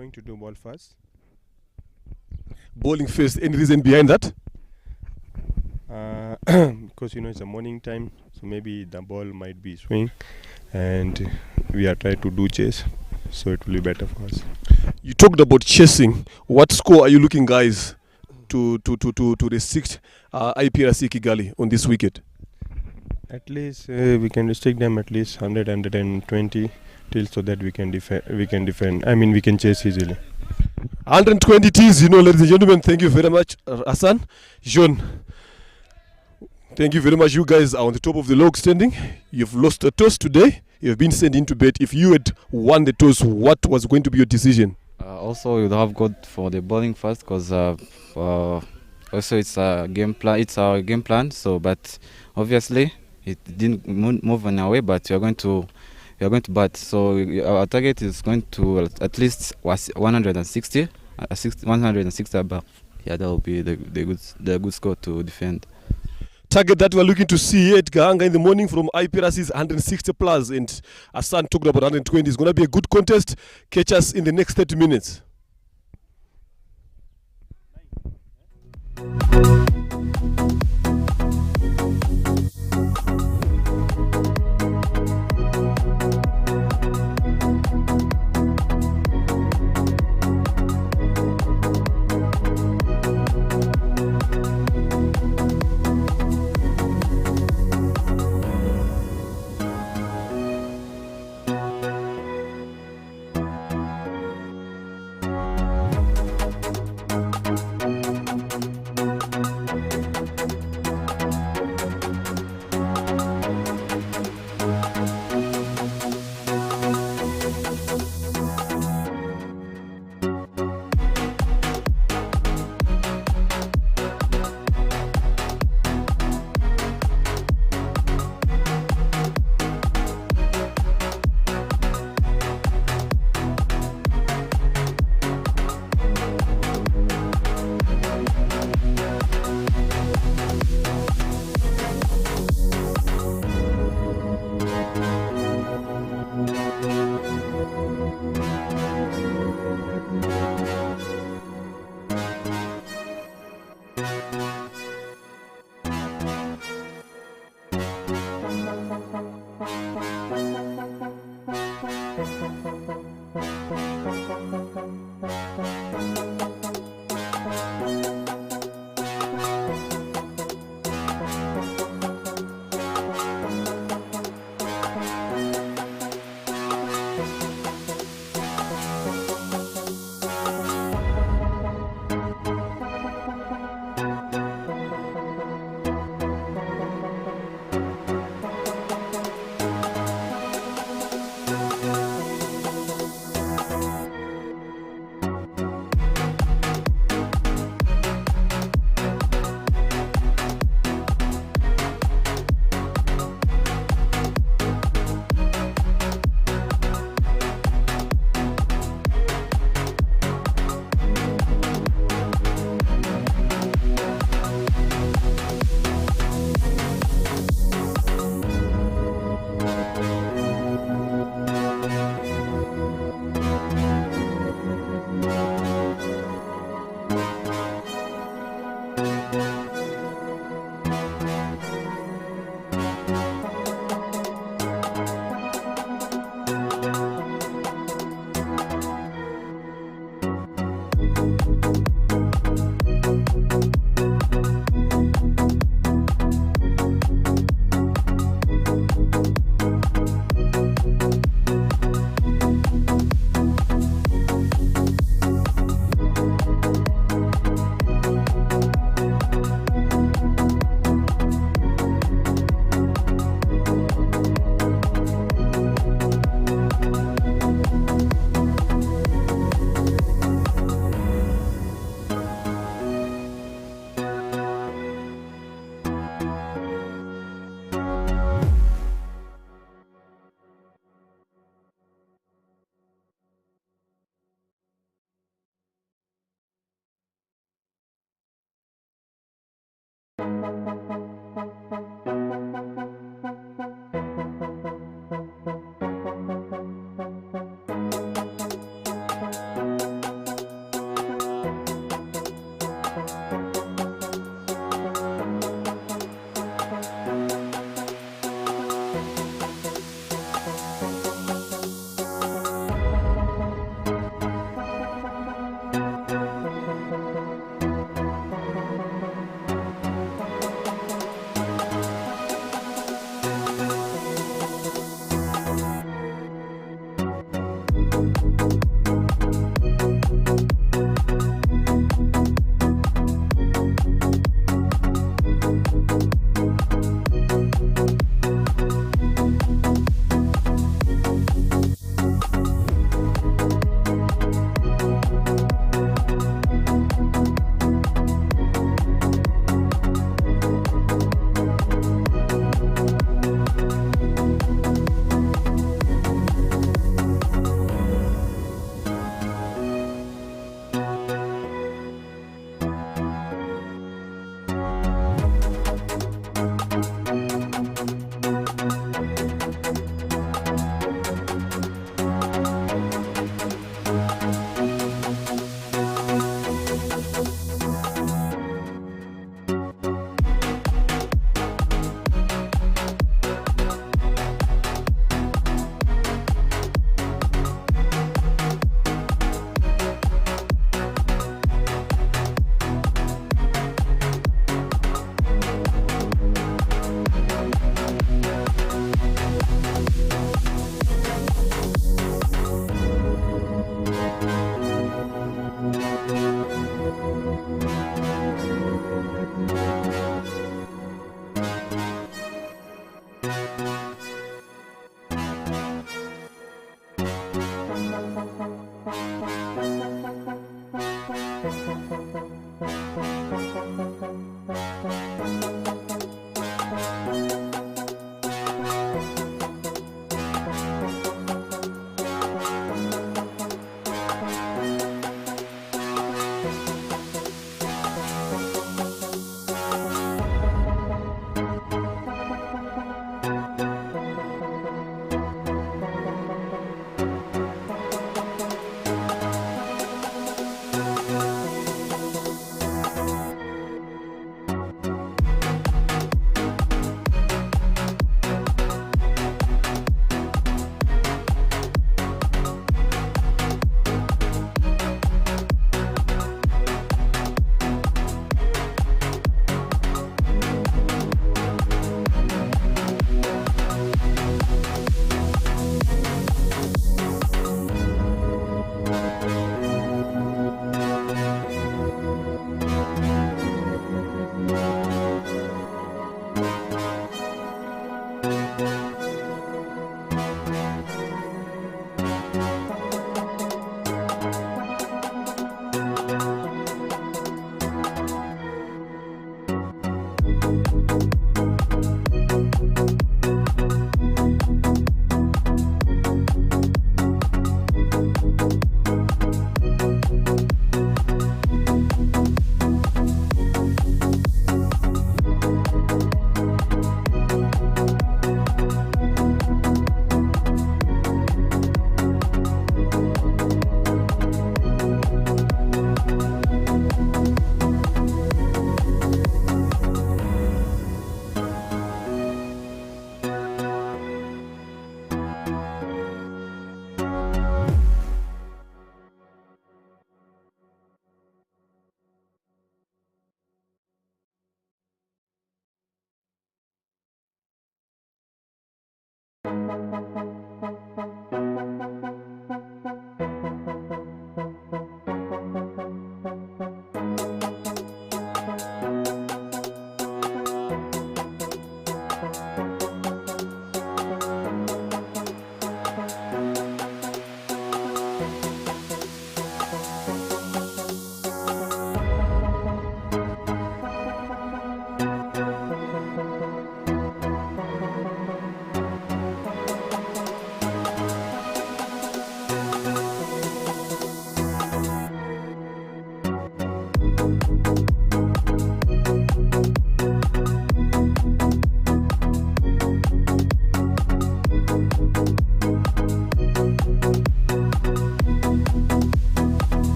going to do ball first. Bowling first. Any reason behind that? Because it's a morning time, so maybe the ball might be swing, and we are trying to do chase, so it will be better for us. You talked about chasing. What score are you looking, guys, to restrict Iprc Kigali on this wicket? At least we can restrict them at least 100, 120 till, so that we can defend. I mean, we can chase easily. 120 tees, ladies and gentlemen. Thank you very much, Hassan, John. Thank you very much. You guys are on the top of the log standing. You've lost a toss today. You've been sent into bed. If you had won the toss, what was going to be your decision? Also, you'd have got for the bowling first, because also it's a game plan. It's our game plan. So, but obviously it didn't move on our way. But we are going to bat. So our target is going to at least 160, 160 above. Yeah, that will be the good score to defend. Target that we're looking to see at Gahanga in the morning from Iprc is 160 plus, and Hassan talked about 120. It's going to be a good contest. Catch us in the next 30 minutes.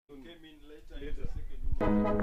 Came in later. Second.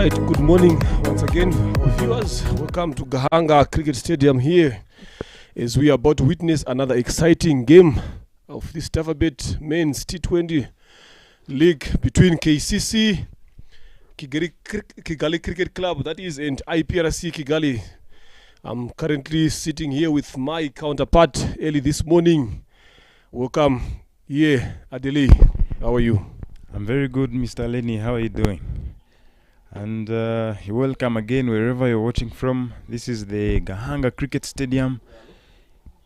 Alright, good morning once again, our viewers. Welcome to Gahanga Cricket Stadium here as we are about to witness another exciting game of this Tafabet Men's T20 League between KCC, Kigali Cricket Club, that is, and Iprc Kigali. I'm currently sitting here with my counterpart early this morning. Welcome here, Adeli. How are you? I'm very good, Mr. Lenny. How are you doing? And you're welcome again wherever you're watching from. This is the Gahanga Cricket Stadium,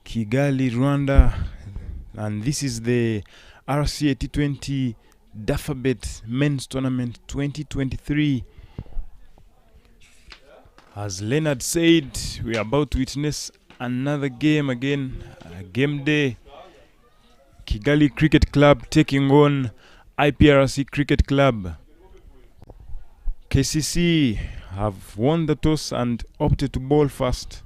Kigali, Rwanda. And this is the RCA T20 Dafabet Men's Tournament 2023. As Leonard said, we are about to witness another game again, game day. Kigali Cricket Club taking on Iprc Cricket Club. KCC have won the toss and opted to bowl first.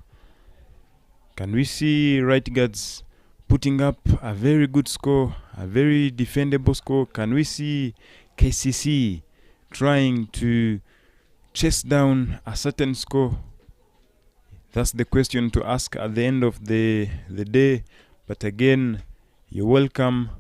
Can we see right guards putting up a very good score, a very defendable score? Can we see KCC trying to chase down a certain score? That's the question to ask at the end of the day. But again, you're welcome.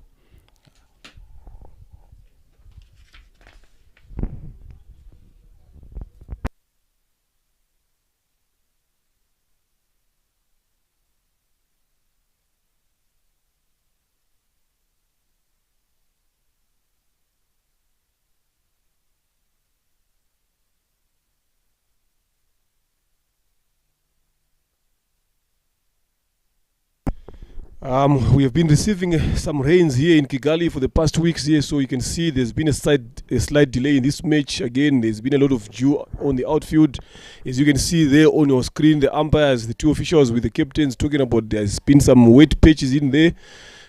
We have been receiving some rains here in Kigali for the past weeks here, so you can see there's been a slight delay in this match. Again, there's been a lot of dew on the outfield. As you can see there on your screen, the umpires, the two officials with the captains talking about there's been some wet patches in there.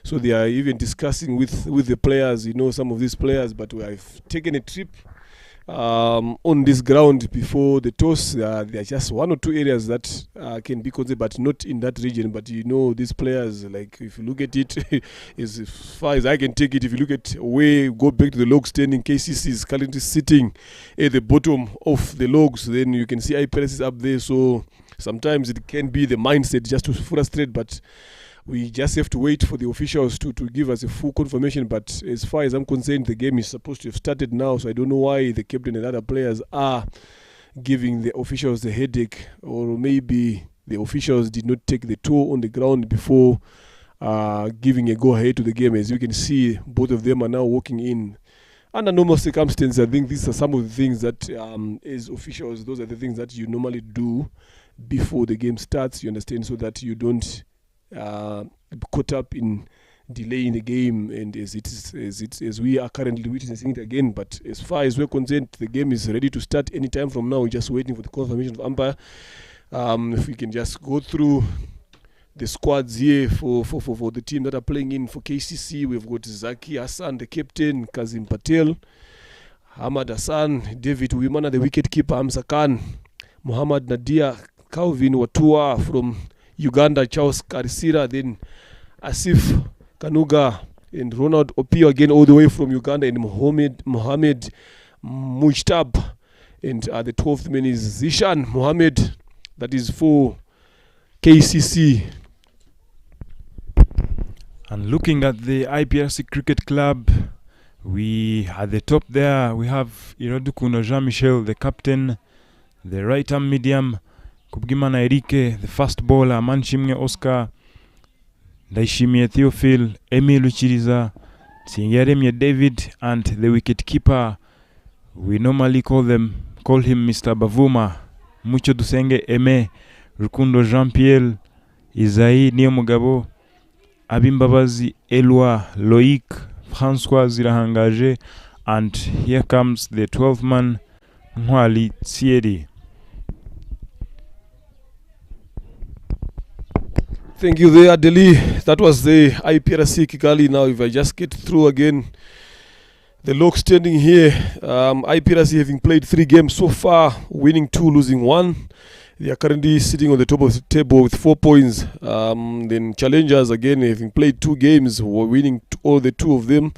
So they are even discussing with the players, some of these players, but we have taken a trip on this ground before the toss. There are just one or two areas that can be considered, but not in that region. But these players, like if you look at it, as far as I can take it, if you look at go back to the log standing, KCC is currently sitting at the bottom of the logs. Then you can see Iprc is up there. So sometimes it can be the mindset just to frustrate, but we just have to wait for the officials to give us a full confirmation. But as far as I'm concerned, the game is supposed to have started now. So I don't know why the captain and other players are giving the officials the headache. Or maybe the officials did not take the tour on the ground before giving a go-ahead to the game. As you can see, both of them are now walking in. Under normal circumstances, I think these are some of the things that, as officials, those are the things that you normally do before the game starts, you understand, so that you don't caught up in delaying the game, and as we are currently witnessing it again. But as far as we're concerned, the game is ready to start any time from now. We're just waiting for the confirmation of umpire. If we can just go through the squads here for the team that are playing in for KCC, we've got Zaki Hassan, the captain, Kazim Patel, Ahmad Hassan, David Wimana, the wicketkeeper, Hamza Khan, Muhammad Nadia, Calvin Watua from Uganda, Charles Karisira, then Asif Kanuga, and Ronald Opio again all the way from Uganda, and Mohammed Mujtab, and the 12th man is Zishan Mohammed, that is for KCC. And looking at the Iprc Cricket Club, we at the top there we have Iradukuno Jean-Michel, the captain, the right arm medium Kubgimana Erike, the fast bowler, Manchimge Oscar, Daishimie Theophile, Emil Uchiriza, Singyaremye David, and the wicket keeper. We normally call him Mr. Bavuma, Mucho Dusenge Eme, Rukundo Jean-Pierre, Isaïe Niomugabo, Abimbabazi Eloi, Loïc, François Zirahangaje, and here comes the 12th man, Mwali Tsieri. Thank you there, Adeli. That was the Iprc Kigali. Now, if I just get through again, the log standing here, Iprc having played 3 games so far, winning 2, losing 1. They are currently sitting on the top of the table with 4 points. Then Challengers, again, having played 2 games, were winning all the 2 of them.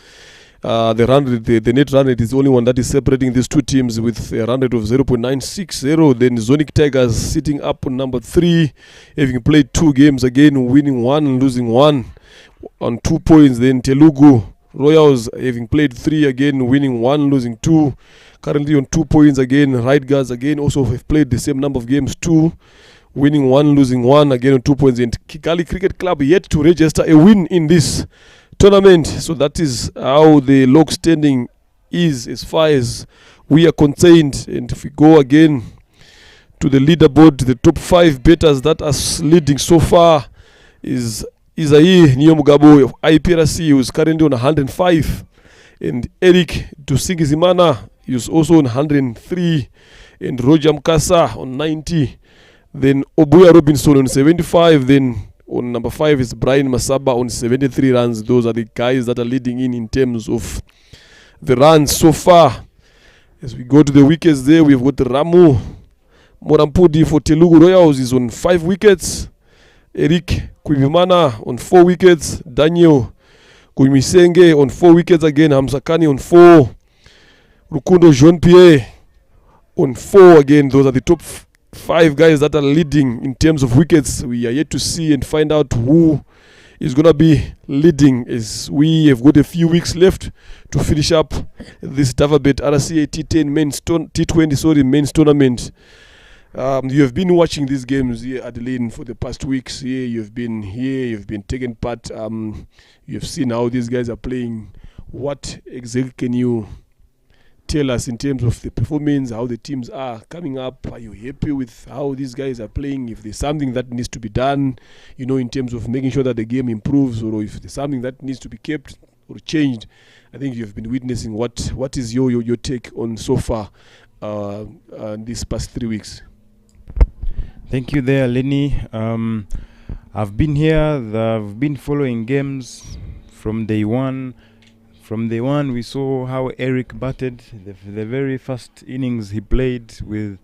The run rate, the net run rate is the only one that is separating these two teams with a run rate of 0.960. Then Zonic Tigers sitting up on number 3, having played 2 games again, winning 1 and losing 1 on 2 points. Then Telugu Royals having played 3 again, winning 1, losing 2, currently on 2 points again. Right Guards again also have played the same number of games, 2, winning 1, losing 1, again on 2 points. And Kigali Cricket Club yet to register a win in this tournament. So that is how the log standing is as far as we are concerned. And if we go again to the leaderboard, the top 5 batters that are leading so far is Isai Niyomugabo of Iprc, who is currently on 105, and Eric Dusingizimana is also on 103, and Roger Mkasa on 90, then Obuya Robinson on 75, then on number 5 is Brian Masaba on 73 runs. Those are the guys that are leading in terms of the runs so far. As we go to the wickets there, we've got Ramu Morampudi for Telugu Royals is on 5 wickets. Eric Kwibimana on 4 wickets. Daniel Kuimisenge on 4 wickets again. Hamsakani on 4. Rukundo Jean-Pierre on 4 again. Those are the top 5 guys that are leading in terms of wickets. We are yet to see and find out who is going to be leading, as we have got a few weeks left to finish up this Davabet RCA T20 men's tournament. You have been watching these games here, Adeline, for the past weeks. Here you've been taking part. You have seen how these guys are playing. What exactly can you tell us in terms of the performance, how the teams are coming up? Are you happy with how these guys are playing? If there's something that needs to be done, in terms of making sure that the game improves, or if there's something that needs to be kept or changed, I think you've been witnessing. What is your take on so far these past 3 weeks? Thank you there, Lenny. I've been here. I've been following games from day one. From day one, we saw how Eric batted. The very first innings he played with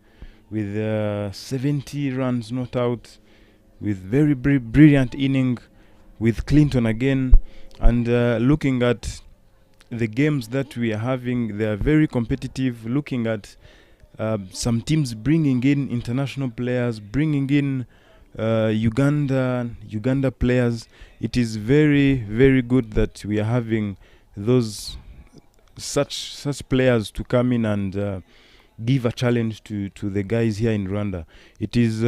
70 runs not out, with very brilliant inning with Clinton again. And looking at the games that we are having, they are very competitive. Looking at some teams bringing in international players, bringing in Uganda players. It is very, very good that we are having those such players to come in and give a challenge to the guys here in Rwanda. It is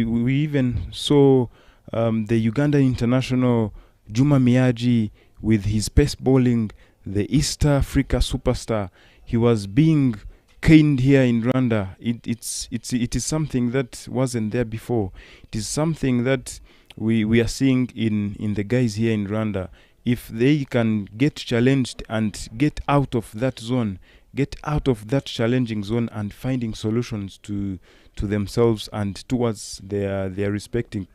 we even saw the Uganda international Juma Miyaji with his pace bowling, the East Africa superstar. He was being caned here in Rwanda. It is something that wasn't there before. It is something that we are seeing in the guys here in Rwanda. If they can get challenged and get out of that zone, get out of that challenging zone and finding solutions to themselves and towards their respective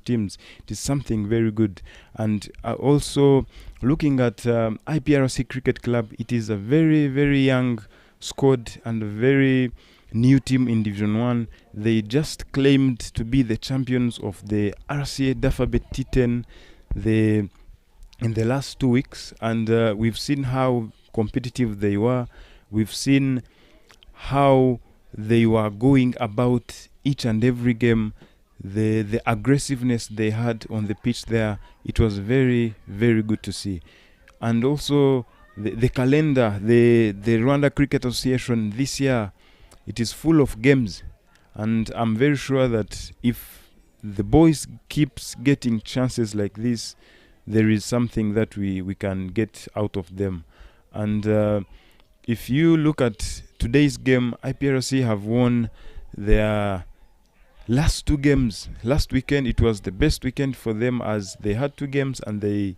teams, it is something very good. And also looking at IPRC Cricket Club, it is a very, very young squad and a very new team in Division 1. They just claimed to be the champions of the RCA Dafabet T10 in the last 2 weeks, and we've seen how competitive they were. We've seen how they were going about each and every game, the aggressiveness they had on the pitch there. It was very, very good to see. And also the calendar, the Rwanda Cricket Association this year, it is full of games, and I'm very sure that if the boys keeps getting chances like this, there is something that we can get out of them. And if you look at today's game, IPRC have won their last 2 games. Last weekend, it was the best weekend for them, as they had 2 games and they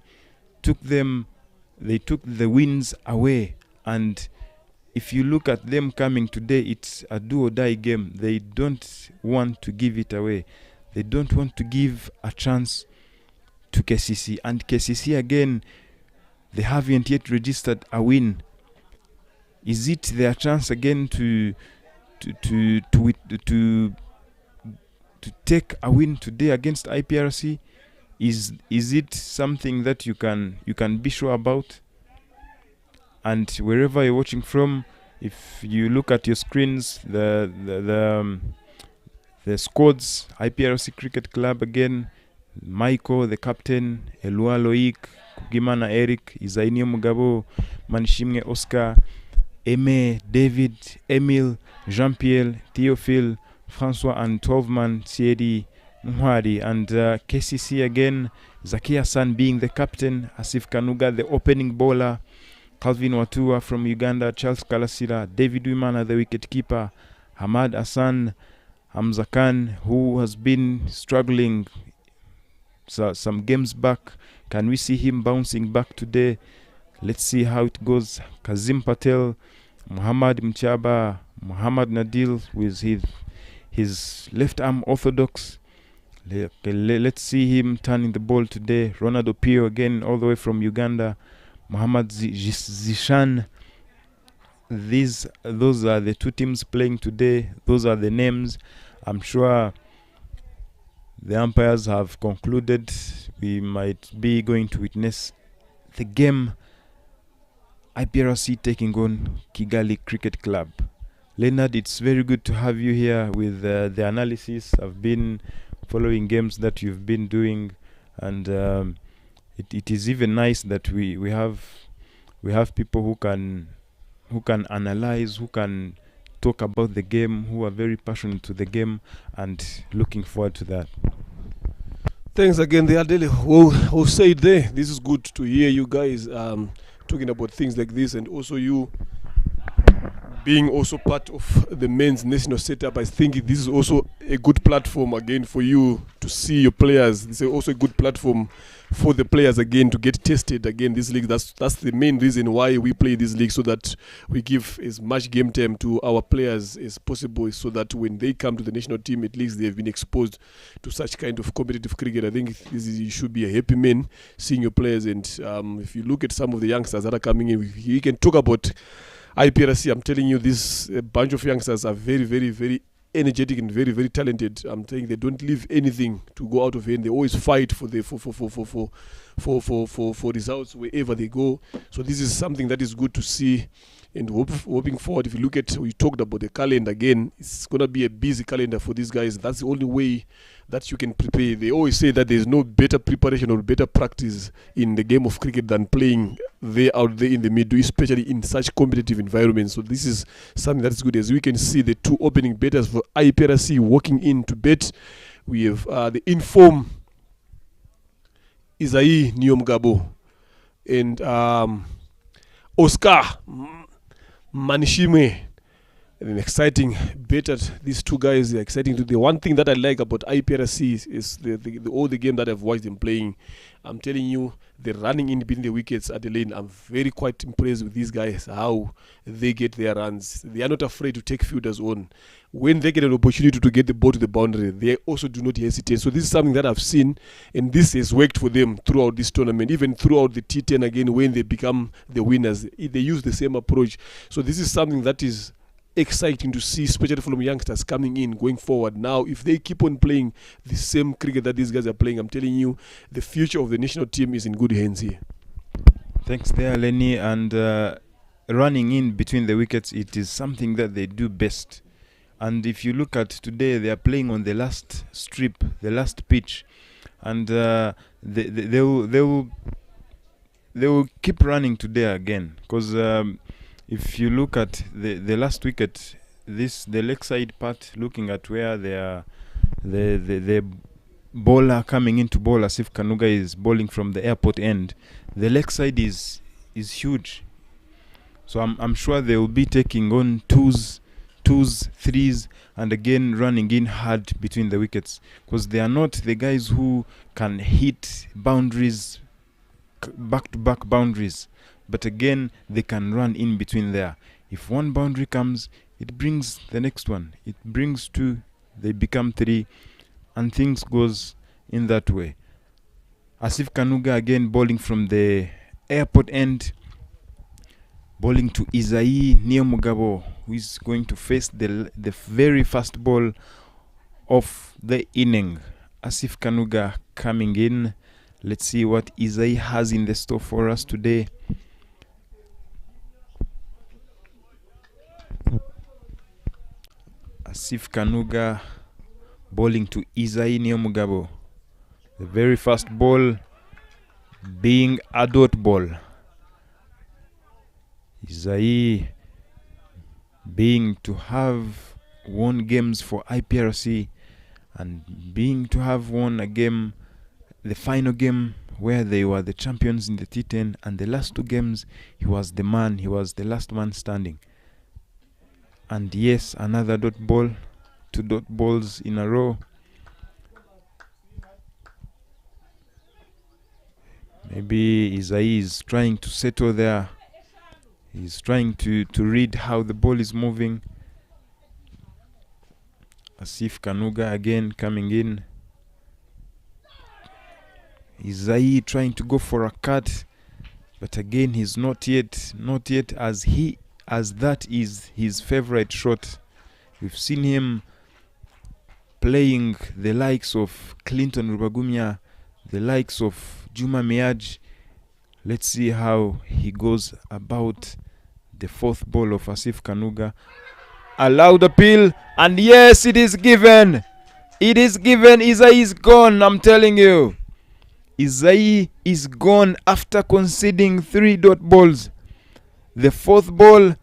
took the wins away. And if you look at them coming today, it's a do or die game. They don't want to give it away. They don't want to give a chance to KCC. And KCC again, they haven't yet registered a win. Is it their chance again to take a win today against IPRC? Is it something that you can be sure about? And wherever you're watching from, if you look at your screens, the squads: IPRC Cricket Club again, Michael, the captain, Elua Loic, Kugimana Eric, Isainio Mugabo, Manishimwe Oscar, Aime, David, Emile, Jean-Pierre, Theophile, Francois, and 12-man Siedi Mwari. And KCC again, Zakia San being the captain, Asif Kanuga the opening bowler, Calvin Watua from Uganda, Charles Kalasira, David Wimana the wicketkeeper, Hamad Hassan, Hamza Khan, who has been struggling some games back. Can we see him bouncing back today? Let's see how it goes. Kazim Patel, Muhammad Mchaba, Muhammad Nadil with his left arm orthodox. Let's see him turning the ball today. Ronald Opio again, all the way from Uganda. Muhammad Zishan. Those are the two teams playing today. Those are the names. I'm sure the umpires have concluded we might be going to witness the game IPRC taking on Kigali Cricket Club. Leonard, it's very good to have you here with the analysis. I've been following games that you've been doing, and it is even nice that we have people who can analyze, who can talk about the game, who are very passionate to the game, and looking forward to that. Thanks again, the Adele. Who said there? This is good to hear you guys talking about things like this, and also you being also part of the men's national setup. I think this is also a good platform again for you to see your players. This is also a good platform for the players again to get tested again this league. That's the main reason why we play this league, so that we give as much game time to our players as possible, so that when they come to the national team, at least they've been exposed to such kind of competitive cricket. I think you should be a happy man seeing your players. And if you look at some of the youngsters that are coming in, we can talk about IPRC. I'm telling you, this bunch of youngsters are very, very, very energetic and very, very talented. I'm saying they don't leave anything to go out of hand. They always fight for results wherever they go. So this is something that is good to see, and hoping forward. If you look at, we talked about the calendar again, it's gonna be a busy calendar for these guys. That's the only way that you can prepare. They always say that there's no better preparation or better practice in the game of cricket than playing out there in the middle, especially in such competitive environments. So this is something that's good. As we can see, the two opening batters for IPRC walking in to bat. We have the inform Isai Niomgabo and Oscar Manishime. An exciting batter. These two guys are exciting. The one thing that I like about IPRC is all the game that I've watched them playing. I'm telling you, the running in between the wickets at the lane, I'm very quite impressed with these guys, how they get their runs. They are not afraid to take fielders on. When they get an opportunity to get the ball to the boundary, they also do not hesitate. So this is something that I've seen, and this has worked for them throughout this tournament, even throughout the T10 again, when they become the winners. They use the same approach. So this is something that is exciting to see, especially from youngsters coming in, going forward. Now, if they keep on playing the same cricket that these guys are playing, I'm telling you, the future of the national team is in good hands here. Thanks there, Lenny. And running in between the wickets, it is something that they do best. And if you look at today, they are playing on the last strip, the last pitch, and they will keep running today again, because if you look at the last wicket, the leg side part, looking at where they are, the bowler coming into bowl, as if Kanuga is bowling from the airport end, the leg side is huge. So I'm sure they will be taking on twos, threes, and again running in hard between the wickets, because they are not the guys who can hit boundaries, back-to-back boundaries. But again, they can run in between there. If one boundary comes, it brings the next one. It brings two, they become three, and things goes in that way. Asif Kanuga again bowling from the airport end, bowling to Isai Niomugabo, who is going to face the very first ball of the inning. Asif Kanuga coming in. Let's see what Isai has in the store for us today. Asif Kanuga bowling to Isai Niomugabo. The very first ball being a dot ball. Isai being to have won games for IPRC and being to have won a game, the final game where they were the champions in the T10, and the last two games he was the man, he was the last man standing. And yes, another dot ball, 2 dot balls in a row. Maybe Isai is trying to settle there. He's trying to read how the ball is moving. Asif Kanuga again coming in. Isai trying to go for a cut, but again he's not yet as that is his favorite shot. We've seen him playing the likes of Clinton Rubagumya, the likes of Juma Miaj. Let's see how he goes about the 4th ball of Asif Kanuga. A loud appeal, and yes, it is given. It is given. Isai is gone, I'm telling you. Isai is gone after conceding 3 dot balls. The 4th ball,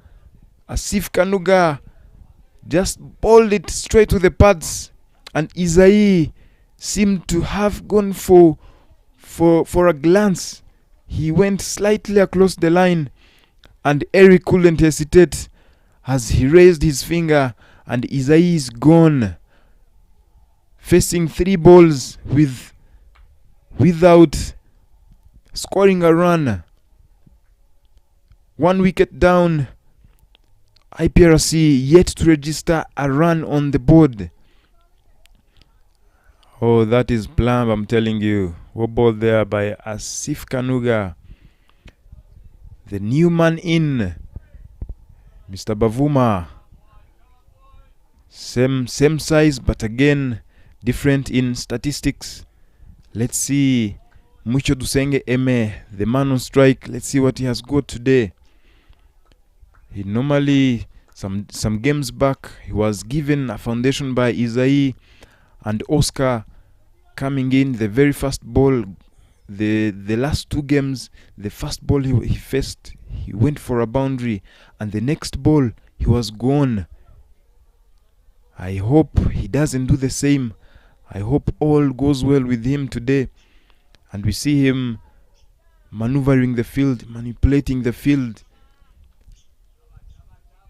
Asif Kanuga just bowled it straight to the pads, and Isai seemed to have gone for a glance. He went slightly across the line, and Eric couldn't hesitate as he raised his finger, and Isai is gone, facing 3 balls without scoring a run. 1 wicket down. IPRC yet to register a run on the board. Oh, that is plumb, I'm telling you. What ball there by Asif Kanuga. The new man in, Mr. Bavuma. Same size, but again different in statistics. Let's see Mucho Dusenge Eme, the man on strike. Let's see what he has got today. He normally, some games back, he was given a foundation by Isai and Oscar coming in. The very first ball, the last 2 games, the first ball he faced, he went for a boundary, and the next ball he was gone. I hope he doesn't do the same. I hope all goes well with him today, and we see him maneuvering the field, manipulating the field,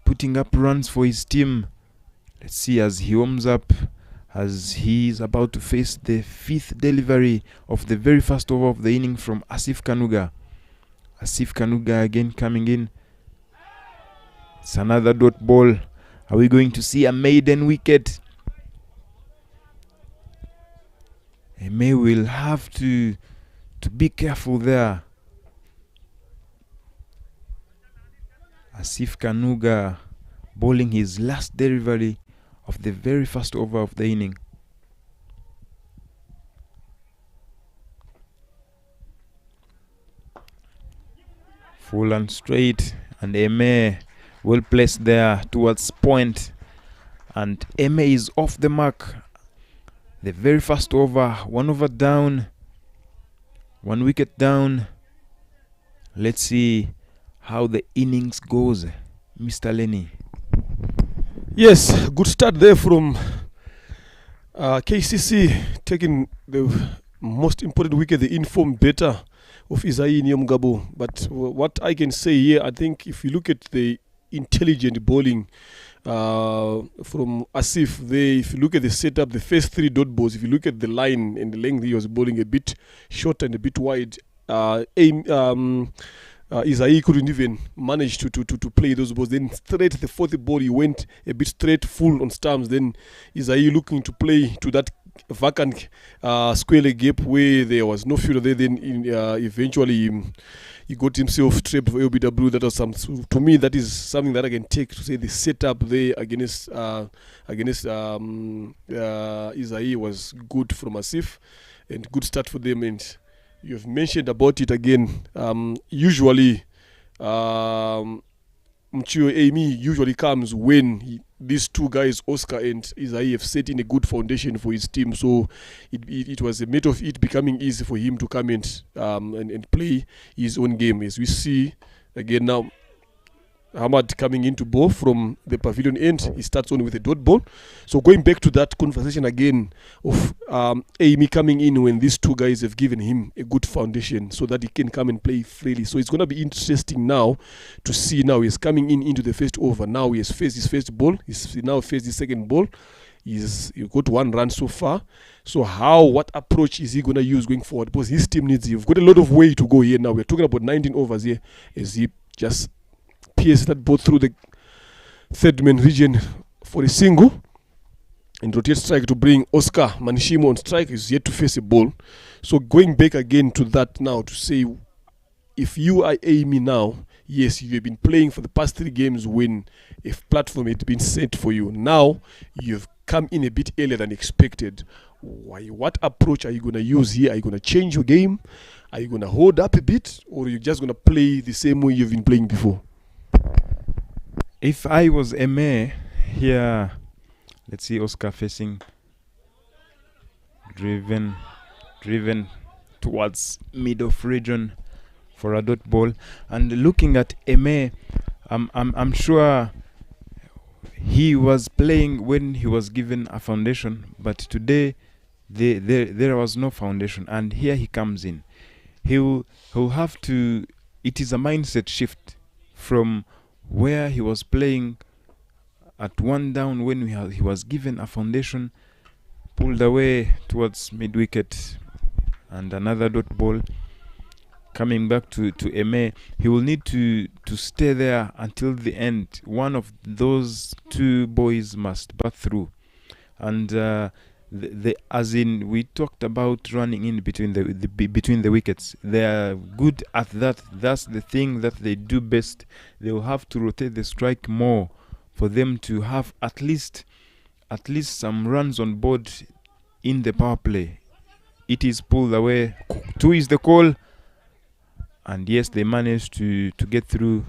putting up runs for his team. Let's see as he warms up, as he is about to face the 5th delivery of the very first over of the inning from Asif Kanuga. Asif Kanuga again coming in. It's another dot ball. Are we going to see a maiden wicket? Eme will have to be careful there. Asif Kanuga bowling his last delivery of the very first over of the inning. Full and straight, and Eme well placed there towards point, and Eme is off the mark. The very first over, 1 over down, 1 wicket down. Let's see how the innings goes, Mr. Lenny. Yes, good start there from KCC, taking the most important wicket, the informed better of Isai Niomugabo. But what I can say here, I think if you look at the intelligent bowling from Asif, if you look at the setup, the first 3 dot balls, if you look at the line and the length, he was bowling a bit short and a bit wide. Isai couldn't even manage to play those balls. Then straight the 4th ball, he went a bit straight full on stumps. Then Isai looking to play to that vacant square leg gap where there was no fielder there. Then eventually he got himself trapped for LBW. That was to me, that is something that I can take to say the setup there against Isai was good from Asif, and good start for them. And you've mentioned about it again. Usually, Mchio Amy usually comes when these two guys, Oscar and Isaiah, have set in a good foundation for his team. So it was a matter of it becoming easy for him to come and play his own game. As we see again now, Ahmad coming into ball from the pavilion end. He starts on with a dot ball. So going back to that conversation again of Amy coming in when these two guys have given him a good foundation so that he can come and play freely. So it's going to be interesting now to see now he's coming into the first over. Now he has faced his first ball. He's now faced his second ball. He's got 1 run so far. So what approach is he going to use going forward? Because his team needs him. We've got a lot of way to go here now. We're talking about 19 overs here as he just pierce that ball through the third man region for a single and rotate strike to bring Oscar Manishimo on strike. Is yet to face a ball. So going back again to that now to say, if you are Amy now, yes, you have been playing for the past 3 games when a platform had been set for you. Now you've come in a bit earlier than expected. What approach are you going to use here? Are you going to change your game? Are you going to hold up a bit, or are you just going to play the same way you've been playing before? If I was a mayor here, let's see Oscar facing driven towards mid of region for a dot ball, and looking at Eme, I'm sure he was playing when he was given a foundation, but today there was no foundation, and here he comes in. He'll have to. It is a mindset shift from where he was playing at 1 down when he was given a foundation, pulled away towards mid wicket, and another dot ball coming back to Eme. He will need to stay there until the end. One of those 2 boys must bat through, and as in we talked about running in between the wickets. They are good at that. That's the thing that they do best. They will have to rotate the strike more for them to have at least some runs on board in the power play. It is pulled away. 2 is the call, and yes, they managed to get through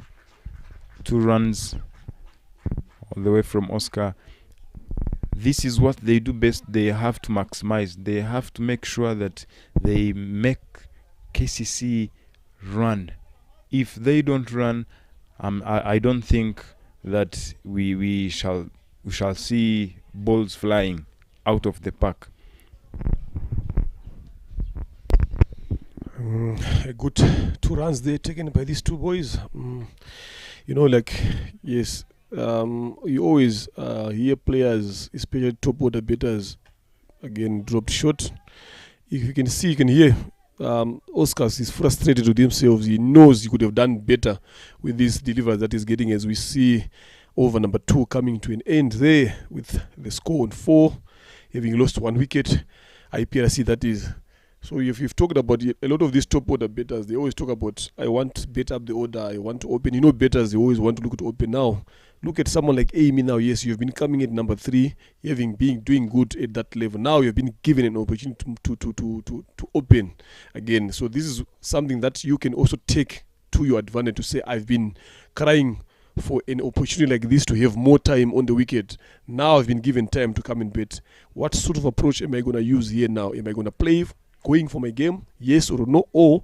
2 runs all the way from Oscar. This is what they do best. They have to maximize. They have to make sure that they make KCC run. If they don't run, I don't think that we shall see balls flying out of the park. A good 2 runs there taken by these 2 boys. Yes. You always hear players, especially top order batters, again dropped short. If you can see, you can hear Oscar is frustrated with himself. He knows he could have done better with these delivers that he's getting, as we see over number 2 coming to an end there with the score on 4, having lost 1 wicket. Iprc, that is. So if you've talked about a lot of these top order batters, they always talk about, I want to bet up the order, I want to open. Batters, they always want to look to open. Now, look at someone like Amy now. Yes, you've been coming at number 3, doing good at that level. Now you've been given an opportunity to open again. So this is something that you can also take to your advantage to say, I've been crying for an opportunity like this to have more time on the wicket. Now I've been given time to come and bet. What sort of approach am I going to use here now? Am I going to play going for my game, yes or no, or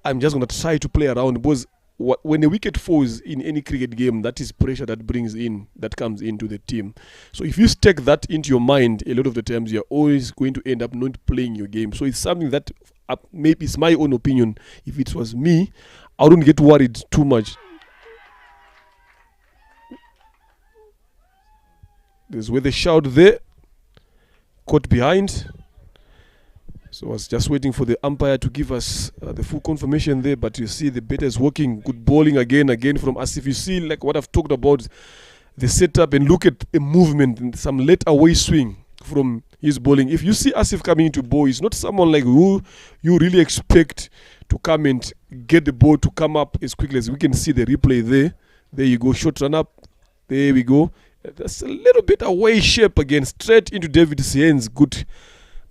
I'm just going to try to play around? Because when a wicket falls in any cricket game, that is pressure that comes into the team. So if you stick that into your mind, a lot of the times you're always going to end up not playing your game. So it's something that maybe it's my own opinion. If it was me, I wouldn't get worried too much. There's where they shout there, caught behind. So I was just waiting for the umpire to give us the full confirmation there, but you see the batter is working. Good bowling again from Asif. You see, like what I've talked about, the setup, and look at a movement and some late away swing from his bowling. If you see Asif coming into bowl, he's not someone like who you really expect to come and get the ball to come up as quickly as we can see the replay there. There you go, short run up. There we go. That's a little bit away shape again, straight into David's hands. Good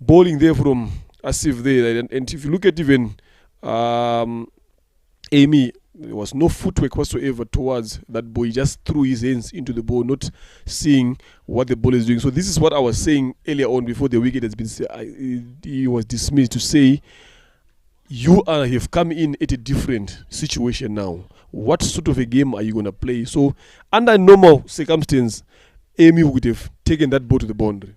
bowling there from Asif there. And if you look at even Amy, There was no footwork whatsoever towards that ball. He just threw his hands into the ball, not seeing what the ball is doing. So this is what I was saying earlier on before the wicket has been he was dismissed, to say you have come in at a different situation now. What sort of a game are you going to play? So under normal circumstances, Amy would have taken that ball to the boundary.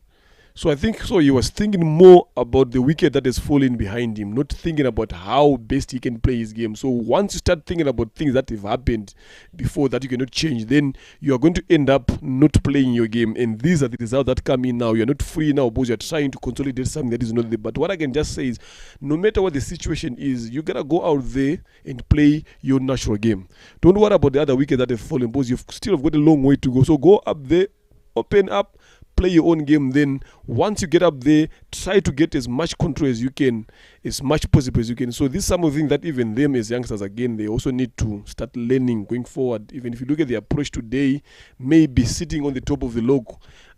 So I think he was thinking more about the wicket that has fallen behind him, not thinking about how best he can play his game. So once you start thinking about things that have happened before that you cannot change, then you are going to end up not playing your game. And these are the results that come in now. You're not free now because you're trying to consolidate something that is not there. But what I can just say is, no matter what the situation is, you got to go out there and play your natural game. Don't worry about the other wickets that have fallen because you've still got a long way to go. So go up there, open up, play your own game. Then once you get up there, try to get as much control as you can, as much possible as you can. So this is some of the things that even them as youngsters, again, they also need to start learning going forward. Even if you look at the approach today, maybe sitting on the top of the log,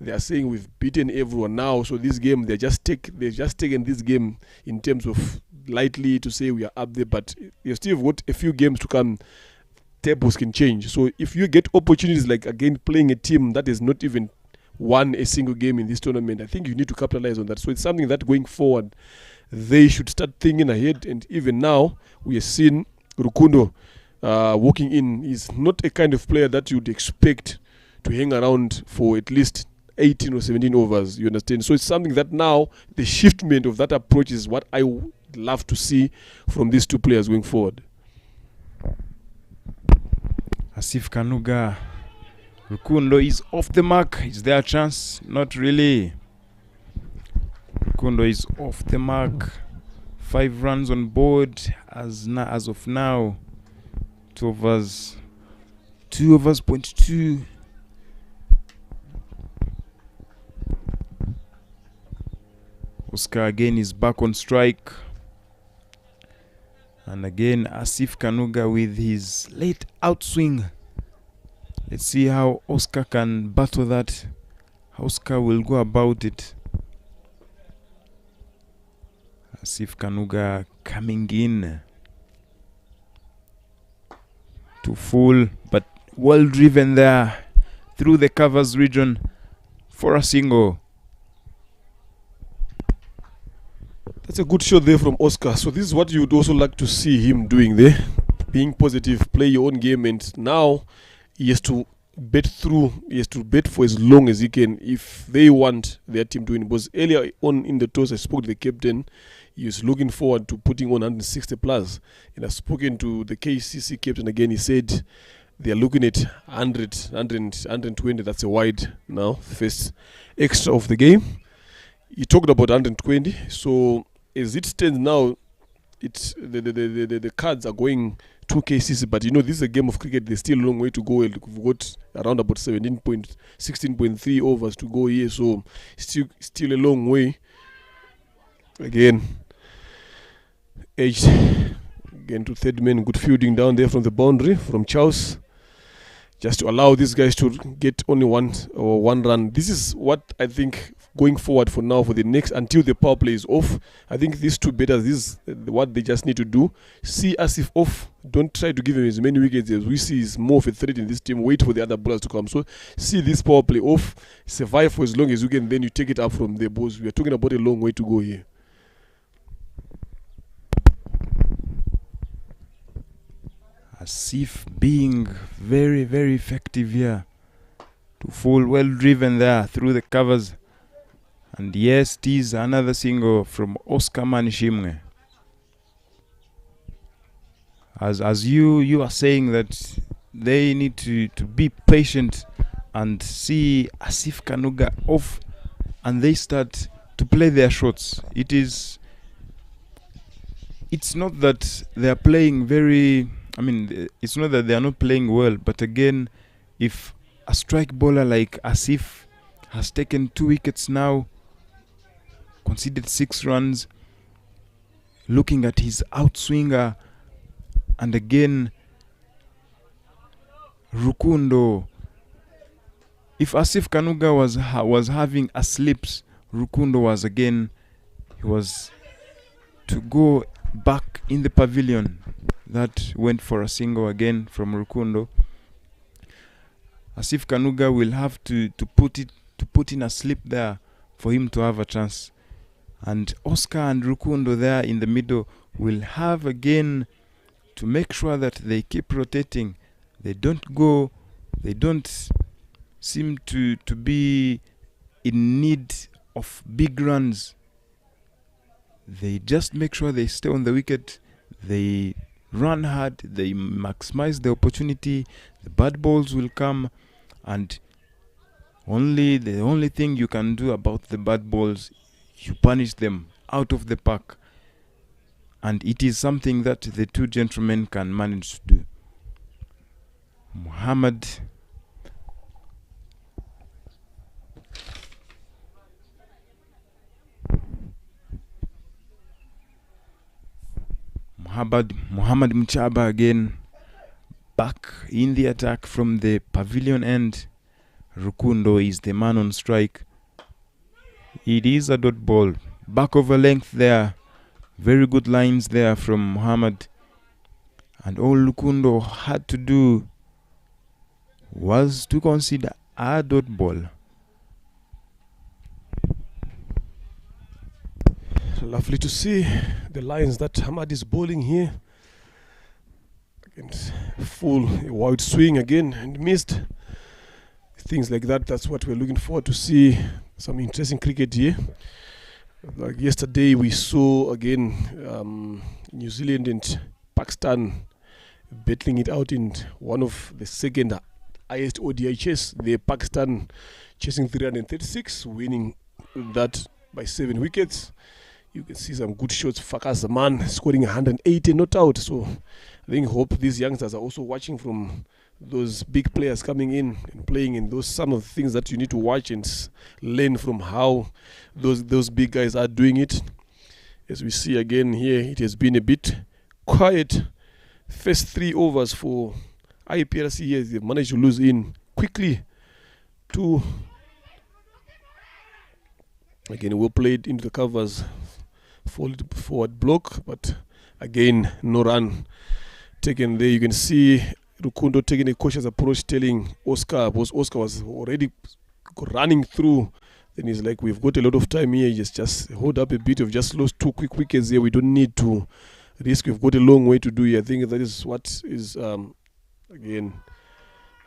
they are saying we've beaten everyone now. So this game, they've just taken this game in terms of lightly to say we are up there, but you still have got a few games to come. Tables can change. So if you get opportunities like, again, playing a team that is not even won a single game in this tournament, I think you need to capitalize on that. So it's something that going forward they should start thinking ahead. And even now we are seeing Rukundo walking in. He's not a kind of player that you'd expect to hang around for at least 18 or 17 overs, you understand? So it's something that now the shiftment of that approach is what I would love to see from these two players going forward. Asif Kanuga, Rukundo is off the mark. Is there a chance? Not really. Rukundo is off the mark. 5 runs on board as of now. 2 overs. 2 overs, 0.2. Oscar again is back on strike. And again, Asif Kanuga with his late outswing. Let's see how Oscar can battle that. How Oscar will go about it. Asif Kanuga coming in to full, but well driven there through the covers region for a single. That's a good shot there from Oscar. So this is what you would also like to see him doing there. Being positive, play your own game, and now he has to bet through. He has to bet for as long as he can if they want their team to win. Because earlier on in the toss, I spoke to the captain. He was looking forward to putting on 160 plus. And I've spoken to the KCC captain again. He said they are looking at 100, 120. That's a wide now, first extra of the game. He talked about 120. So as it stands now, it's the cards are going to KCC, but you know this is a game of cricket. There's still a long way to go. We've got around about 16.3 overs to go here, so still a long way. Again, edged again to third man. Good fielding down there from the boundary from Charles, just to allow these guys to get only one run. This is what I think going forward for now, for the next, until the power play is off. I think these two batters, this is what they just need to do. See Asif off. Don't try to give him as many wickets as we see is more of a threat in this team. Wait for the other bowlers to come. So see this power play off. Survive for as long as you can. Then you take it up from there, boys. We are talking about a long way to go here. Asif being very, very effective here. To full, well driven there through the covers. And yes, it is another single from Oscar Manishimwe. As you are saying that they need to be patient and see Asif Kanuga off, and they start to play their shots. It's not that they are playing very. I mean, it's not that they are not playing well, but again, if a strike bowler like Asif has taken 2 wickets now, conceded 6 runs, looking at his outswinger, and again Rukundo. If Asif Kanuga was having a slips, Rukundo was to go back in the pavilion. that went for a single again from Rukundo. Asif Kanuga will have to put in a slip there for him to have a chance. And Oscar and Rukundo there in the middle will have again to make sure that they keep rotating. They don't seem to be in need of big runs. They just make sure they stay on the wicket. They run hard. They maximize the opportunity. The bad balls will come, and the only thing you can do about the bad balls, you punish them out of the park. And it is something that the two gentlemen can manage to do. Muhammad Mchaba again back in the attack from the pavilion end. Rukundo is the man on strike. It is a dot ball. Back over length there. Very good lines there from Muhammad. And all Rukundo had to do was to consider a dot ball. Lovely to see the lines that Hamad is bowling here. Against full wide swing again and missed. Things like that, that's what we're looking forward to see. Some interesting cricket here. Like yesterday we saw again New Zealand and Pakistan battling it out in one of the second highest ODI chase. The Pakistan chasing 336, winning that by 7 wickets. You can see some good shots. Fakhar Zaman scoring 180 not out. So I hope these youngsters are also watching from those big players coming in and playing in those some of the things that you need to watch and learn from how those big guys are doing it. As we see again here, it has been a bit quiet. First 3 overs for Iprc here, they've managed to lose in quickly. 2 again well played into the covers, forward block, but again no run taken there. You can see Rukundo taking a cautious approach, telling Oscar, because Oscar was already running through. Then he's like, we've got a lot of time here, just hold up a bit. We've just lost 2 quick wickets here. We don't need to risk. We've got a long way to do here. I think that is what is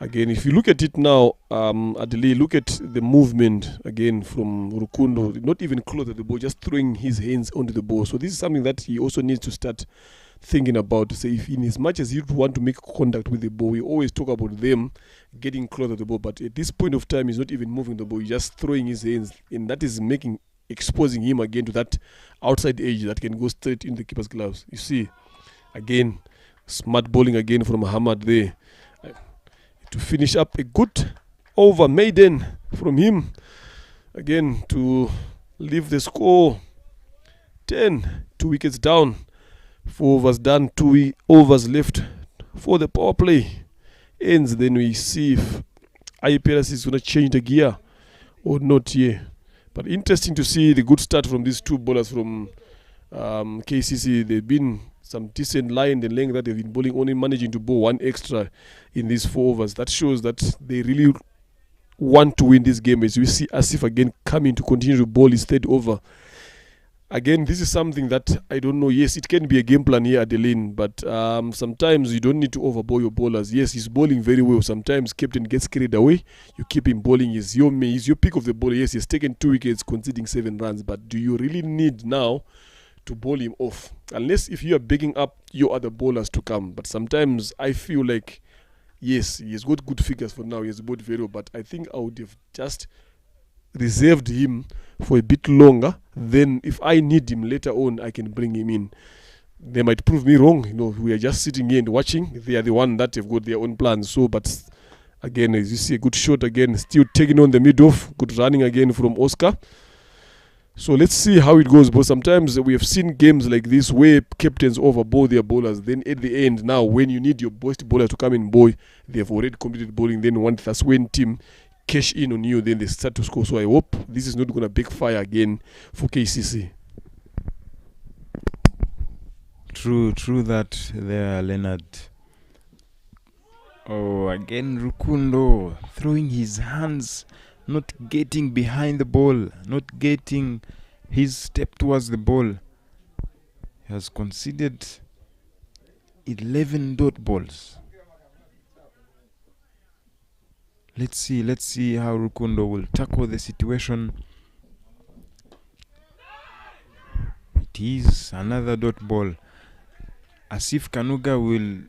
again, if you look at it now, Adeli, look at the movement again from Rukundo, not even close to the ball, just throwing his hands onto the ball. So this is something that he also needs to start thinking about, to say, if in as much as you want to make contact with the ball, we always talk about them getting close to the ball, but at this point of time, he's not even moving the ball, he's just throwing his hands, and that is exposing him again to that outside edge that can go straight in the keeper's gloves. You see, again, smart bowling again from Muhammad there. To finish up a good over maiden from him, again to leave the score 10, 2 wickets down, 4 overs done, 2 overs left for the power play ends. Then we see if Iprc is going to change the gear or not here. But interesting to see the good start from these 2 bowlers from KCC. They've been some decent line, the length that they've been bowling, only managing to bowl 1 extra in these 4 overs. That shows that they really want to win this game. As we see Asif again coming to continue to bowl his 3rd over. Again, this is something that I don't know. Yes, it can be a game plan here, Adeline, but sometimes you don't need to overbowl your bowlers. Yes, he's bowling very well. Sometimes captain gets carried away. You keep him bowling. He's your pick of the bowler. Yes, he's taken 2 wickets, conceding 7 runs. But do you really need now to bowl him off? Unless if you are begging up your other bowlers to come. But sometimes I feel like, yes, he has got good figures for now. He has bowled very well. But I think I would have just reserved him for a bit longer. Then if I need him later on, I can bring him in. They might prove me wrong. We are just sitting here and watching. They are the one that have got their own plans. So, but again, as you see, a good shot again, still taking on the mid-off. Good running again from Oscar. So let's see how it goes. But sometimes we have seen games like this where captains overbowl their bowlers. Then at the end, now when you need your best bowler to come in, they have already completed bowling. Then that's when team cash in on you, then they start to score. So I hope this is not going to backfire again for KCC. True that there, Leonard. Oh, again Rukundo throwing his hands, not getting behind the ball, not getting his step towards the ball. He has conceded 11 dot balls. Let's see how Rukundo will tackle the situation. It is another dot ball. Asif Kanuga will,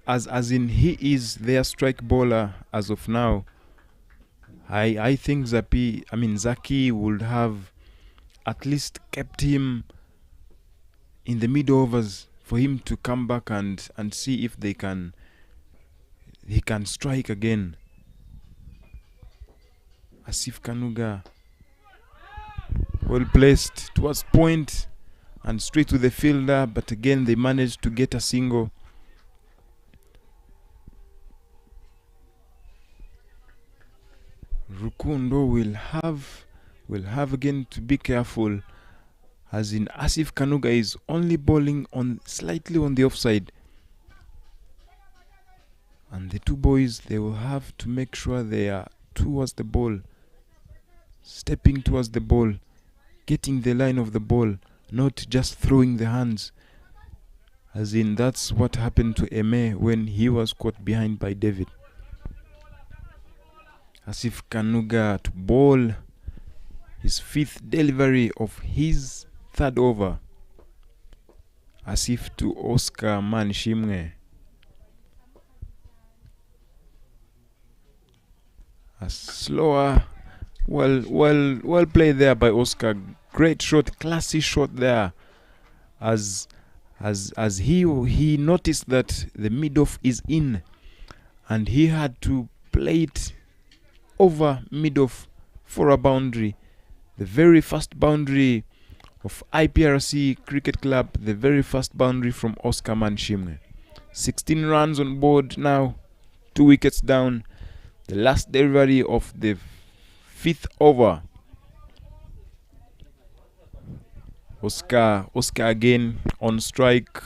as in he is their strike bowler as of now. I think Zaki would have at least kept him in the mid overs for him to come back and see if he can strike again. Asif Kanuga, well placed towards point and straight to the fielder, but again they managed to get a single. Rukundo will have again to be careful, as in Asif Kanuga is only bowling on slightly on the offside, and the two boys, they will have to make sure they are towards the ball, stepping towards the ball, getting the line of the ball, not just throwing the hands, as in that's what happened to Eme when he was caught behind by David. Asif Kanuga to bowl his 5th delivery of his 3rd over. Asif to Oscar Manshimwe. A slower, well played there by Oscar. Great shot, classy shot there. As he noticed that the mid-off is in, and he had to play it over mid-off for a boundary. The very first boundary of Iprc Cricket Club, the very first boundary from Oscar Manshimwe. 16 runs on board now, 2 wickets down. The last delivery of the 5th over. Oscar again on strike.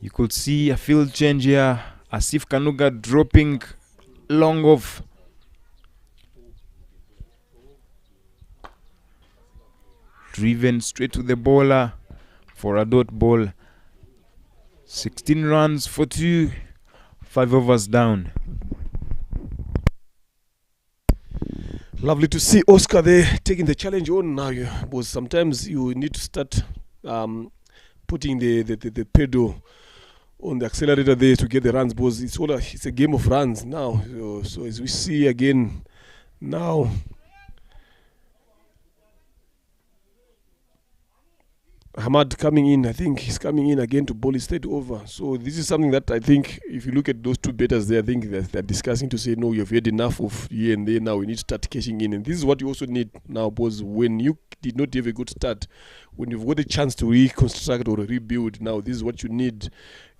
You could see a field change here. Asif Kanuga dropping long off. Driven straight to the bowler for a dot ball. 16 runs for 2, 5 overs down. Lovely to see Oscar there taking the challenge on now. Because sometimes you need to start putting the pedal on the accelerator there to get the runs, because it's a game of runs now. So as we see again now, Hamad coming in. I think he's coming in again to bowl his 3rd over. So this is something that I think, if you look at those two batters there, I think they're discussing to say, no, you've had enough of here and there. Now we need to start cashing in. And this is what you also need now, because when you did not have a good start, when you've got a chance to reconstruct or rebuild, now this is what you need.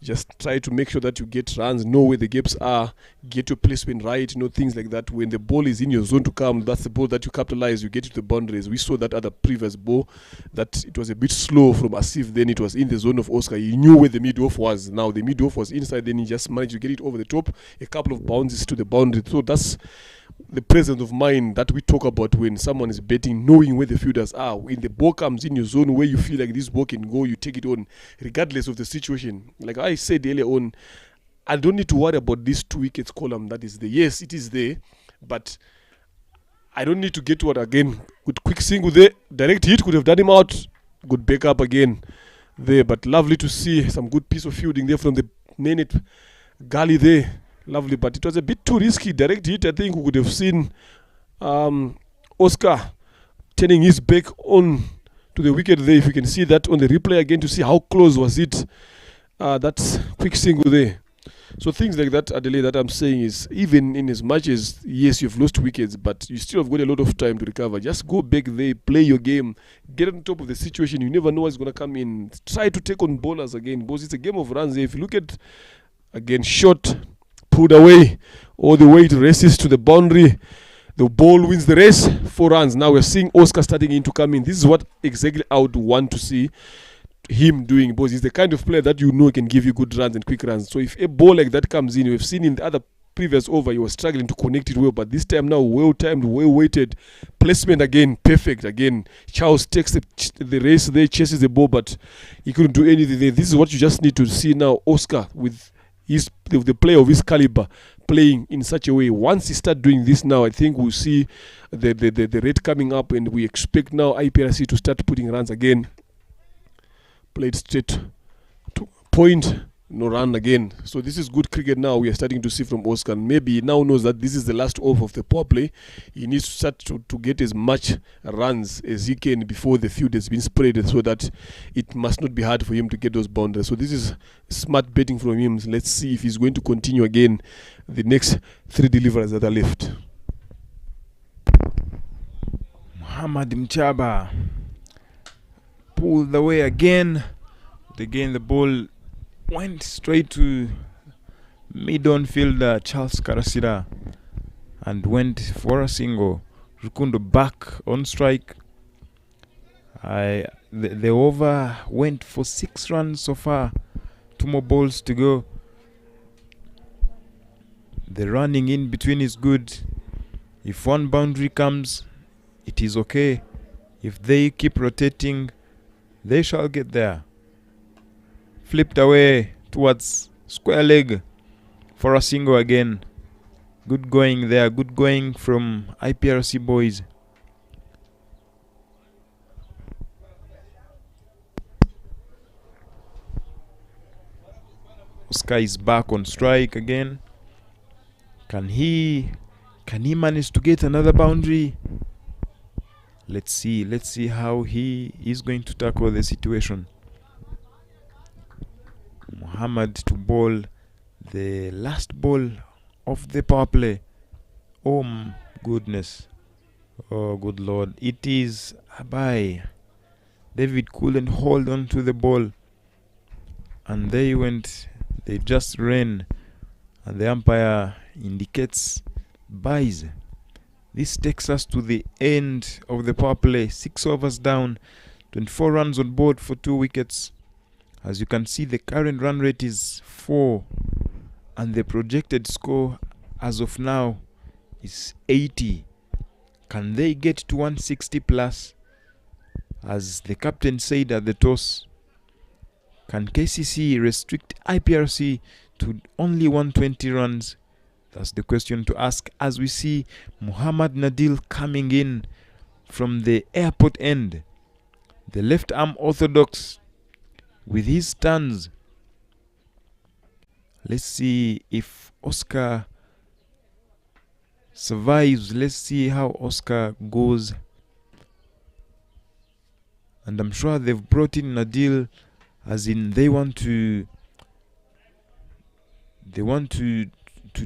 Just try to make sure that you get runs, know where the gaps are, get your placement right, things like that. When the ball is in your zone to come, that's the ball that you capitalize, you get to the boundaries. We saw that other previous ball, that it was a bit slow from Asif, then it was in the zone of Oscar. He knew where the mid-off was. Now the mid-off was inside, then he just managed to get it over the top, a couple of bounces to the boundary. So that's the presence of mind that we talk about when someone is betting, knowing where the fielders are. When the ball comes in your zone where you feel like this ball can go, you take it on, regardless of the situation. Like I said earlier on, I don't need to worry about this 2 wickets column that is there. Yes, it is there, but I don't need to get to it again. Good quick single there, direct hit could have done him out. Good backup again there, but lovely to see some good piece of fielding there from the minute Gali there. Lovely, but it was a bit too risky. Direct hit, I think we could have seen Oscar turning his back on to the wicket there. If you can see that on the replay again to see how close was it. That's quick single there. So things like that, Adelaide, that I'm saying is, even in as much as, yes, you've lost wickets, but you still have got a lot of time to recover. Just go back there, play your game, get on top of the situation. You never know what's going to come in. Try to take on bowlers again, because it's a game of runs there. If you look at, again, shot, pulled away, all the way it races to the boundary. The ball wins the race, 4 runs. Now we're seeing Oscar starting in to come in. This is what exactly I would want to see him doing, because he's the kind of player that you know can give you good runs and quick runs. So if a ball like that comes in, we've seen in the other previous over he was struggling to connect it well, but this time now well timed, well weighted placement again, perfect again. Charles takes the race there, chases the ball, but he couldn't do anything there. This is what you just need to see now, Oscar with the player of his caliber playing in such a way. Once he start doing this now, I think we'll see the rate coming up, and we expect now IPRC to start putting runs again. Played straight to point, no run again. So this is good cricket now we are starting to see from Oscar. Maybe he now knows that this is the last over of the power play. He needs to start to get as much runs as he can before the field has been spread, so that it must not be hard for him to get those boundaries. So this is smart betting from him. Let's see if he's going to continue again the next 3 deliveries that are left. Muhammad Mchaba pulled away again. But again, the ball went straight to mid-on fielder Charles Karasira and went for a single. Rukundo back on strike. The over went for 6 runs so far. 2 more balls to go. The running in between is good. If one boundary comes, it is okay. If they keep rotating, they shall get there. Flipped away towards square leg for a single again. Good going there. Good going from IPRC boys. Oscar is back on strike again. Can he manage to get another boundary? Let's see how he is going to tackle the situation. Muhammad to bowl the last ball of the power play. Oh goodness. Oh good lord. It is a bye. David couldn't hold on to the ball, and they just ran, and the umpire indicates byes. This takes us to the end of the power play. 6 overs down, 24 runs on board for 2 wickets. As you can see, the current run rate is 4, and the projected score as of now is 80. Can they get to 160 plus? As the captain said at the toss, can KCC restrict IPRC to only 120 runs? That's the question to ask, as we see Muhammad Nadil coming in from the airport end. The left arm orthodox with his turns. Let's see if Oscar survives. Let's see how Oscar goes. And I'm sure they've brought in Nadil, as in they want to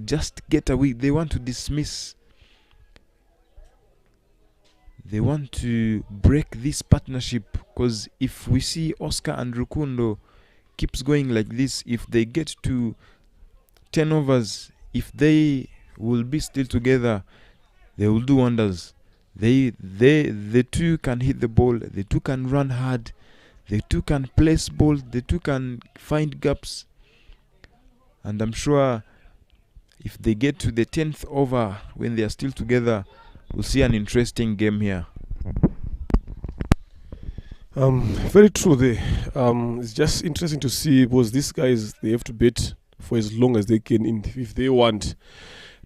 just get away. They want to dismiss. They want to break this partnership, because if we see Oscar and Rukundo keeps going like this, if they get to 10 overs, if they will be still together, they will do wonders. The two can hit the ball, the two can run hard, the two can place balls, the two can find gaps. And I'm sure if they get to the 10th over when they are still together, we'll see an interesting game here. Very true there. It's just interesting to see, because these guys, they have to bet for as long as they can. If they want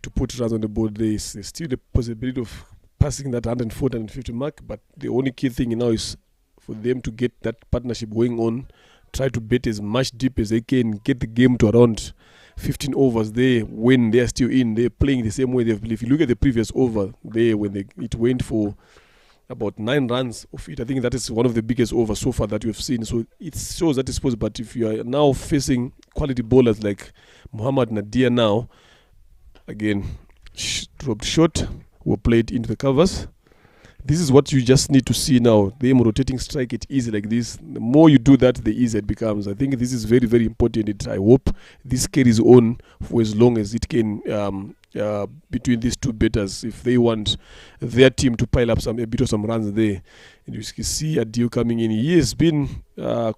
to put runs on the board, there's still the possibility of passing that 140, 150 mark. But the only key thing now is for them to get that partnership going on, try to bet as much deep as they can, get the game to around 15 overs there when they're still in. They're playing the same way they've played. If you look at the previous over there, when it went for about 9 runs of it, I think that is one of the biggest overs so far that we've seen. So it shows that it's possible. But if you are now facing quality bowlers like Muhammad Nadir now, again, dropped short, were played into the covers. This is what you just need to see now. Them rotating strike it easy like this. The more you do that, the easier it becomes. I think this is very, very important. I hope this carries on for as long as it can between these two batters if they want their team to pile up a bit of some runs there. And you can see Adil coming in. He has been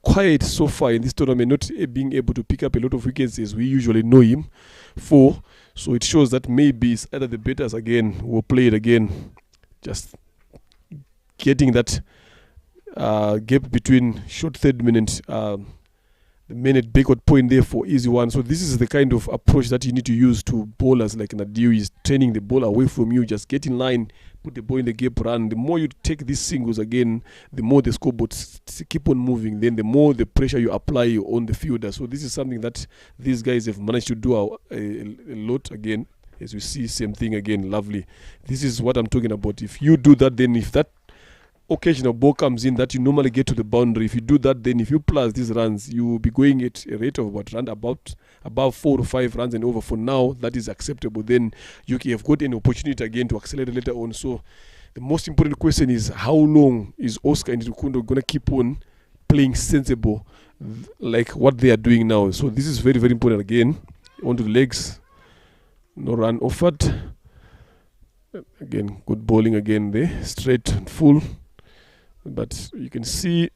quiet so far in this tournament, not being able to pick up a lot of wickets as we usually know him for. So it shows that maybe it's either the batters again will play it again, just getting that gap between short third minute, the minute backward point there for easy one. So this is the kind of approach that you need to use to bowlers like Nadir. Is training the ball away from you, just get in line, put the ball in the gap, run. The more you take these singles again, the more the scoreboard keep on moving, then the more the pressure you apply on the fielder. So this is something that these guys have managed to do a lot again. As we see, same thing again, lovely. This is what I'm talking about. If you do that, then if that occasional ball comes in that you normally get to the boundary, if you do that, then if you plus these runs, you will be going at a rate of about 4 to 5 runs and over. For now, that is acceptable. Then you have got an opportunity again to accelerate later on. So the most important question is, how long is Oscar and Rukundo going to keep on playing sensible like what they are doing now? So this is very, very important. Again, onto the legs, no run offered. Again, good bowling again there, straight and full. But you can see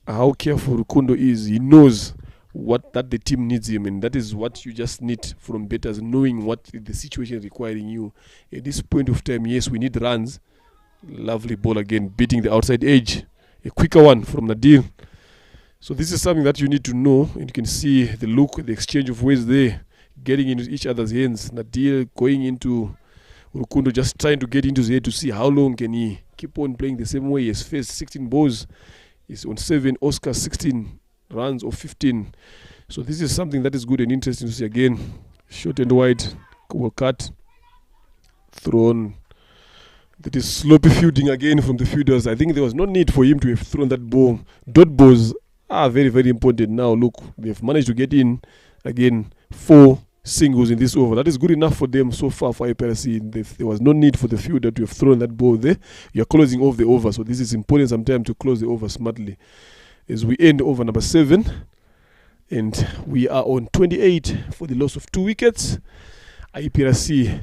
how careful Rukundo is. He knows that the team needs him, and that is what you just need from batters, knowing what the situation is requiring you. At this point of time, yes, we need runs. Lovely ball again, beating the outside edge. A quicker one from Nadir. So this is something that you need to know, and you can see the look, the exchange of ways there, getting into each other's hands. Nadir going into Rukundo, just trying to get into his head to see how long can he keep on playing the same way. He has faced 16 balls. He's on 7. Oscar 16 runs or 15. So this is something that is good and interesting to see again. Short and wide, well cut, thrown. That is sloppy fielding again from the fielders. I think there was no need for him to have thrown that ball. Dot balls are very, very important now. Look, they've managed to get in again 4 singles in this over. That is good enough for them so far for Iprc. There was no need for the fielder to have thrown that ball there. You're closing off the over, so this is important sometimes to close the over smartly. As we end over number 7, and we are on 28 for the loss of 2 wickets. Iprc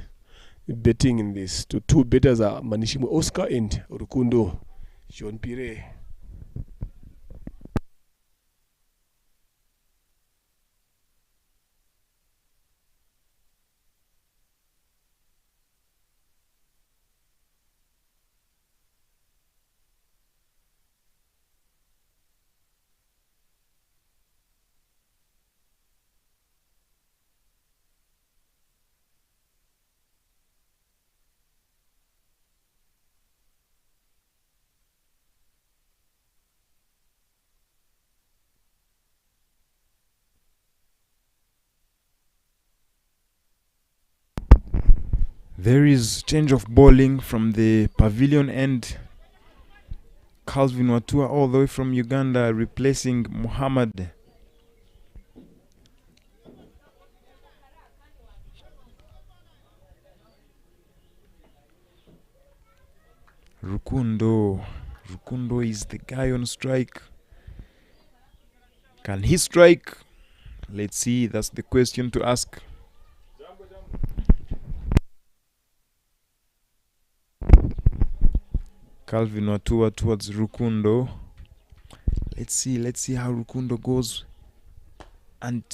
betting in this. The 2 batters are Manishimo Oscar and Rukundo Jean Pierre. There is change of bowling from the pavilion end. Calvin Watua all the way from Uganda replacing Muhammad. Rukundo is the guy on strike. Can he strike? Let's see, that's the question to ask. Calvin Watua towards Rukundo. Let's see how Rukundo goes. And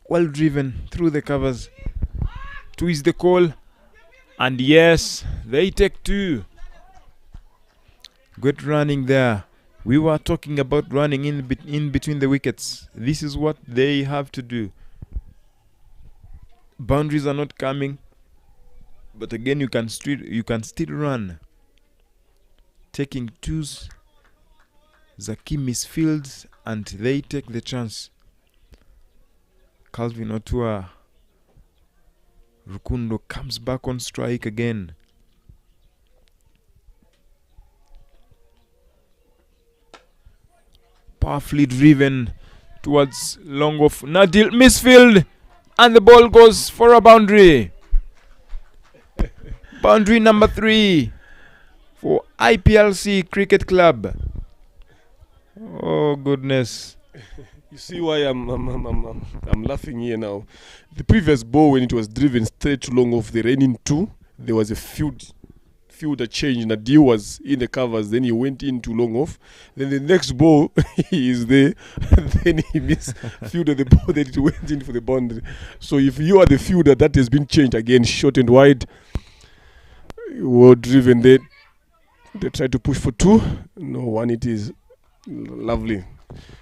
well driven through the covers. 2 is the call. And yes, they take 2. Good running there. We were talking about running in between the wickets. This is what they have to do. Boundaries are not coming. But again, you can still run. Taking 2s, Zaki misfields, and they take the chance. Calvin Watua, Rukundo comes back on strike again. Powerfully driven towards long off. Nadil misfield, and the ball goes for a boundary. Boundary number 3. For Iprc Cricket Club. Oh goodness. You see why I'm laughing here now. The previous ball, when it was driven straight to long off, the raining two, there was a fielder change. Nadir was in the covers, then he went into long off. Then the next ball, he is there, then he fielded the ball, then it went in for the boundary. So if you are the fielder, that has been changed again, short and wide. Well driven there. They try to push for two. No one, it is lovely.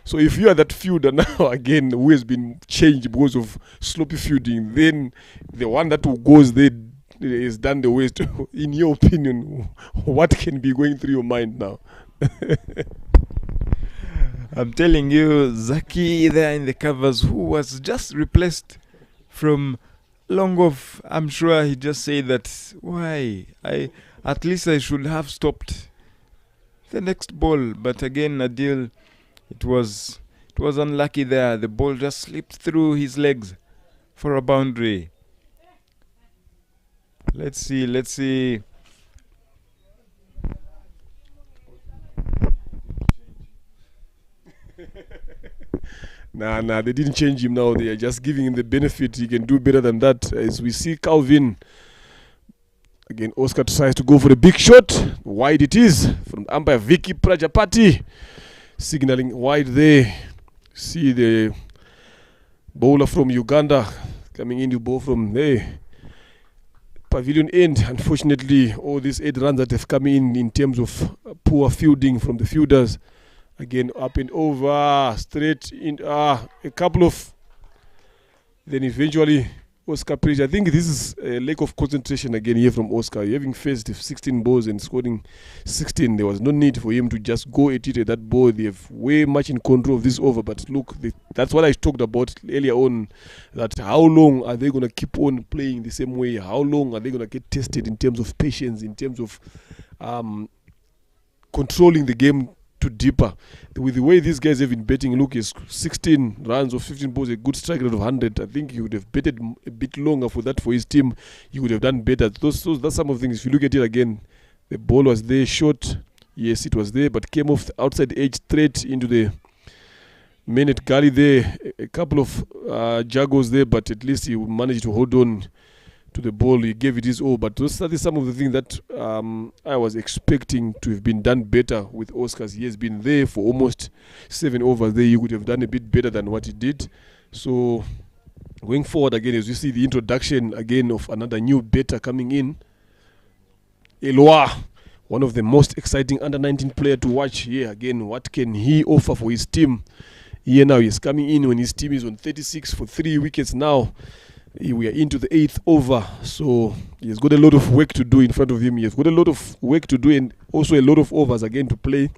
So if you are that fielder now again who has been changed because of sloppy fielding, then the one that goes there is done the waste. In your opinion, what can be going through your mind now? I'm telling you, Zaki there in the covers, who was just replaced from long off. I'm sure he just said that, why? At least I should have stopped the next ball. But again, Adil, it was unlucky there. The ball just slipped through his legs for a boundary. Let's see. Nah, they didn't change him now. They are just giving him the benefit. He can do better than that. As we see Calvin. Again, Oscar tries to go for a big shot. Wide it is from umpire Vicky Prajapati. Signaling wide there. See the bowler from Uganda coming in, the ball from there. Pavilion end. Unfortunately, all these 8 runs that have come in terms of poor fielding from the fielders. Again, up and over, straight in, a couple of, then eventually Oscar Preach. I think this is a lack of concentration again here from Oscar. Having faced 16 balls and scoring 16, there was no need for him to just go at it at that ball. They have way much in control of this over. But look, that's what I talked about earlier on, that how long are they going to keep on playing the same way? How long are they going to get tested in terms of patience, in terms of controlling the game to deeper? With the way these guys have been betting, look, is 16 runs or 15 balls, a good strike rate of 100. I think he would have betted a bit longer for that for his team. He would have done better. That's some of the things. If you look at it again, the ball was there, short. Yes, it was there, but came off the outside edge straight into the main at gully there. A couple of juggles there, but at least he managed to hold on to the ball. He gave it his all. But those are some of the things that I was expecting to have been done better with Oscars. He has been there for almost 7 overs there. He could have done a bit better than what he did. So going forward again, as you see the introduction again of another new batter coming in, Elwa, one of the most exciting under-19 player to watch here. Again, what can he offer for his team? Here now he's coming in when his team is on 36 for 3 wickets now. We are into the 8th over, so he has got a lot of work to do in front of him. He has got a lot of work to do and also a lot of overs again to play.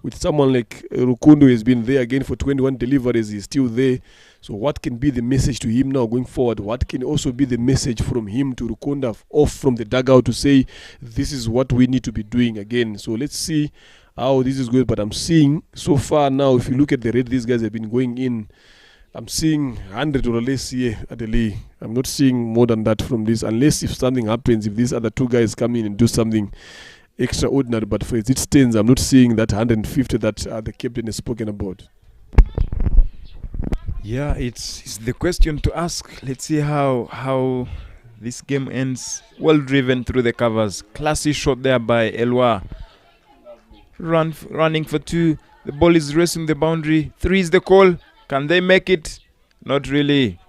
With someone like Rukundo has been there again for 21 deliveries, he's still there. So what can be the message to him now going forward? What can also be the message from him to Rukunda off from the dugout to say, this is what we need to be doing again? So let's see how this is going. But I'm seeing so far now, if you look at the rate these guys have been going in, I'm seeing 100 or less here at the league. I'm not seeing more than that from this, unless if something happens, if these other 2 guys come in and do something extraordinary. But for as it stands, I'm not seeing that 150 that the captain has spoken about. Yeah, it's the question to ask. Let's see how this game ends. Well driven through the covers. Classy shot there by Elwa. Running for 2. The ball is racing the boundary. 3 is the call. Can they make it? Not really.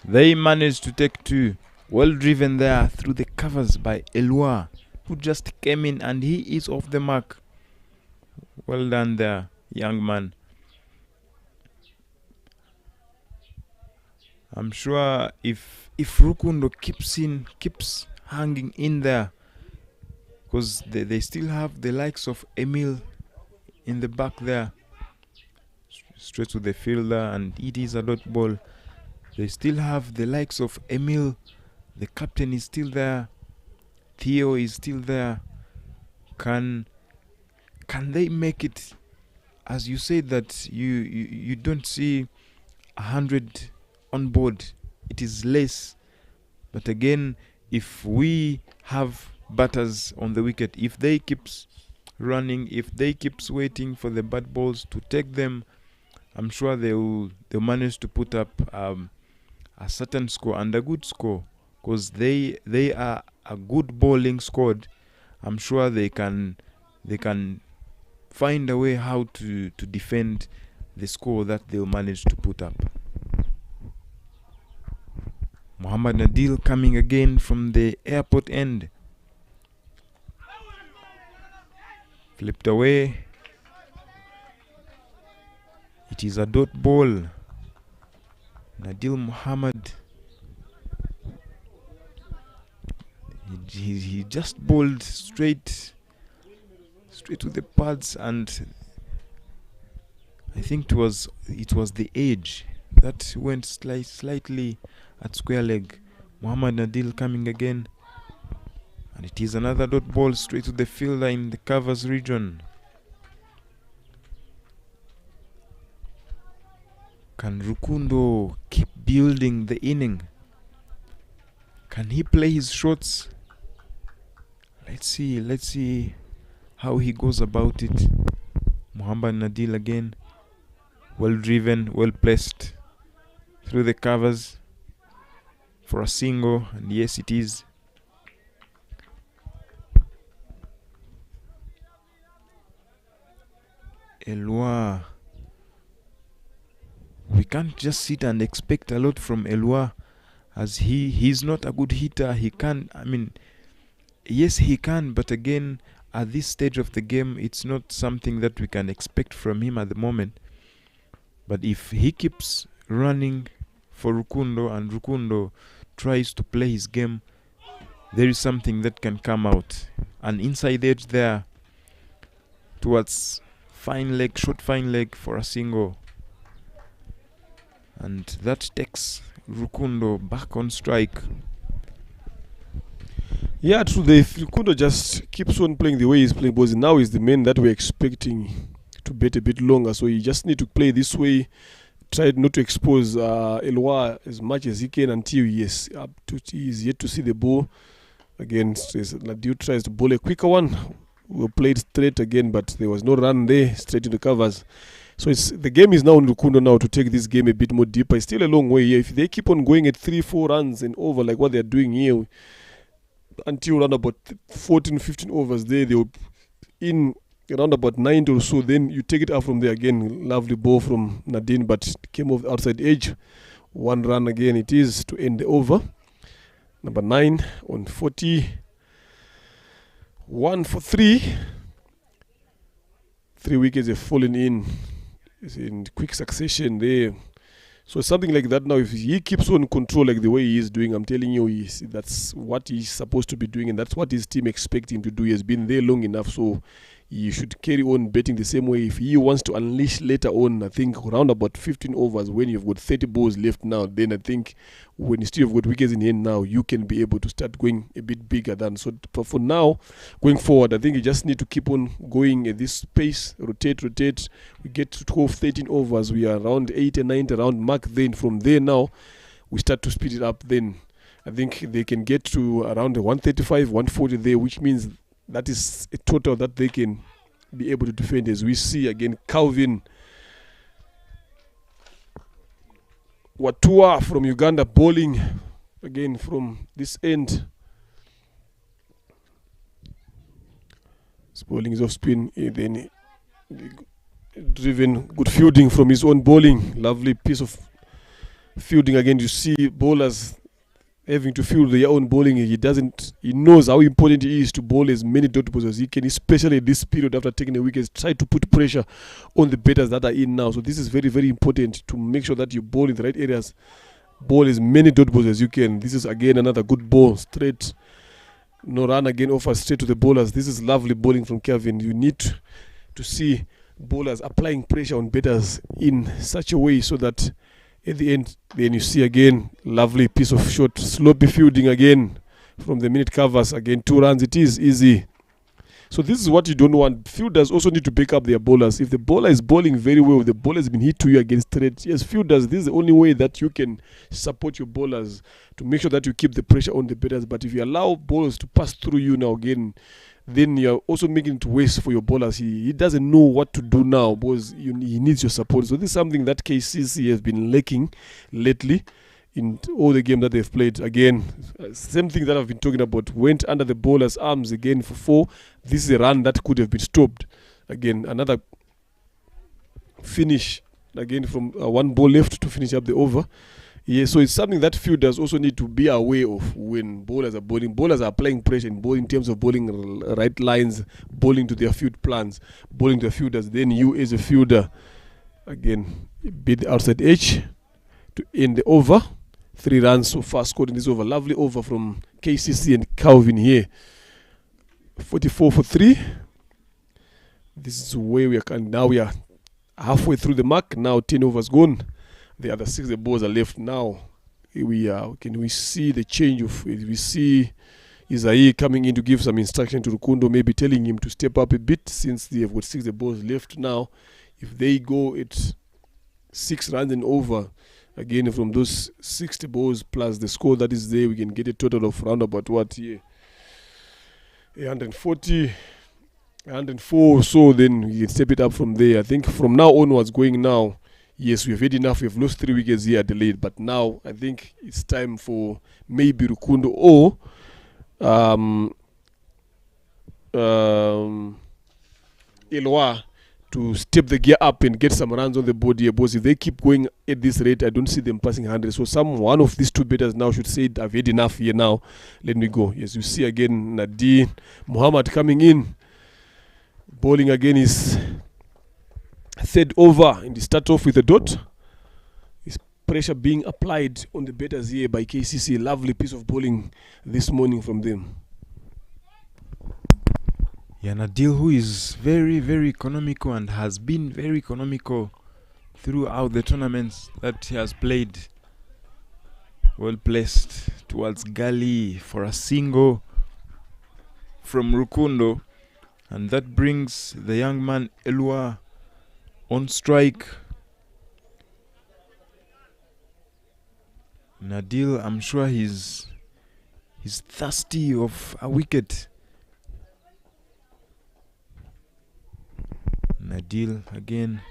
They managed to take 2. Well driven there through the covers by Elwa, who just came in and he is off the mark. Well done there, young man. I'm sure if Rukundo keeps hanging in there, because they still have the likes of Emil in the back there. Straight to the fielder, and it is a dot ball. They still have the likes of Emil. The captain is still there. Theo is still there. Can they make it? As you said that you don't see 100 on board. It is less. But again, if we have batters on the wicket, if they keeps running, if they keeps waiting for the bad balls to take them, I'm sure they'll manage to put up a certain score and a good score, because they are a good bowling squad. I'm sure they can find a way how to defend the score that they'll manage to put up. Muhammad Nadil coming again from the airport end. Flipped away. It is a dot ball. Nadil Muhammad. He just bowled straight to the pads, and I think it was the edge that went slightly at square leg. Muhammad Nadil coming again, and it is another dot ball straight to the fielder in the covers region. Can Rukundo keep building the inning? Can he play his shots? Let's see how he goes about it. Muhammad Nadil again, well driven, well placed through the covers for a single, and yes, it is. Elwa. We can't just sit and expect a lot from Elwa, as he's not a good hitter. He can, yes, he can, but again, at this stage of the game, it's not something that we can expect from him at the moment. But if he keeps running for Rukundo and Rukundo tries to play his game, there is something that can come out. An inside edge there towards short fine leg for a single. And that takes Rukundo back on strike. Yeah, true. Rukundo just keeps on playing the way he's playing, because now is the man that we're expecting to bet a bit longer. So you just need to play this way. Try not to expose Elwa as much as he can until he's yet to see the ball. Again, Nadio tries to bowl a quicker one. We played straight again, but there was no run there, straight into covers. So the game is now on Rukundo now to take this game a bit more deeper. It's still a long way here. If they keep on going at 3-4 runs and over like what they're doing here, until around about 14-15 overs there, they'll in around about 9 or so, then you take it out from there again. Lovely ball from Nadine, but it came off the outside edge. One run again it is to end the over. Number 9 on 40. 1 for 3. 3 wickets have fallen in quick succession there. So something like that now, if he keeps on control like the way he is doing, I'm telling you, that's what he's supposed to be doing, and that's what his team expect him to do. He has been there long enough, so he should carry on betting the same way. If he wants to unleash later on, I think around about 15 overs, when you've got 30 balls left now, then I think when you still have got wickets in hand now, you can be able to start going a bit bigger than. So for now, going forward, I think you just need to keep on going at this pace, rotate. We get to 12, 13 overs. We are around 8 and 9 around mark. Then from there now, we start to speed it up. Then I think they can get to around 135, 140 there, which means that is a total that they can be able to defend. As we see again, Calvin Watua from Uganda bowling again from this end. His bowling is off spin. Then driven, good fielding from his own bowling. Lovely piece of fielding again. You see bowlers having to field their own bowling. He knows how important it is to bowl as many dot balls as he can, especially this period after taking a wicket. Try to put pressure on the batters that are in now. So this is very, very important to make sure that you bowl in the right areas. Bowl as many dot balls as you can. This is again another good ball, straight. No run again, offer straight to the bowlers. This is lovely bowling from Kevin. You need to see bowlers applying pressure on batters in such a way so that at the end, then you see again, lovely piece of shot, sloppy fielding again from the minute covers. Again, 2 runs, it is easy. So this is what you don't want. Fielders also need to pick up their bowlers. If the bowler is bowling very well, the bowler has been hit to you against straight. Yes, fielders, this is the only way that you can support your bowlers to make sure that you keep the pressure on the batters. But if you allow bowlers to pass through you now again, then you're also making it worse for your bowlers. He doesn't know what to do now because he needs your support. So this is something that KCC has been lacking lately in all the games that they've played. Again, same thing that I've been talking about. Went under the bowler's arms again for 4. This is a run that could have been stopped. Again, another finish again from 1 ball left to finish up the over. Yeah, so it's something that fielders also need to be aware of when bowlers are bowling. Bowlers are applying pressure in terms of bowling right lines, bowling to their field plans, bowling to the fielders. Then you as a fielder, again, beat the outside edge to end the over. 3 runs so far scored in this over. Lovely over from KCC and Calvin here. 44 for 3. This is where we are. Now we are halfway through the mark. Now 10 overs gone. The other 6 the balls are left now. Can we see the change of? We see Isai coming in to give some instruction to Rukundo, maybe telling him to step up a bit since they have got 6 the balls left now. If they go at 6 runs and over, again from those 60 balls plus the score that is there, we can get a total of round about what here? 140, 104. So then we can step it up from there. I think from now onwards, going now. Yes, we've had enough. We've lost 3 wickets here at the lead, but now I think it's time for maybe Rukundo or Elwa to step the gear up and get some runs on the board here. Because if they keep going at this rate, I don't see them passing 100. So one of these 2 batters now should say, I've had enough here now. Let me go. Yes, you see again Nadine Muhammad coming in. Bowling again is 3rd over in the start off with a dot. Is pressure being applied on the batters here by KCC. Lovely piece of bowling this morning from them. Yeah, Nadil, who is very, very economical and has been very economical throughout the tournaments that he has played. Well placed towards Gali for a single from Rukundo. And that brings the young man Elua on strike. Nadil, I'm sure he's thirsty of a wicket. Nadil again.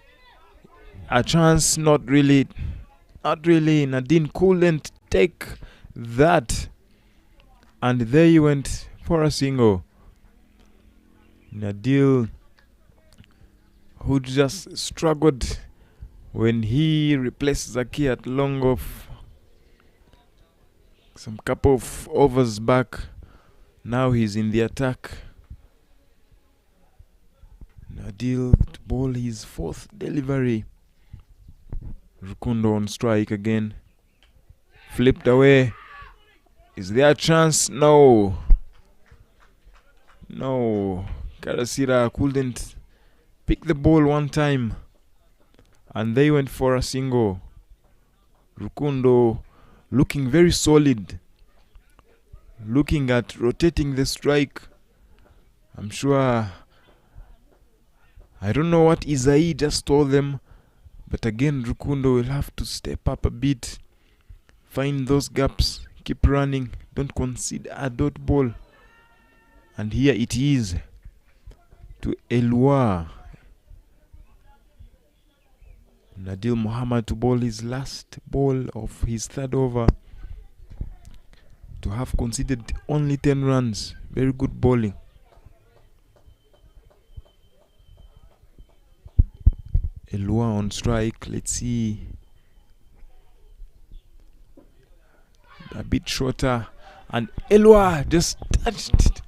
A chance, not really. Nadine couldn't take that. And there he went for a single. Nadil, who just struggled when he replaced Zaki at long off some couple of overs back. Now he's in the attack. Nadil to bowl his 4th delivery. Rukundo on strike again. Flipped away. Is there a chance? No. Karasira couldn't pick the ball one time. And they went for a single. Rukundo looking very solid. Looking at rotating the strike. I'm sure, I don't know what Isai just told them. But again, Rukundo will have to step up a bit. Find those gaps. Keep running. Don't concede a dot ball. And here it is to Elua. Nadil Muhammad to bowl his last ball of his 3rd over. To have conceded only 10 runs. Very good bowling. Elua on strike. Let's see. A bit shorter. And Elua just touched it.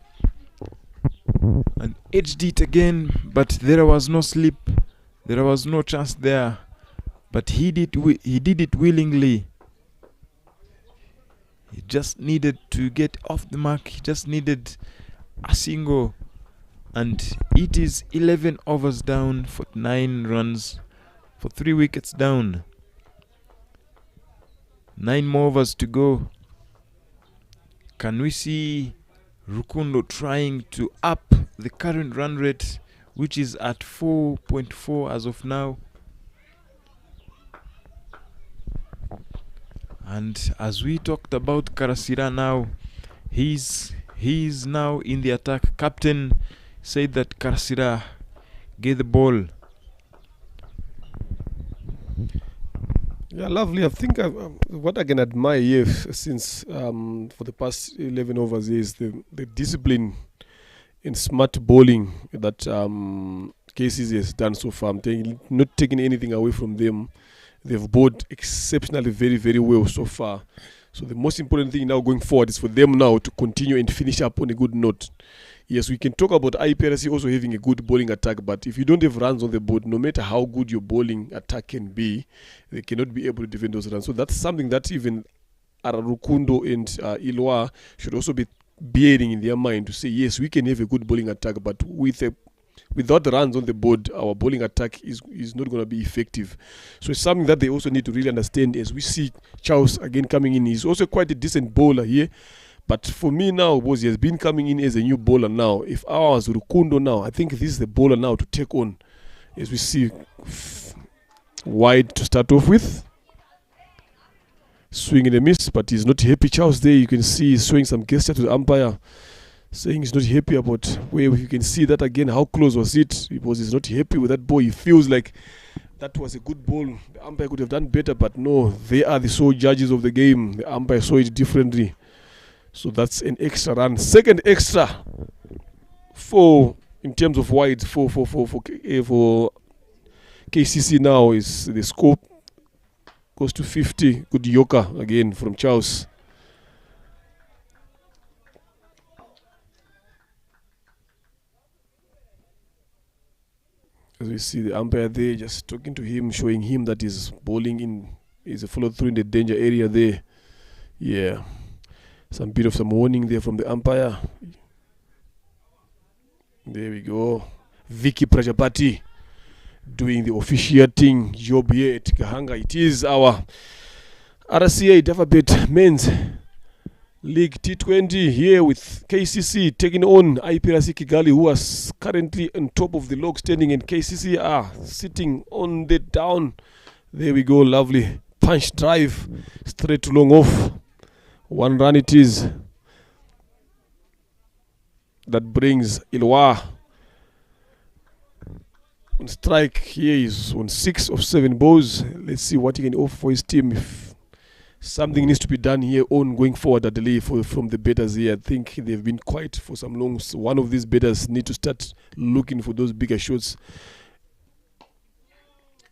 And edged it again. But there was no slip. There was no chance there. But he did it willingly. He just needed to get off the mark. He just needed a single. And it is 11 overs down for 9 runs. For 3 wickets down. 9 more overs to go. Can we see Rukundo trying to up the current run rate, which is at 4.4 as of now? And as we talked about Karasira now, he's He is now in the attack. Captain said that Karasira get the ball. Yeah, lovely. I think what I can admire here since for the past 11 overs is the discipline and smart bowling that KCC has done so far. I'm not taking anything away from them. They've bowled exceptionally very, very well so far. So the most important thing now going forward is for them now to continue and finish up on a good note. Yes, we can talk about Iprc also having a good bowling attack, but if you don't have runs on the board, no matter how good your bowling attack can be, they cannot be able to defend those runs. So that's something that even Rukundo and Ilwa should also be bearing in their mind to say, yes, we can have a good bowling attack, but without the runs on the board, our bowling attack is not going to be effective. So it's something that they also need to really understand. As we see Charles again coming in, he's also quite a decent bowler here. But for me now, because he has been coming in as a new bowler now, if I was Rukundo now, I think this is the bowler now to take on. As we see wide to start off with. Swing and a miss, but he's not happy. Charles there, you can see he's showing some gesture to the umpire, saying he's not happy about where you can see that again. How close was it? Because he's not happy with that ball. He feels like that was a good ball. The umpire could have done better, but no, they are the sole judges of the game. The umpire saw it differently. So that's an extra run. Second extra for in terms of wide for KCC now is the score goes to 50. Good yoker again from Charles. As we see the umpire there just talking to him, showing him that he's bowling in, is a follow through in the danger area there. Yeah. Some bit of some warning there from the umpire. There we go. Vicky Prajapati doing the officiating job here at Kahanga. It is our RCA Davabet Men's League T20 here with KCC taking on Iprc Kigali, who is currently on top of the log standing, and KCC are sitting on the down. There we go. Lovely punch drive straight to long off. One run it is. That brings Ilwa on strike. Here is on 6 of 7 balls. Let's see what he can offer for his team. If something needs to be done here on going forward at the lead from the batters here. I think they've been quiet for some long. So one of these batters need to start looking for those bigger shots.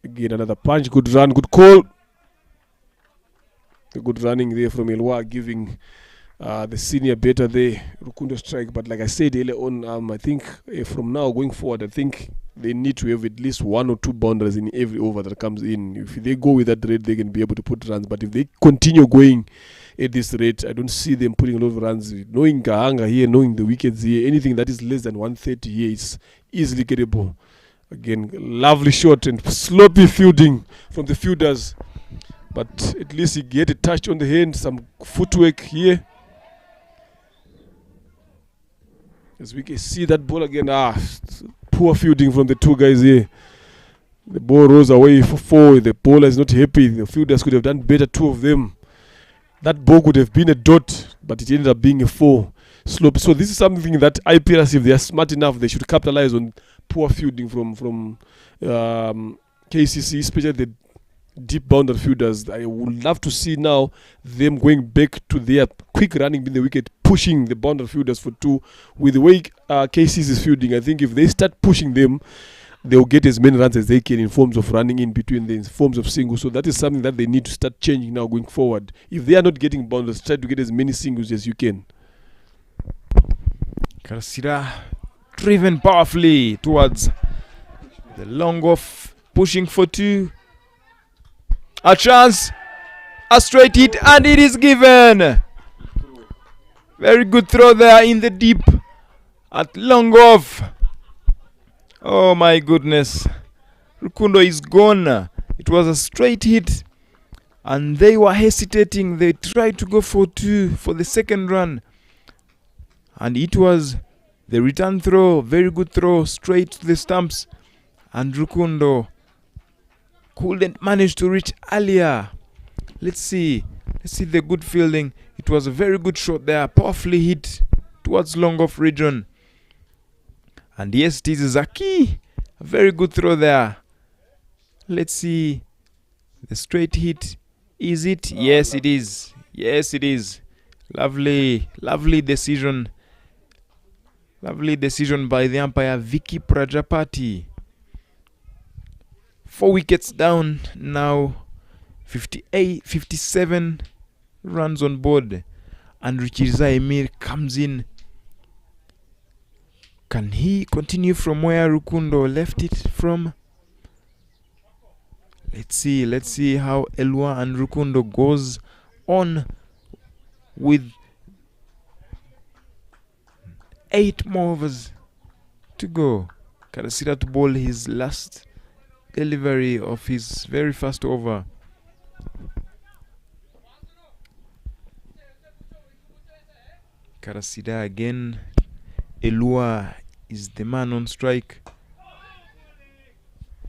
Again, another punch. Good run. Good call. A good running there from Ilwa, giving the senior batter there Rukundo strike. But like I said earlier on, I think from now going forward, I think they need to have at least 1 or 2 boundaries in every over that comes in. If they go with that rate, they can be able to put runs. But if they continue going at this rate, I don't see them putting a lot of runs. Knowing Kahanga here, knowing the wickets here, anything that is less than 130 here is easily gettable. Again, lovely shot and sloppy fielding from the fielders. But at least he get a touch on the hand, some footwork here. As we can see that ball again, poor fielding from the two guys here. The ball rose away for 4. The bowler is not happy. The fielders could have done better, 2 of them. That ball could have been a dot, but it ended up being a 4. Slope. So this is something that Iprc, if they are smart enough, they should capitalize on poor fielding from KCC, especially the deep boundary fielders. I would love to see now them going back to their quick running in the wicket, pushing the boundary fielders for 2. With the way KCC is fielding, I think if they start pushing them, they'll get as many runs as they can in forms of running in between them, in forms of singles. So that is something that they need to start changing now going forward. If they are not getting boundaries, try to get as many singles as you can. Karasira driven powerfully towards the long off, pushing for 2. A chance, a straight hit, and it is given. Very good throw there in the deep at long off. Oh my goodness. Rukundo is gone. It was a straight hit, and they were hesitating. They tried to go for 2 for the second run, and it was the return throw. Very good throw straight to the stumps, and Rukundo couldn't manage to reach earlier. Let's see the good fielding. It was a very good shot there, powerfully hit towards long off region. And yes, it is Zaki. A very good throw there. Let's see. The straight hit. Is it? Yes, it is. Yes, it is. Lovely decision. Lovely decision by the umpire, Vicky Prajapati. 4 wickets down now. 57 runs on board. And Ruchiriza Emir comes in. Can he continue from where Rukundo left it from? Let's see how Elua and Rukundo goes on with 8 more overs to go. Karasira to bowl his last delivery of his very first over. Karasira again. Elua is the man on strike.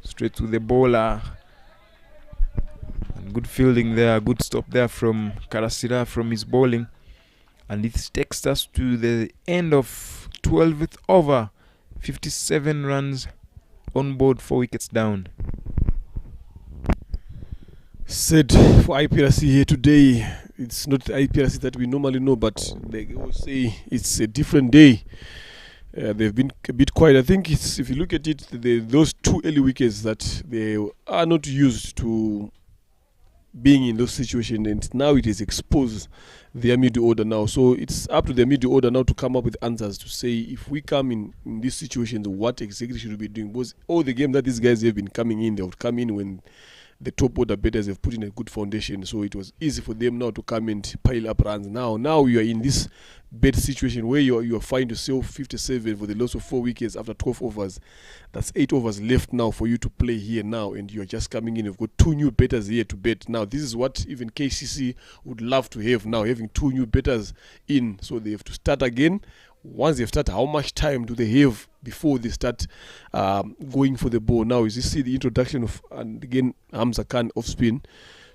Straight to the bowler. And good fielding there, good stop there from Karasira from his bowling. And it takes us to the end of 12th over. 57 runs on board, 4 wickets down. Said for IPRC here today, it's not the IPRC that we normally know, but they will say it's a different day. They've been a bit quiet. I think it's, if you look at it, those 2 early wickets that they are not used to being in those situations, and now it is exposed their middle order now. So it's up to the middle order now to come up with answers to say, if we come in these situations, what exactly should we be doing? Because all the game that these guys have been coming in, they would come in when the top order batters have put in a good foundation, so it was easy for them now to come and pile up runs. Now you are in this bad situation where you are find yourself 57 for the loss of 4 wickets after 12 overs. That's 8 overs left now for you to play here now, and you are just coming in. You've got 2 new batters here to bat. Now this is what even KCC would love to have now, having 2 new batters in, so they have to start again. Once they've started, how much time do they have before they start going for the ball? Now, as you see the introduction of, and again, Hamza Khan off spin.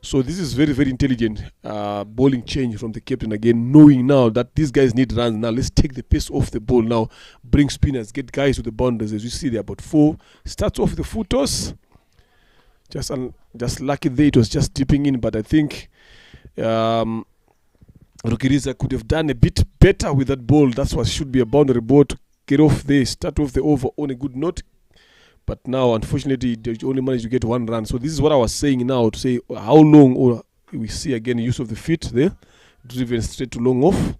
So this is very, very intelligent bowling change from the captain again, knowing now that these guys need runs. Now, let's take the pace off the ball now, bring spinners, get guys to the boundaries. As you see, they're about 4. Starts off the full toss. Just lucky there, it was just dipping in, but I think Rukiriza could have done a bit better with that ball. That's what should be a boundary ball to get off there, start off the over on a good note. But now, unfortunately, they only managed to get 1 run. So this is what I was saying now, to say how long, or we see again use of the feet there, driven straight to long off.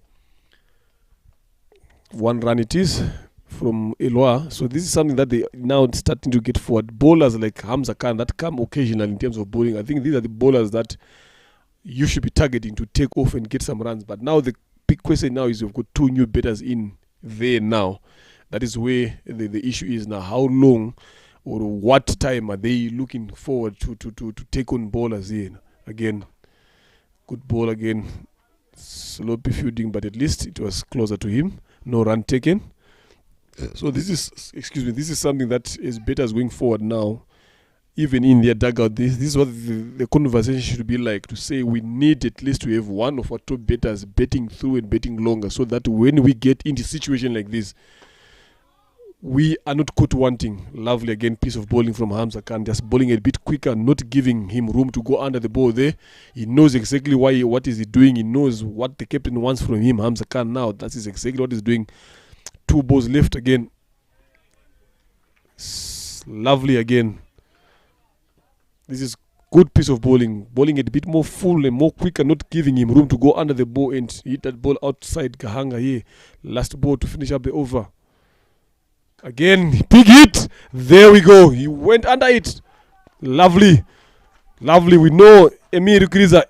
1 run it is from Elua. So this is something that they now starting to get forward. Bowlers like Hamza Khan that come occasionally in terms of bowling, I think these are the bowlers that you should be targeting to take off and get some runs. But now the big question now is you've got 2 new batters in there now. That is where the issue is now. How long or what time are they looking forward to take on bowlers here? Again, good ball again. Sloppy fielding, but at least it was closer to him. No run taken. So this is something that is batters going forward now. Even in their dugout, this is what the conversation should be like, to say we need at least to have one of our top batters betting through and betting longer, so that when we get into a situation like this, we are not caught wanting. Lovely again piece of bowling from Hamza Khan, just bowling a bit quicker, not giving him room to go under the ball there. He knows exactly what is he doing. He knows what the captain wants from him, Hamza Khan. Now that is exactly what he's doing. 2 balls left again. Lovely again. This is good piece of bowling. Bowling it a bit more full and more quicker, not giving him room to go under the ball and hit that ball outside Gahanga here. Last ball to finish up the over. Again, big hit. There we go. He went under it. Lovely. Lovely. We know Emir Rukiriza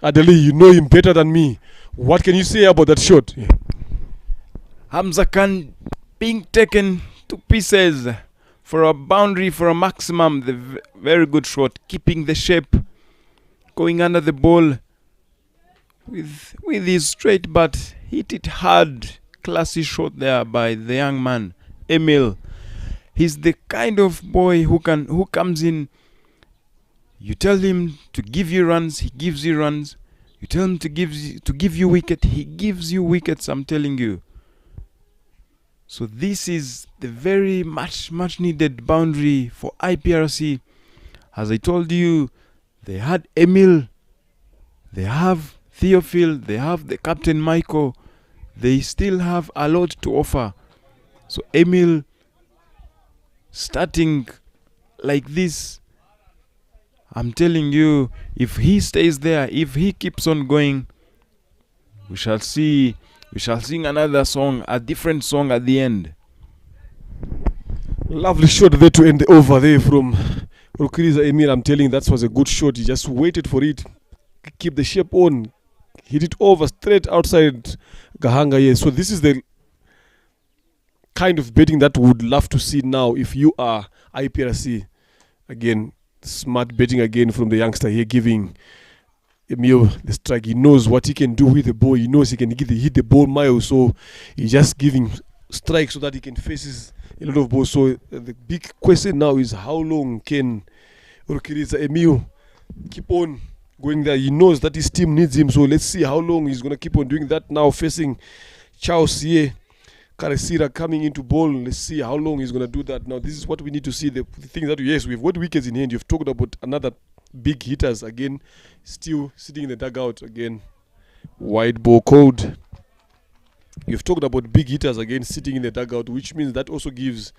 Adeli, you know him better than me. What can you say about that shot? Yeah. Hamza Khan being taken to pieces for a boundary, for a maximum. The very good shot, keeping the shape, going under the ball with his straight but hit it hard. Classy shot there by the young man, Emil. He's the kind of boy who comes in. You tell him to give you runs, he gives you runs. You tell him to give you wicket, he gives you wickets. I'm telling you. So this is the very much needed boundary for IPRC. As I told you, they had Emil, they have Theophil, they have the captain Michael. They still have a lot to offer. So Emil starting like this, I'm telling you, if he stays there, if he keeps on going, we shall sing another song, a different song at the end. Lovely shot there to end the over there from Rukiriza Emil. I'm telling you, that was a good shot. He just waited for it, keep the shape on, hit it over straight outside Gahanga here. So this is the kind of betting that we would love to see now if you are IPRC. Again, smart betting again from the youngster here, giving Emil the strike. He knows what he can do with the ball. He knows he can hit the ball miles. So he's just giving strike so that he can face a lot of balls. So the big question now is, how long can Rukiriza Emil keep on going there? He knows that his team needs him. So let's see how long he's going to keep on doing that now, facing Charles here. Karasira coming into ball. Let's see how long he's going to do that. Now, this is what we need to see. The thing that, yes, we've got wickets in hand. You've talked about another big hitters again, still sitting in the dugout again. Wide ball code. You've talked about big hitters again sitting in the dugout, which means that also gives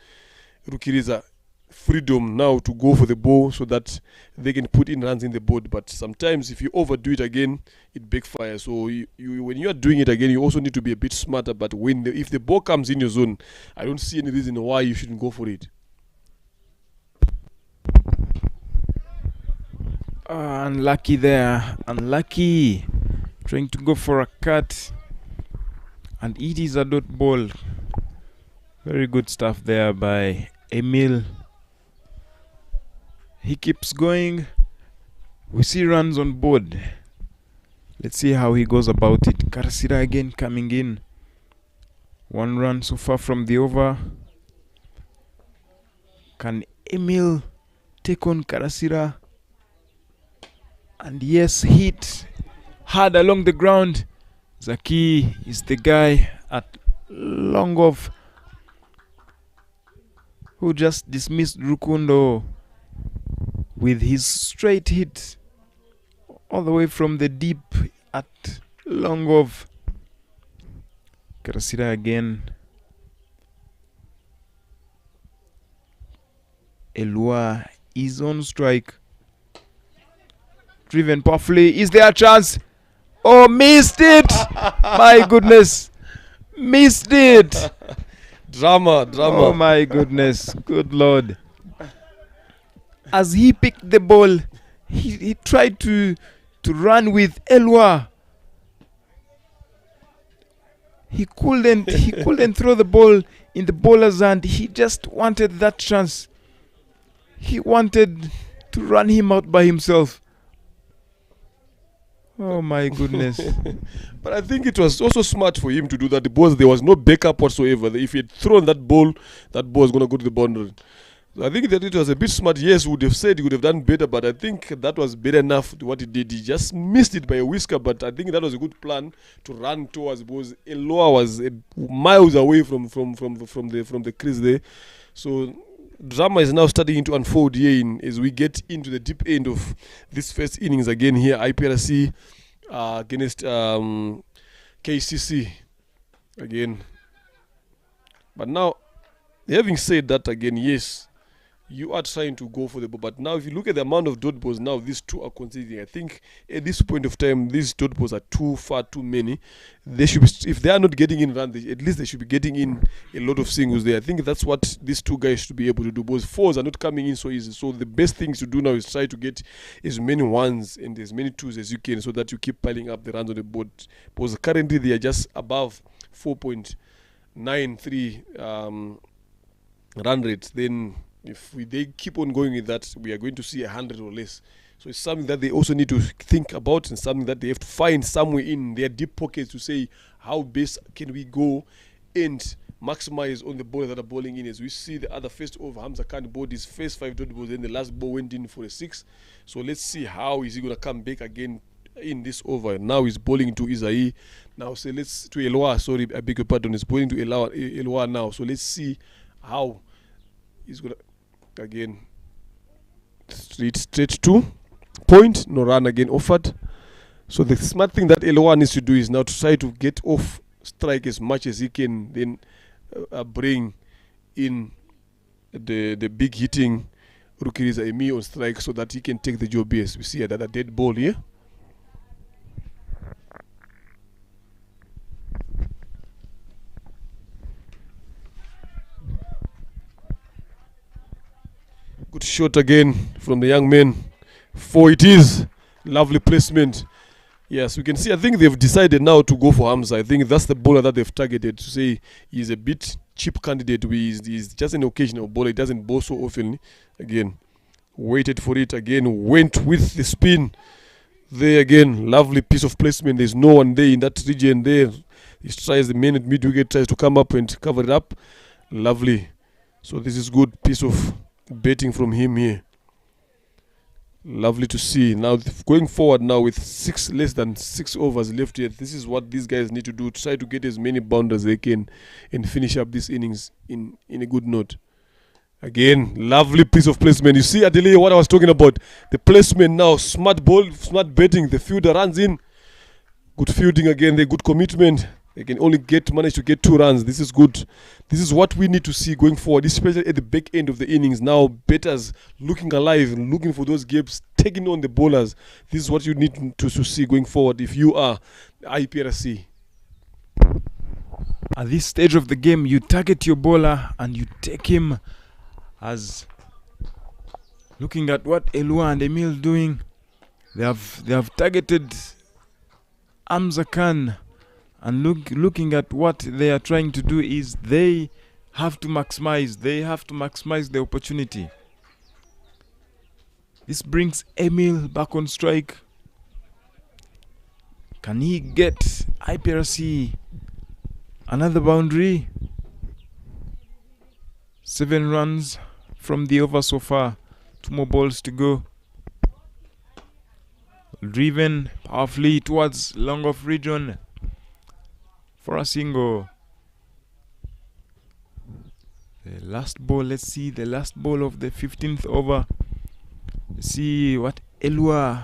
Rukiriza freedom now to go for the ball so that they can put in runs in the board. But sometimes if you overdo it again, it backfires. So when you are doing it again, you also need to be a bit smarter. But if the ball comes in your zone, I don't see any reason why you shouldn't go for it. Unlucky there. Unlucky. Trying to go for a cut. And it is a dot ball. Very good stuff there by Emil. He keeps going. We see runs on board. Let's see how he goes about it. Karasira again coming in. 1 run so far from the over. Can Emil take on Karasira? And yes, hit hard along the ground. Zaki is the guy at long off who just dismissed Rukundo with his straight hit all the way from the deep at long off. Karasira again. Elua is on strike. Driven powerfully. Is there a chance? Oh, missed it! My goodness. Missed it! Drama. Oh my goodness. Good Lord. As he picked the ball, he tried to run with Elwa. He couldn't throw the ball in the bowler's hand. He just wanted that chance. He wanted to run him out by himself. Oh my goodness. But I think it was also smart for him to do that because there was no backup whatsoever. If he had thrown that ball was going to go to the boundary. So I think that it was a bit smart. Yes, would have said he would have done better, but I think that was better enough to what he did. He just missed it by a whisker, but I think that was a good plan to run towards because Eloa was miles away from the crease there. So drama is now starting to unfold here as we get into the deep end of this first innings again here. IPRC against KCC again. But now, having said that again, yes, you are trying to go for the ball. But now if you look at the amount of dot balls now these two are conceding, I think at this point of time, these dot balls are far too many. They should be, if they are not getting in runs, at least they should be getting in a lot of singles there. I think that's what these two guys should be able to do. Because fours are not coming in so easy. So the best thing to do now is try to get as many ones and as many twos as you can so that you keep piling up the runs on the board. Because currently they are just above 4.93 run rate. Then if they keep on going with that, we are going to see 100 or less. So it's something that they also need to think about and something that they have to find somewhere in their deep pockets to say how best can we go and maximize on the ball that are bowling in. As we see the other first over, Hamza Khan bowled his first 5 dot balls, then the last ball went in for a 6. So let's see how is he going to come back again in this over. Now he's bowling to Isai. Now say let's to Elwa. Sorry, I beg your pardon. He's bowling to Elwa now. So let's see how he's gonna again straight to point. No run again offered. So the smart thing that Elwa needs to do is now to try to get off strike as much as he can. Then bring in the big hitting Rukiriza Emi on strike so that he can take the job. Yes, we see that a dead ball here. Good shot again from the young man. 4 it is. Lovely placement. Yes, we can see. I think they've decided now to go for Hamza. I think that's the bowler that they've targeted to say he's a bit cheap candidate. He's just an occasional bowler. He doesn't bowl so often. Again, waited for it again. Went with the spin. There again, lovely piece of placement. There's no one there in that region there. He tries the man at mid-wicket, tries to come up and cover it up. Lovely. So this is good piece of betting from him here. Lovely to see. Now going forward now with less than 6 overs left here. This is what these guys need to do. Try to get as many boundaries as they can and finish up this innings in a good note. Again, lovely piece of placement. You see, Adelaide, what I was talking about. The placement now, smart ball, smart betting. The fielder runs in. Good fielding again. They good commitment. They can only manage to get 2 runs. This is good. This is what we need to see going forward, especially at the back end of the innings. Now, batters looking alive and looking for those gaps, taking on the bowlers. This is what you need to see going forward if you are IPRC. At this stage of the game, you target your bowler and you take him. As looking at what Elua and Emil doing, they have targeted Hamza Khan. And looking at what they are trying to do is they have to maximize the opportunity. This brings Emil back on strike. Can he get IPRC another boundary? 7 runs from the over so far. 2 more balls to go. Driven powerfully towards long off region. For a single. The last ball, let's see the last ball of the 15th over. Let's see what Elua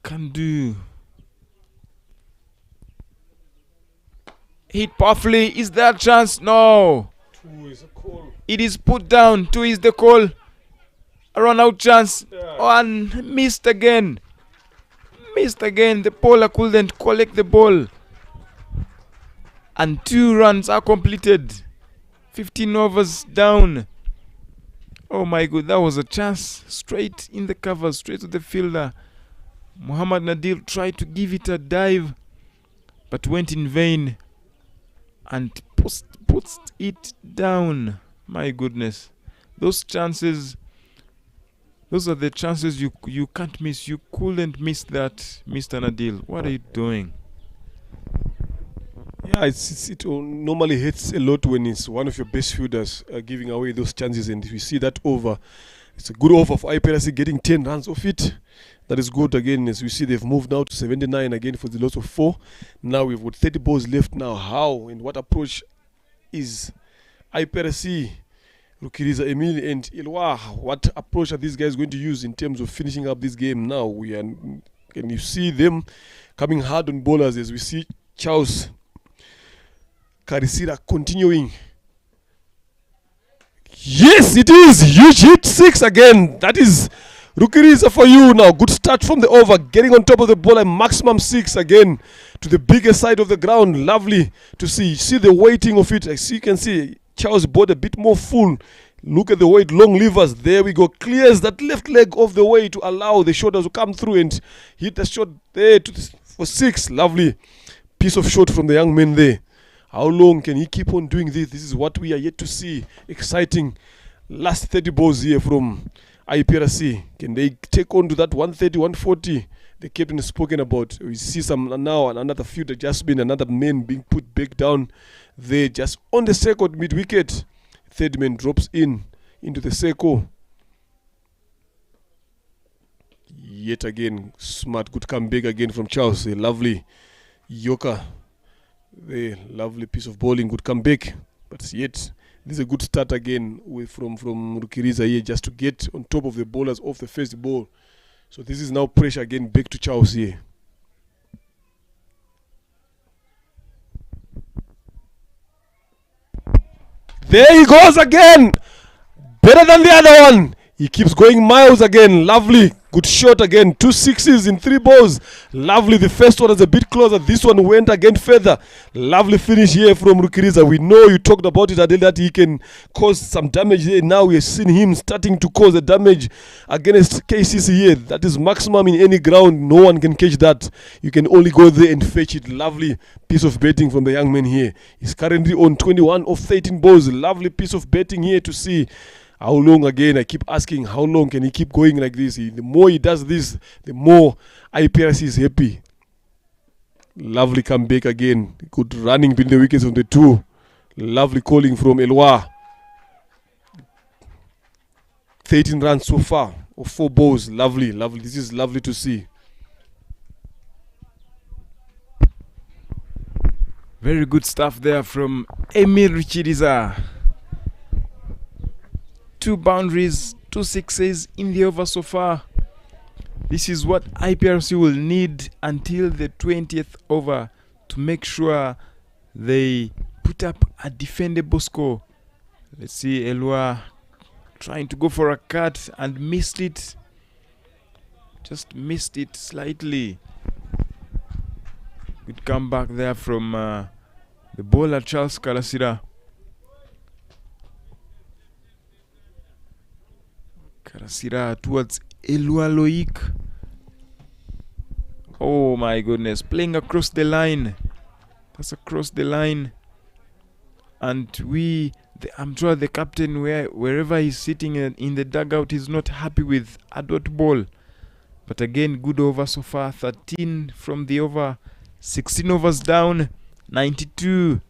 can do. Hit powerfully. Is there a chance? No. 2 is a call. It is put down. 2 is the call. A run out chance. And missed again. The bowler couldn't collect the ball. And 2 runs are completed. 15 overs down. Oh my god, that was a chance. Straight in the cover, straight to the fielder. Muhammad Nadil tried to give it a dive, but went in vain. And puts it down. My goodness. Those are the chances you can't miss. You couldn't miss that, Mr. Nadil. What are you doing? Yeah, it normally hits a lot when it's one of your best fielders giving away those chances, and if you see that over, it's a good over for IPRC getting 10 runs off it. That is good. Again, as we see, they've moved now to 79 again for the loss of 4. Now we've got 30 balls left. Now, how and what approach is IPRC, Rukiriza Emil and Ilwa? What approach are these guys going to use in terms of finishing up this game? Now can you see them coming hard on bowlers as we see Charles Karisira continuing. Yes, it is. Huge hit 6 again. That is Rukiriza for you now. Good start from the over. Getting on top of the ball and maximum 6 again to the bigger side of the ground. Lovely to see. See the weighting of it. As you can see, Charles board a bit more full. Look at the weight, long levers. There we go. Clears that left leg off the way to allow the shoulders to come through and hit the shot there for 6. Lovely piece of shot from the young man there. How long can he keep on doing this? This is what we are yet to see. Exciting. Last 30 balls here from IPRC. Can they take on to that 130, 140 the captain has spoken about? We see some now, another field adjustment, another man being put back down there just on the second mid-wicket. Third man drops into the circle. yet again, smart, good comeback again from Charles. A lovely Yoka. A lovely piece of bowling, good comeback. But yet, this is a good start again from Rukiriza here, just to get on top of the bowlers off the first ball. So this is now pressure again back to Charles here. There he goes again. Better than the other one. He keeps going miles again. Lovely. Good shot again. 2 sixes in 3 balls. Lovely. The first one is a bit closer. This one went again further. Lovely finish here from Rukiriza. We know you talked about it, Adel, that he can cause some damage here. Now we have seen him starting to cause the damage against KCC here. That is maximum in any ground. No one can catch that. You can only go there and fetch it. Lovely piece of betting from the young man here. He's currently on 21 of 13 balls. Lovely piece of betting here to see. How long again? I keep asking, how long can he keep going like this? The more he does this, the more Iprc is happy. Lovely comeback again. Good running between the wickets on the 2. Lovely calling from Elwa. 13 runs so far of 4 balls. Lovely, lovely. This is lovely to see. Very good stuff there from Emil Richiriza. 2 boundaries, 2 sixes in the over so far. This is what Iprc will need until the 20th over to make sure they put up a defendable score. Let's see Elwa trying to go for a cut and missed it. Just missed it slightly. Good comeback there from the bowler Charles Karasira. Karasira towards Elua Loic. Oh my goodness, playing across the line. That's across the line. And I'm sure the captain, wherever he's sitting in the dugout, is not happy with a dot ball. But again, good over so far. 13 from the over. 16 overs down. 92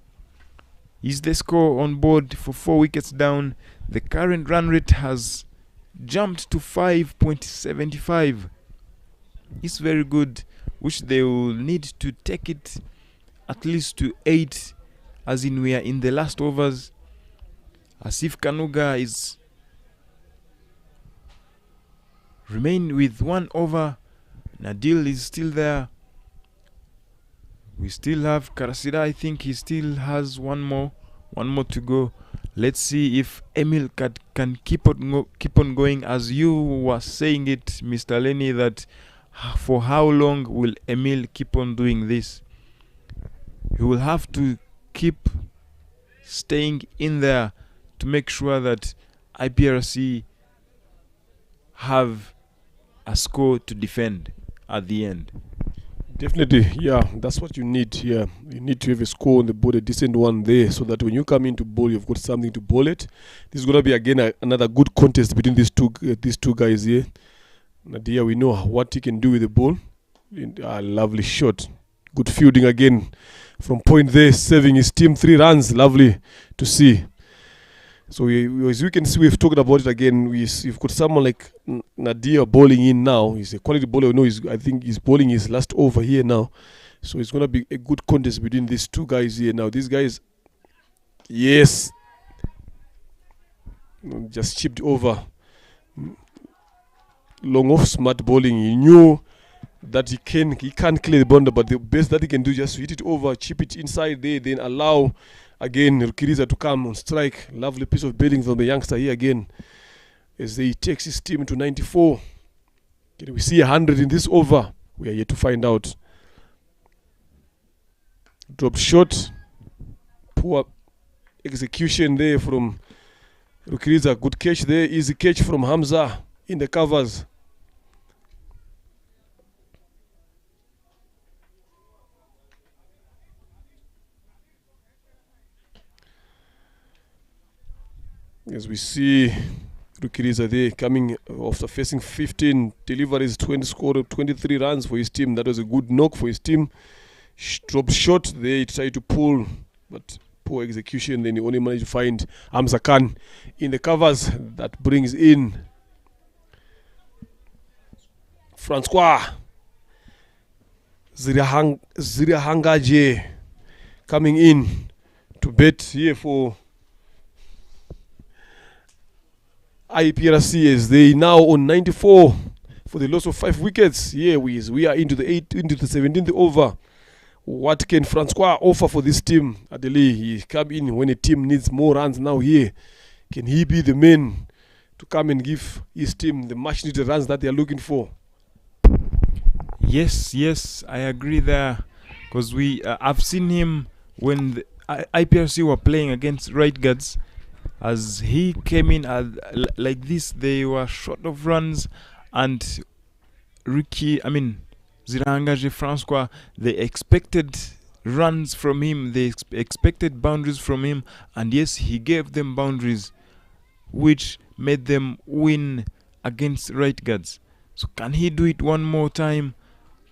is the score on board for 4 wickets down. The current run rate has jumped to 5.75. It's very good, which they will need to take it at least to 8, as in we are in the last overs. Asif Kanuga is remain with 1 over. Nadil is still there. We still have Karasira. I think he still has one more to go. Let's see if Emil can keep on going, as you were saying it, Mr. Lenny, that for how long will Emil keep on doing this? He will have to keep staying in there to make sure that Iprc have a score to defend at the end. Definitely, yeah, that's what you need here. You need to have a score on the board, a decent one there, so that when you come into bowl, you've got something to bowl it. This is going to be again another good contest between these two guys here. Nadia, we know what he can do with the ball. Lovely shot. Good fielding again from point there, saving his team 3 runs. Lovely to see. So as we can see, we've talked about it again. We've got someone like Nadia bowling in now. He's a quality bowler. I think he's bowling his last over here now. So it's going to be a good contest between these 2 guys here now. These guys, yes, just chipped over. Long off, smart bowling. He knew that he can't clear the bounder, but the best that he can do is just hit it over, chip it inside there, then allow again Rukiriza to come on strike. Lovely piece of bailing from the youngster here again, as he takes his team to 94. Can we see 100 in this over? We are yet to find out. Drop shot. Poor execution there from Rukiriza. Good catch there. Easy catch from Hamza in the covers. As we see Rukiriza there coming after facing 15 deliveries, 20 scored 23 runs for his team. That was a good knock for his team. Drop shot there, he tried to pull, but poor execution. Then he only managed to find Hamza Khan in the covers. That brings in Francois Zirahangaje coming in to bet here for Iprc as they now on 94 for the loss of 5 wickets. Here we are into the 17th over. What can Francois offer for this team? Adeli, he come in when a team needs more runs now here. Can he be the man to come and give his team the much needed runs that they are looking for? Yes, I agree there. Because I've seen him when the IPRC were playing against right guards. As he came in like this, they were short of runs, and Zirangaje Francois, they expected runs from him, they expected boundaries from him, and yes, he gave them boundaries, which made them win against right guards. So can he do it one more time?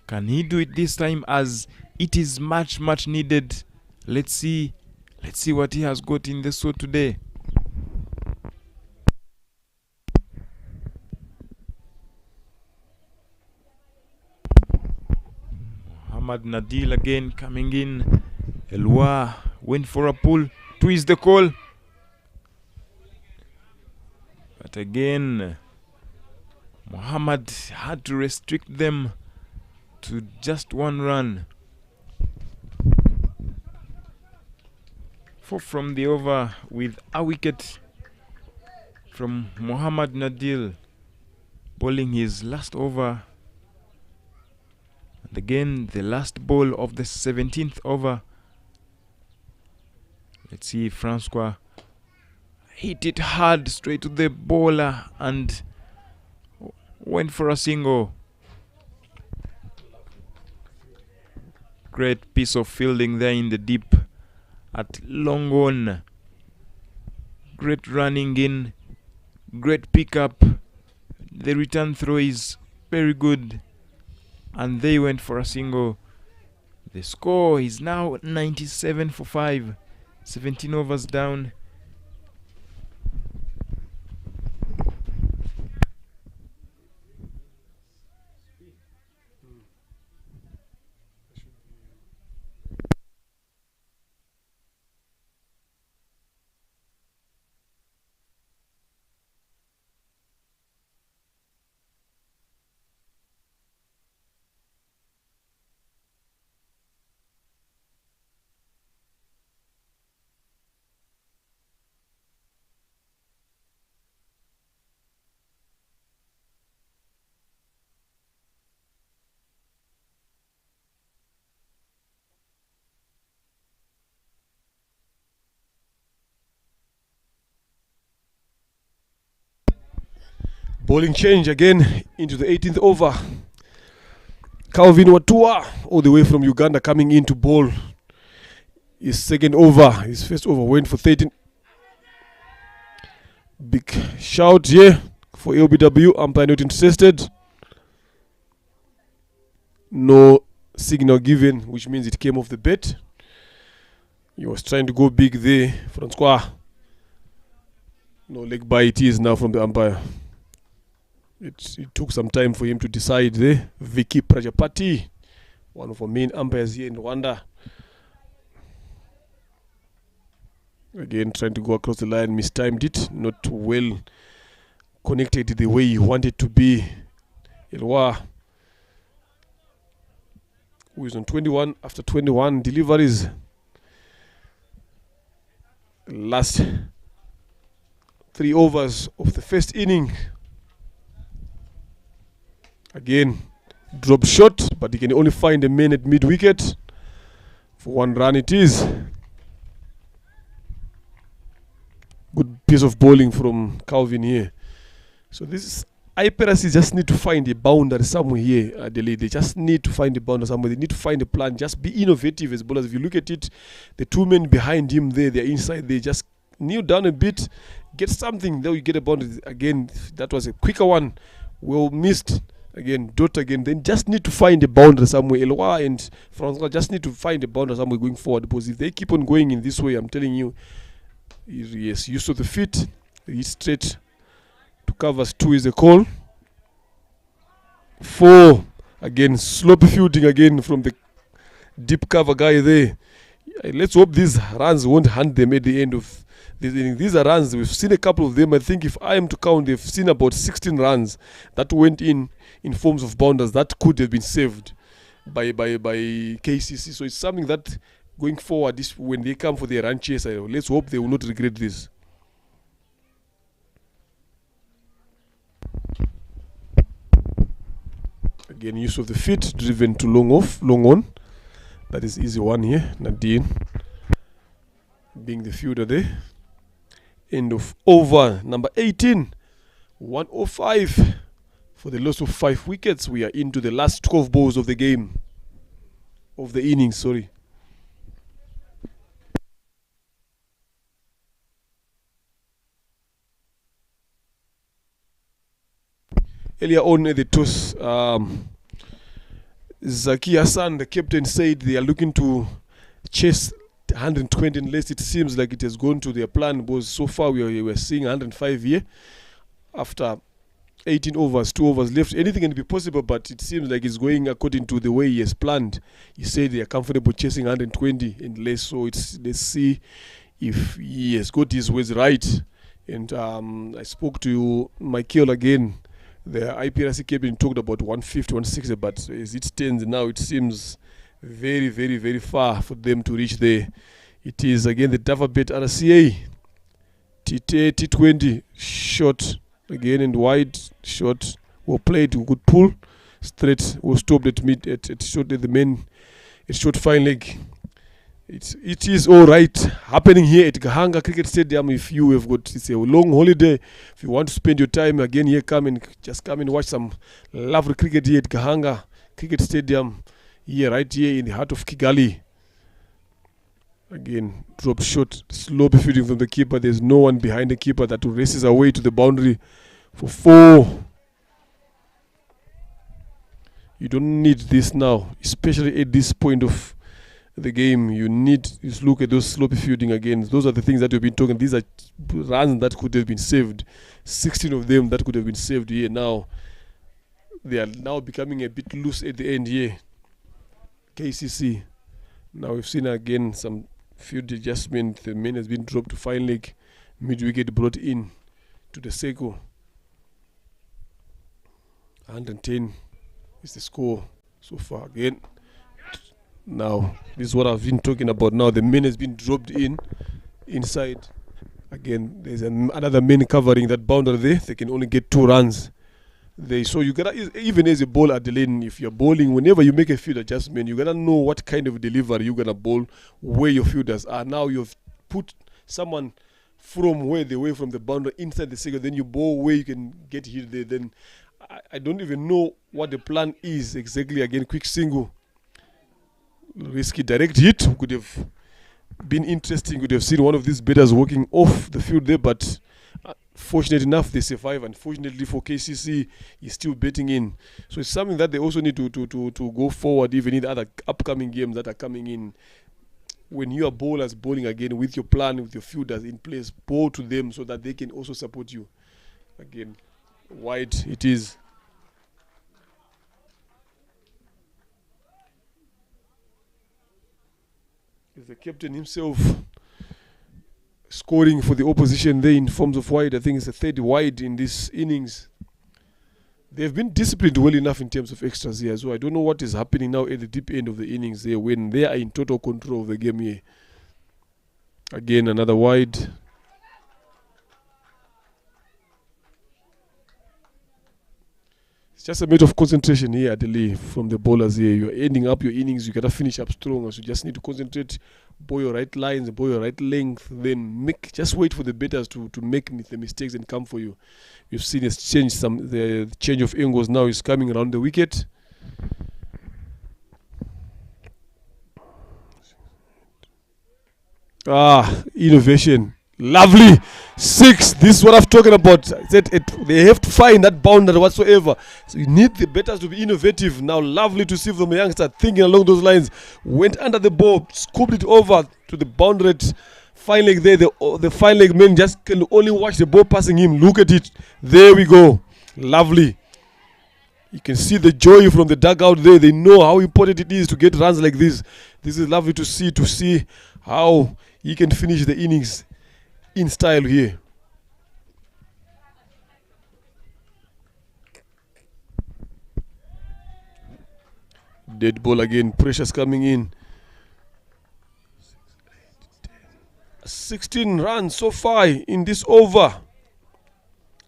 Can he do it this time, as it is much needed? Let's see what he has got in the show today. Muhammad Nadil again coming in. Elwa went for a pull. 2 is the call. But again, Muhammad had to restrict them to just 1 run. 4 from the over with a wicket from Muhammad Nadil, bowling his last over. And again, the last ball of the 17th over. Let's see if Francois hit it hard straight to the bowler and went for a single. Great piece of fielding there in the deep at long on. Great running in, great pickup. The return throw is very good, and they went for a single. The score is now 97 for 5. 17 overs down. Bowling change again into the 18th over. Calvin Watua, all the way from Uganda, coming in to bowl his second over. His first over went for 13. Big shout here for LBW. Umpire not interested. No signal given, which means it came off the bet. He was trying to go big there. Francois. No leg by it is now from the umpire. It took some time for him to decide there. Vicky Prajapati, one of our main umpires here in Rwanda. Again, trying to go across the line, mistimed it. Not well connected the way he wanted to be. Elwa, who is on 21 after 21 deliveries. Last 3 overs of the first inning. Again, drop shot, but he can only find a man at mid-wicket. For 1 run it is. Good piece of bowling from Calvin here. So this is Iprc just need to find a boundary somewhere here, Adelaide. They just need to find a boundary somewhere. They need to find a plan. Just be innovative as bowlers. If you look at it, the 2 men behind him there, they're inside. They just kneel down a bit, get something. Then you get a boundary. Again, that was a quicker one. Well missed. Again, dot again. Then just need to find a boundary somewhere. Elwa and Francois just need to find a boundary somewhere going forward. Because if they keep on going in this way, I'm telling you, yes, use of the feet, he's straight to covers 2 is the call. 4. Again, sloppy fielding again from the deep cover guy there. Let's hope these runs won't hunt them at the end of this inning. These are runs, we've seen a couple of them. I think if I am to count, they've seen about 16 runs that went in forms of bounders that could have been saved by KCC. So it's something that going forward, this when they come for their run chase, let's hope they will not regret this. Again, use of the feet, driven to long on. That is easy one here. Nadine being the fielder there. End of over number 18. 105 for the loss of 5 wickets. We are into the last 12 balls of the game. Of the innings, sorry. Earlier on at the toss, Zaki Hassan, the captain, said they are looking to chase 120 unless it seems like it has gone to their plan, because so far we were seeing 105 here. After 18 overs, 2 overs left, anything can be possible, but it seems like it's going according to the way he has planned. He said they are comfortable chasing 120 unless, so let's see if he has got his ways right. And I spoke to Michael again. The Iprc Kigali talked about 150, 160, but as it stands now, it seems very, very, very far for them to reach there. It is again the Davabet RCA. T20 shot again and wide shot. Well played, we could pull straight. We'll stop at mid at short at the main. It's short fine leg. It is all right happening here at Gahanga Cricket Stadium. If you have got, it's a long holiday, if you want to spend your time again here, come and watch some lovely cricket here at Gahanga Cricket Stadium, here right here in the heart of Kigali. Again, drop shot, slow fielding from the keeper. There's no one behind the keeper that races away to the boundary for 4. You don't need this now, especially at this point of the game. You need to look at those sloppy fielding again. Those are the things that we've been talking. These are runs that could have been saved. 16 of them that could have been saved here. Now they are now becoming a bit loose at the end here. KCC. Now we've seen again some field adjustment. The man has been dropped to fine leg. Mid wicket brought in to the Seiko. 110 is the score so far again. Now, this is what I've been talking about now. The man has been dropped inside. Again, there's another man covering that boundary there. They can only get 2 runs. So you gotta, even as a bowler at the lane, if you're bowling, whenever you make a field adjustment, you gotta know what kind of delivery you're gonna bowl, where your fielders are. Now you've put someone from away from the boundary inside the circle, then you bowl where you can get hit there. Then I don't even know what the plan is exactly. Again, quick single. Risky direct hit could have been interesting. Could have seen one of these batters walking off the field there, but fortunate enough they survive. Unfortunately for KCC, he's still betting in. So it's something that they also need to go forward, even in the other upcoming games that are coming in. When you are bowlers bowling again with your plan, with your fielders in place, bowl to them so that they can also support you. Again, wide it is. Is the captain himself scoring for the opposition there in forms of wide. I think it's the 3rd wide in this innings. They've been disciplined well enough in terms of extras here, so I don't know what is happening now at the deep end of the innings there when they are in total control of the game here. Again, another wide. It's just a matter of concentration here, Adeli, from the bowlers here. You're ending up your innings, you gotta finish up strong, so you just need to concentrate, bowl your right lines, bowl your right length, then just wait for the batters to make the mistakes and come for you. You've seen it's changed the change of angles now is coming around the wicket. Innovation. Lovely. 6. This is what I'm talking about. They have to find that boundary whatsoever. So you need the batters to be innovative. Now, lovely to see from the youngster thinking along those lines. Went under the ball, scooped it over to the boundary. Fine leg there. The fine leg man just can only watch the ball passing him. Look at it. There we go. Lovely. You can see the joy from the dugout there. They know how important it is to get runs like this. This is lovely to see how he can finish the innings in style here. Dead ball again. Pressure's coming in. 16 runs so far in this over.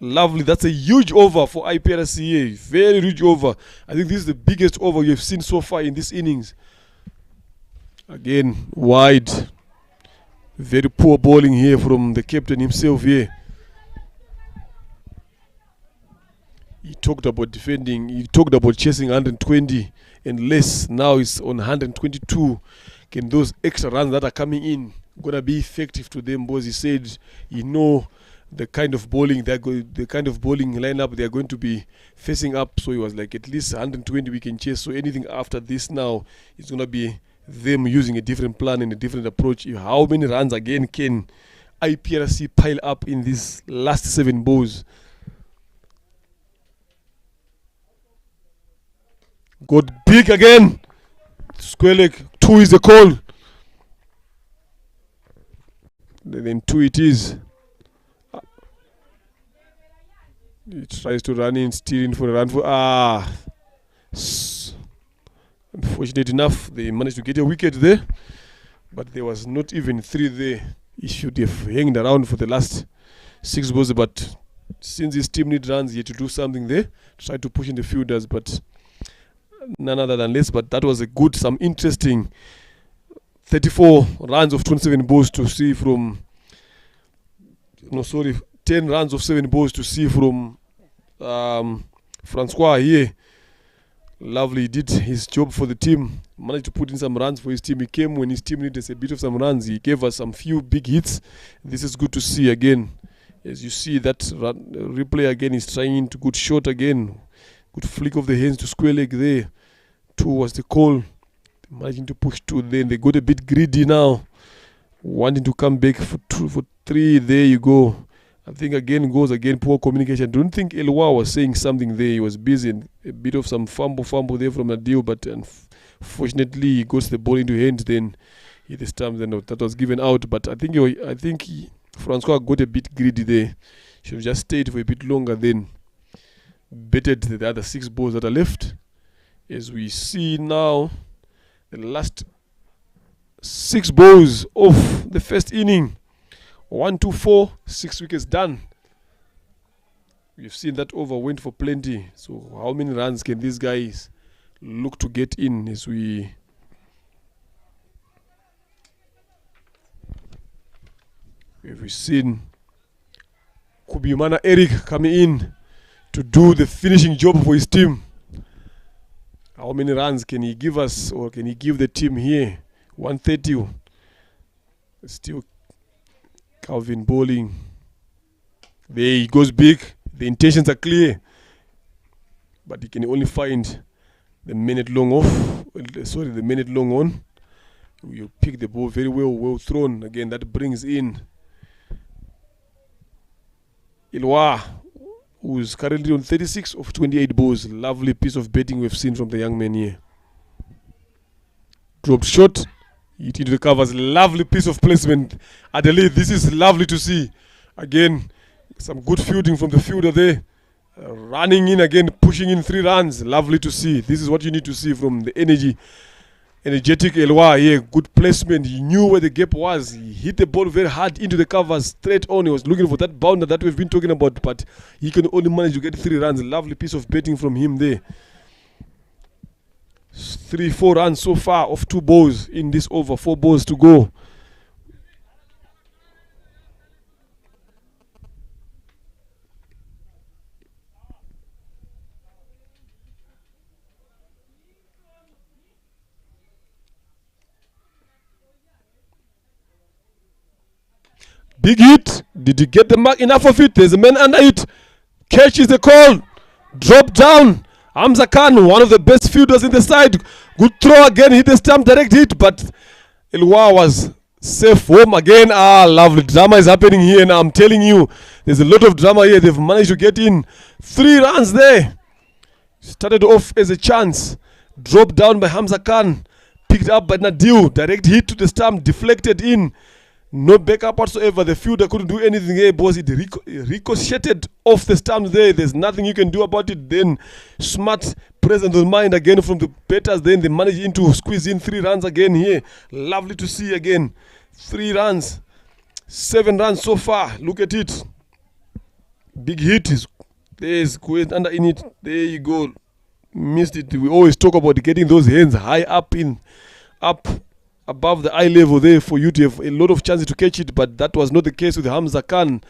Lovely. That's a huge over for Iprc. Very huge over. I think this is the biggest over you've seen so far in this innings. Again, wide. Very poor bowling here from the captain himself here. He talked about defending. He talked about chasing 120 and less. Now it's on 122. Can those extra runs that are coming in gonna be effective to them? Because he said, the kind of bowling the kind of bowling lineup they are going to be facing up. So he was like, at least 120 we can chase. So anything after this now is gonna be them using a different plan and a different approach. How many runs again can Iprc pile up in these last 7 balls? Got big again. Square leg. 2 is the call. Then 2 it is. He tries to run in, steering for a run for unfortunate enough, they managed to get a wicket there, but there was not even 3 there. He should have hanged around for the last 6 balls, but since his team need runs, he had to do something there, try to push in the fielders, but none other than less. But that was some interesting 34 runs of 27 balls to see from 10 runs of 7 balls to see from Francois here. Lovely, he did his job for the team, managed to put in some runs for his team. He came when his team needed a bit of some runs. He gave us some few big hits. This is good to see again. As you see that replay again, is trying into good shot again. Good flick of the hands to square leg there. 2 was the call. Managing to push 2. Then they got a bit greedy now, wanting to come back for 3. There you go. I think poor communication. Don't think Elwa was saying something there. He was busy, and a bit of some fumble there from Adil, but unfortunately he got the ball into hands. Then hit the stumps, and that was given out. But I think Francois got a bit greedy there. Should have just stayed for a bit longer, then betted the other 6 balls that are left. As we see now, the last 6 balls of the first inning. 1, 2, 4, 6 wickets done. We've seen that over went for plenty. So how many runs can these guys look to get in as we've seen Kubimana Eric coming in to do the finishing job for his team. How many runs can he give us, or can he give the team here? 130. Still Calvin bowling. There he goes big. The intentions are clear, but he can only find the minute long on. You pick the ball very well thrown. Again, that brings in Ilwa, who's currently on 36 of 28 balls. Lovely piece of betting we've seen from the young man here. Dropped shot. Hit into the covers. Lovely piece of placement. Adelaide, this is lovely to see. Again, some good fielding from the fielder there. Running in again, pushing in 3 runs. Lovely to see. This is what you need to see from the energetic Elwa here. Good placement. He knew where the gap was. He hit the ball very hard into the covers, straight on. He was looking for that bounder that we've been talking about, but he can only manage to get 3 runs. Lovely piece of betting from him there. 3-4 runs so far of 2 balls in this over. 4 balls to go. Big hit. Did you get the mark? Enough of it. There's a man under it. Catch is the call. Drop down. Hamza Khan, one of the best fielders in the side. Good throw again. Hit the stump. Direct hit. But Elwa was safe home again. Lovely. Drama is happening here now. I'm telling you. There's a lot of drama here. They've managed to get in 3 runs there. Started off as a chance. Dropped down by Hamza Khan. Picked up by Nadil. Direct hit to the stump. Deflected in. No backup whatsoever. The fielder couldn't do anything here, boys. It ricocheted off the stumps there. There's nothing you can do about it. Then smart presence of mind again from the batters. Then they managed to squeeze in 3 runs again here. Lovely to see again. 3 runs. 7 runs so far. Look at it. Big hit. There's Kuwait under in it. There you go. Missed it. We always talk about getting those hands high up above the eye level there for you to have a lot of chances to catch it, but that was not the case with Hamza Khan.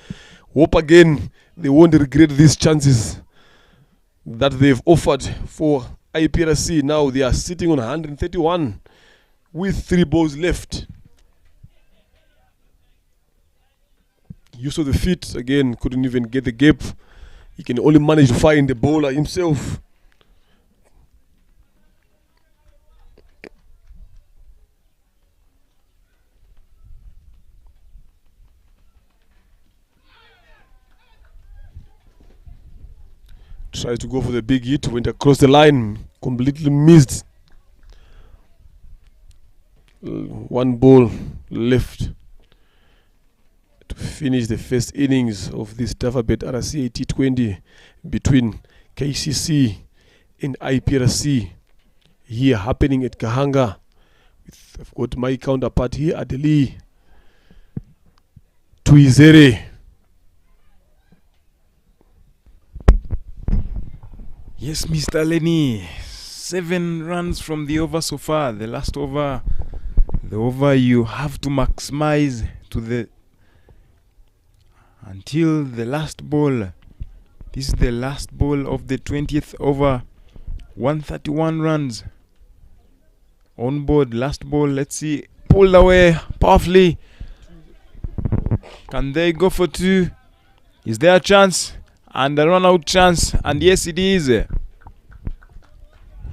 Hope again they won't regret these chances that they've offered for Iprc. Now they are sitting on 131 with 3 balls left. Use of the feet again, couldn't even get the gap. He can only manage to find the bowler himself. Tries to go for the big hit, went across the line, completely missed. 1 ball left to finish the first innings of this Davabet RCA T20 between KCC and Iprc here happening at Kahanga. I've got my counterpart here, Adeli Tuizere. Yes, Mr. Lenny. 7 runs from the over so far. The last over, the over you have to maximize to the until the last ball. This is the last ball of the 20th over. 131 runs on board. Last ball. Let's see. Pulled away powerfully. Can they go for 2? Is there a chance? And a run out chance, and yes it is.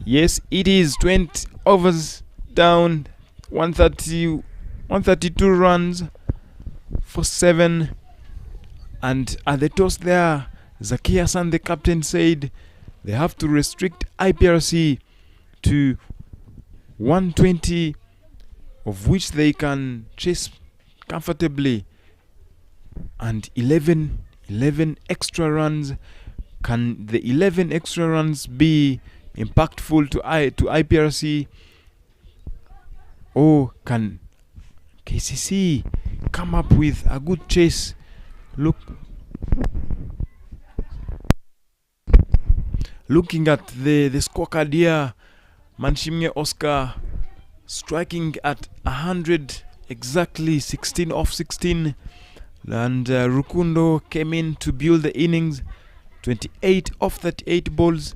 Yes it is. 20 overs down, 132 runs for 7. And at the toss there, Zaki Hassan, the captain, said they have to restrict Iprc to 120, of which they can chase comfortably, and 11 extra runs. Can the 11 extra runs be impactful to Iprc, or can KCC come up with a good chase? Looking at the scorecard here, Manshimye Oscar striking at 100 exactly, 16 off 16. And Rukundo came in to build the innings, 28 off 38 balls.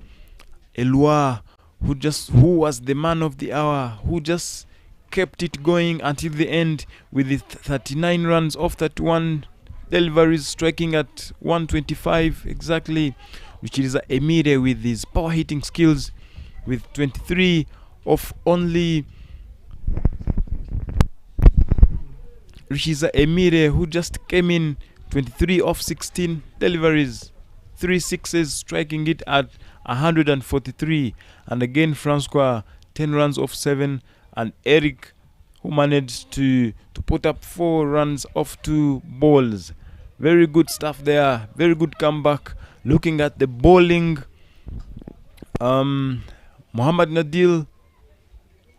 Elua, who was the man of the hour, who just kept it going until the end with his 39 runs off 31 deliveries, striking at 125 exactly, which is Emire with his power hitting skills, with 23 off only. Rishiza Emire, who just came in, 23 off 16 deliveries, 3 sixes, striking it at 143. And again Francois, 10 runs off 7, and Eric, who managed to put up 4 runs off 2 balls. Very good stuff there, very good comeback. Looking at the bowling, Muhammad Nadil,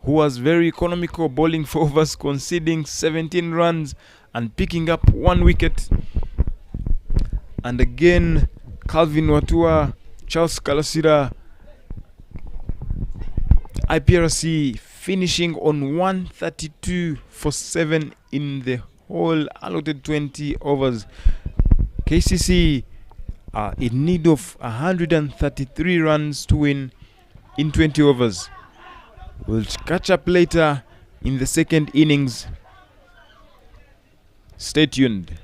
who was very economical, bowling for overs, conceding 17 runs and picking up 1 wicket. And again, Calvin Watua, Charles Kalasira, Iprc finishing on 132 for 7 in the whole allotted 20 overs. KCC are in need of 133 runs to win in 20 overs. We'll catch up later in the second innings. Stay tuned.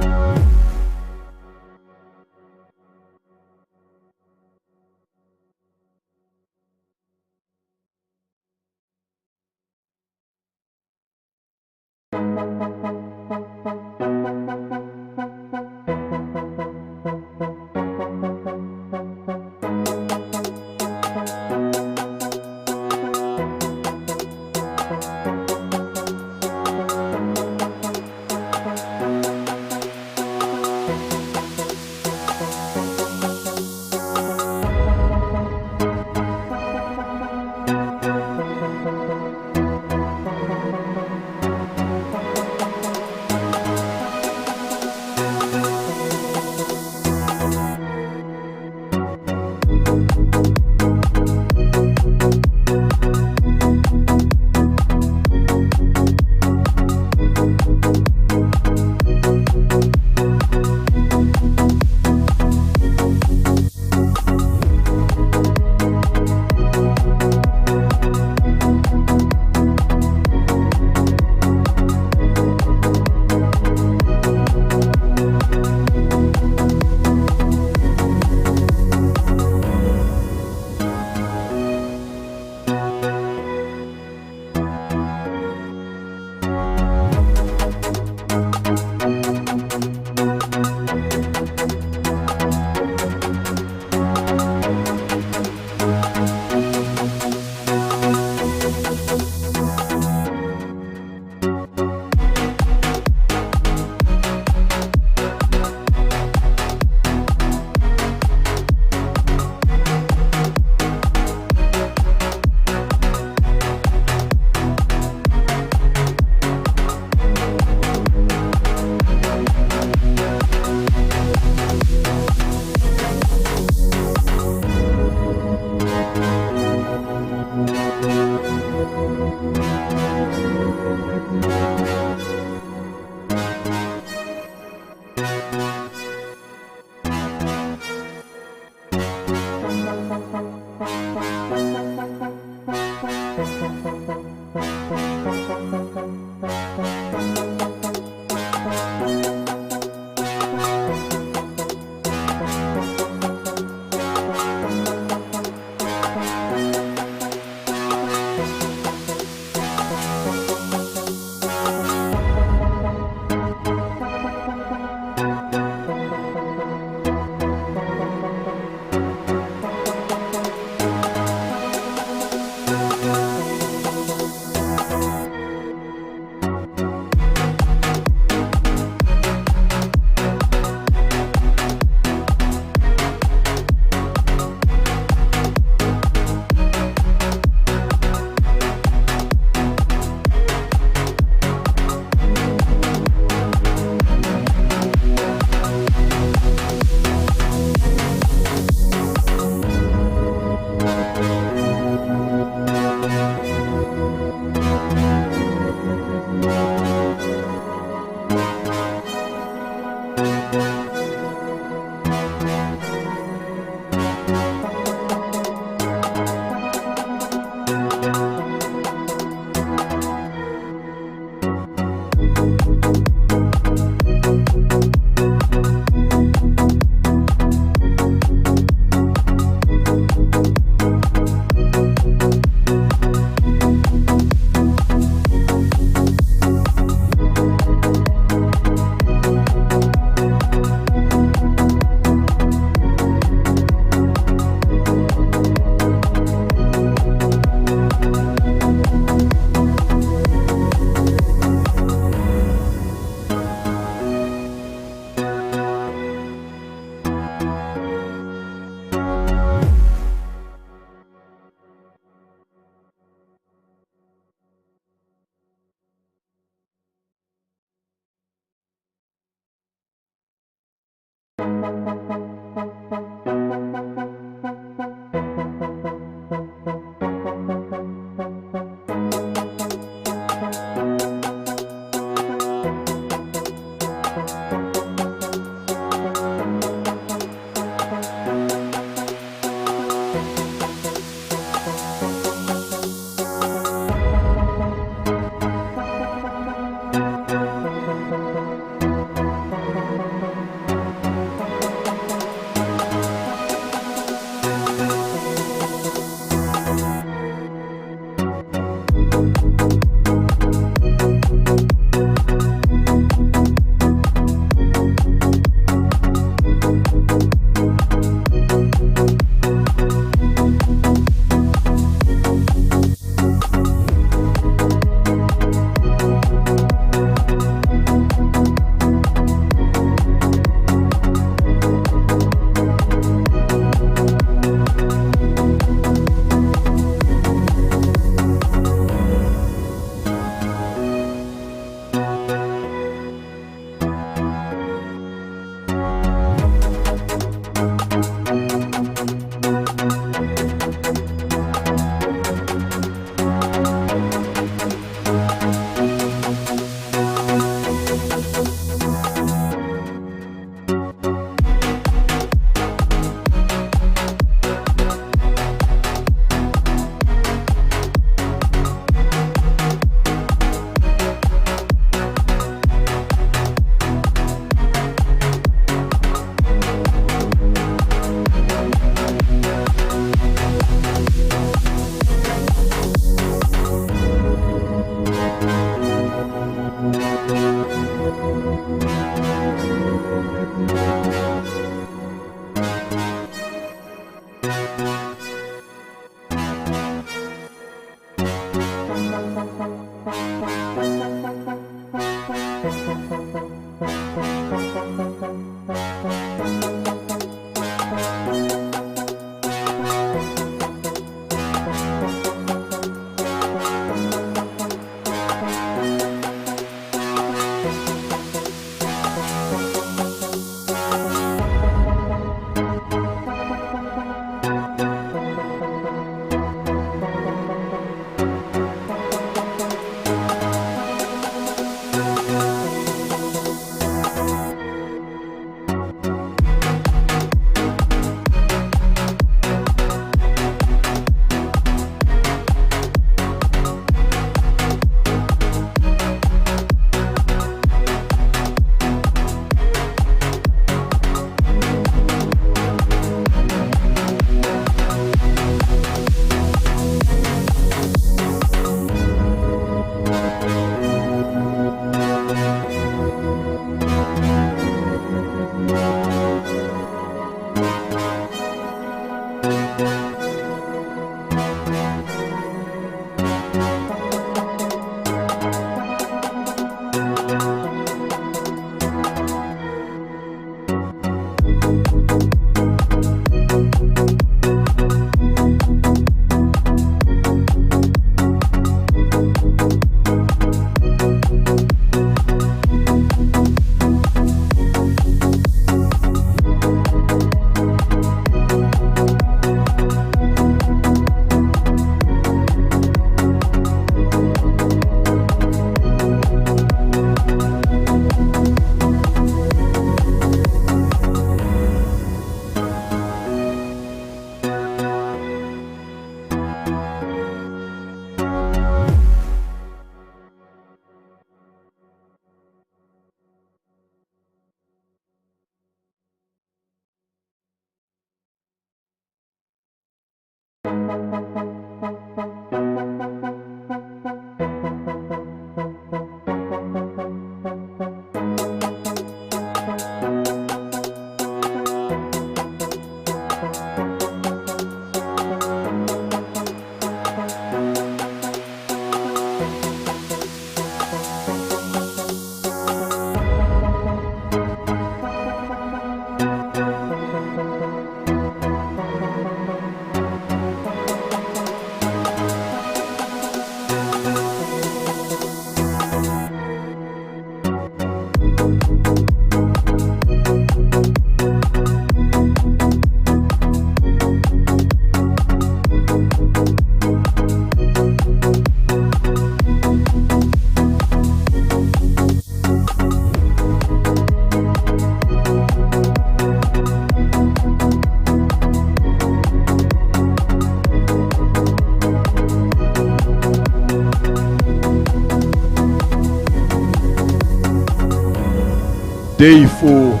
day for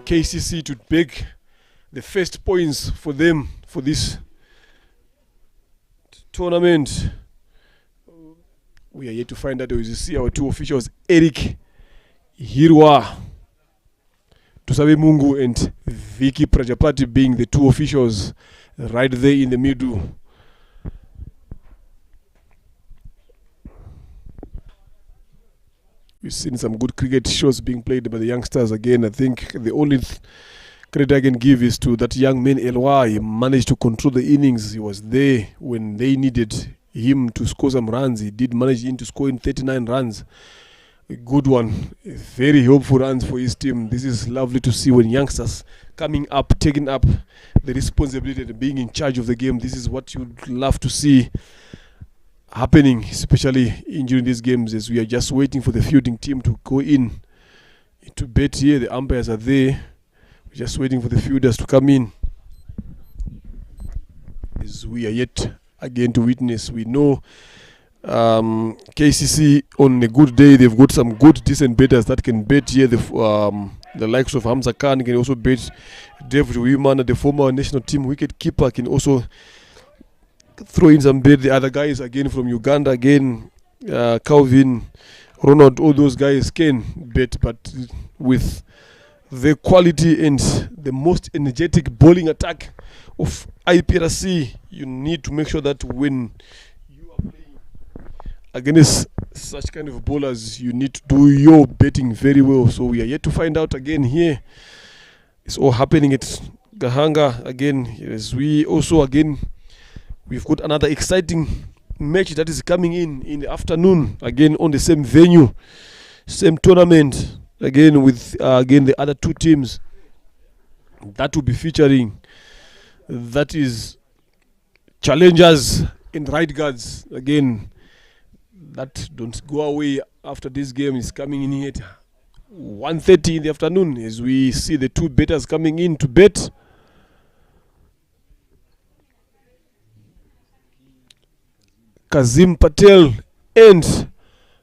KCC to make the first points for them for this tournament. We are yet to find out. As you see our two officials, Eric Hirwa Tusabe Mungu and Vicky Prajapati being the two officials right there in the middle. We've seen some good cricket shows being played by the youngsters again. I think the only credit I can give is to that young man Elwa. He managed to control the innings. He was there when they needed him to score some runs. He did manage to score in 39 runs. A good one. Very helpful runs for his team. This is lovely to see when youngsters coming up, taking up the responsibility and being in charge of the game. This is what you'd love to see happening, especially during these games, as we are just waiting for the fielding team to go in to bat here. The umpires are there. We're just waiting for the fielders to come in, as we are yet again to witness. We know KCC on a good day, they've got some good decent batters that can bat here. The likes of Hamza Khan can also bat. David Wimana, the former national team wicket keeper, can also throw in some bait. The other guys again from Uganda, again Calvin, Ronald, all those guys can bet, but with the quality and the most energetic bowling attack of Iprc, you need to make sure that when you are playing against such kind of bowlers, you need to do your betting very well. So we are yet to find out again here. It's all happening at Gahanga again, as we also again we've got another exciting match that is coming in the afternoon, again on the same venue, same tournament, again with again the other two teams that will be featuring. That is challengers and right guards. Again, that don't go away after this game is coming in here at 1:30 in the afternoon, as we see the two batters coming in to bet. Kazim Patel and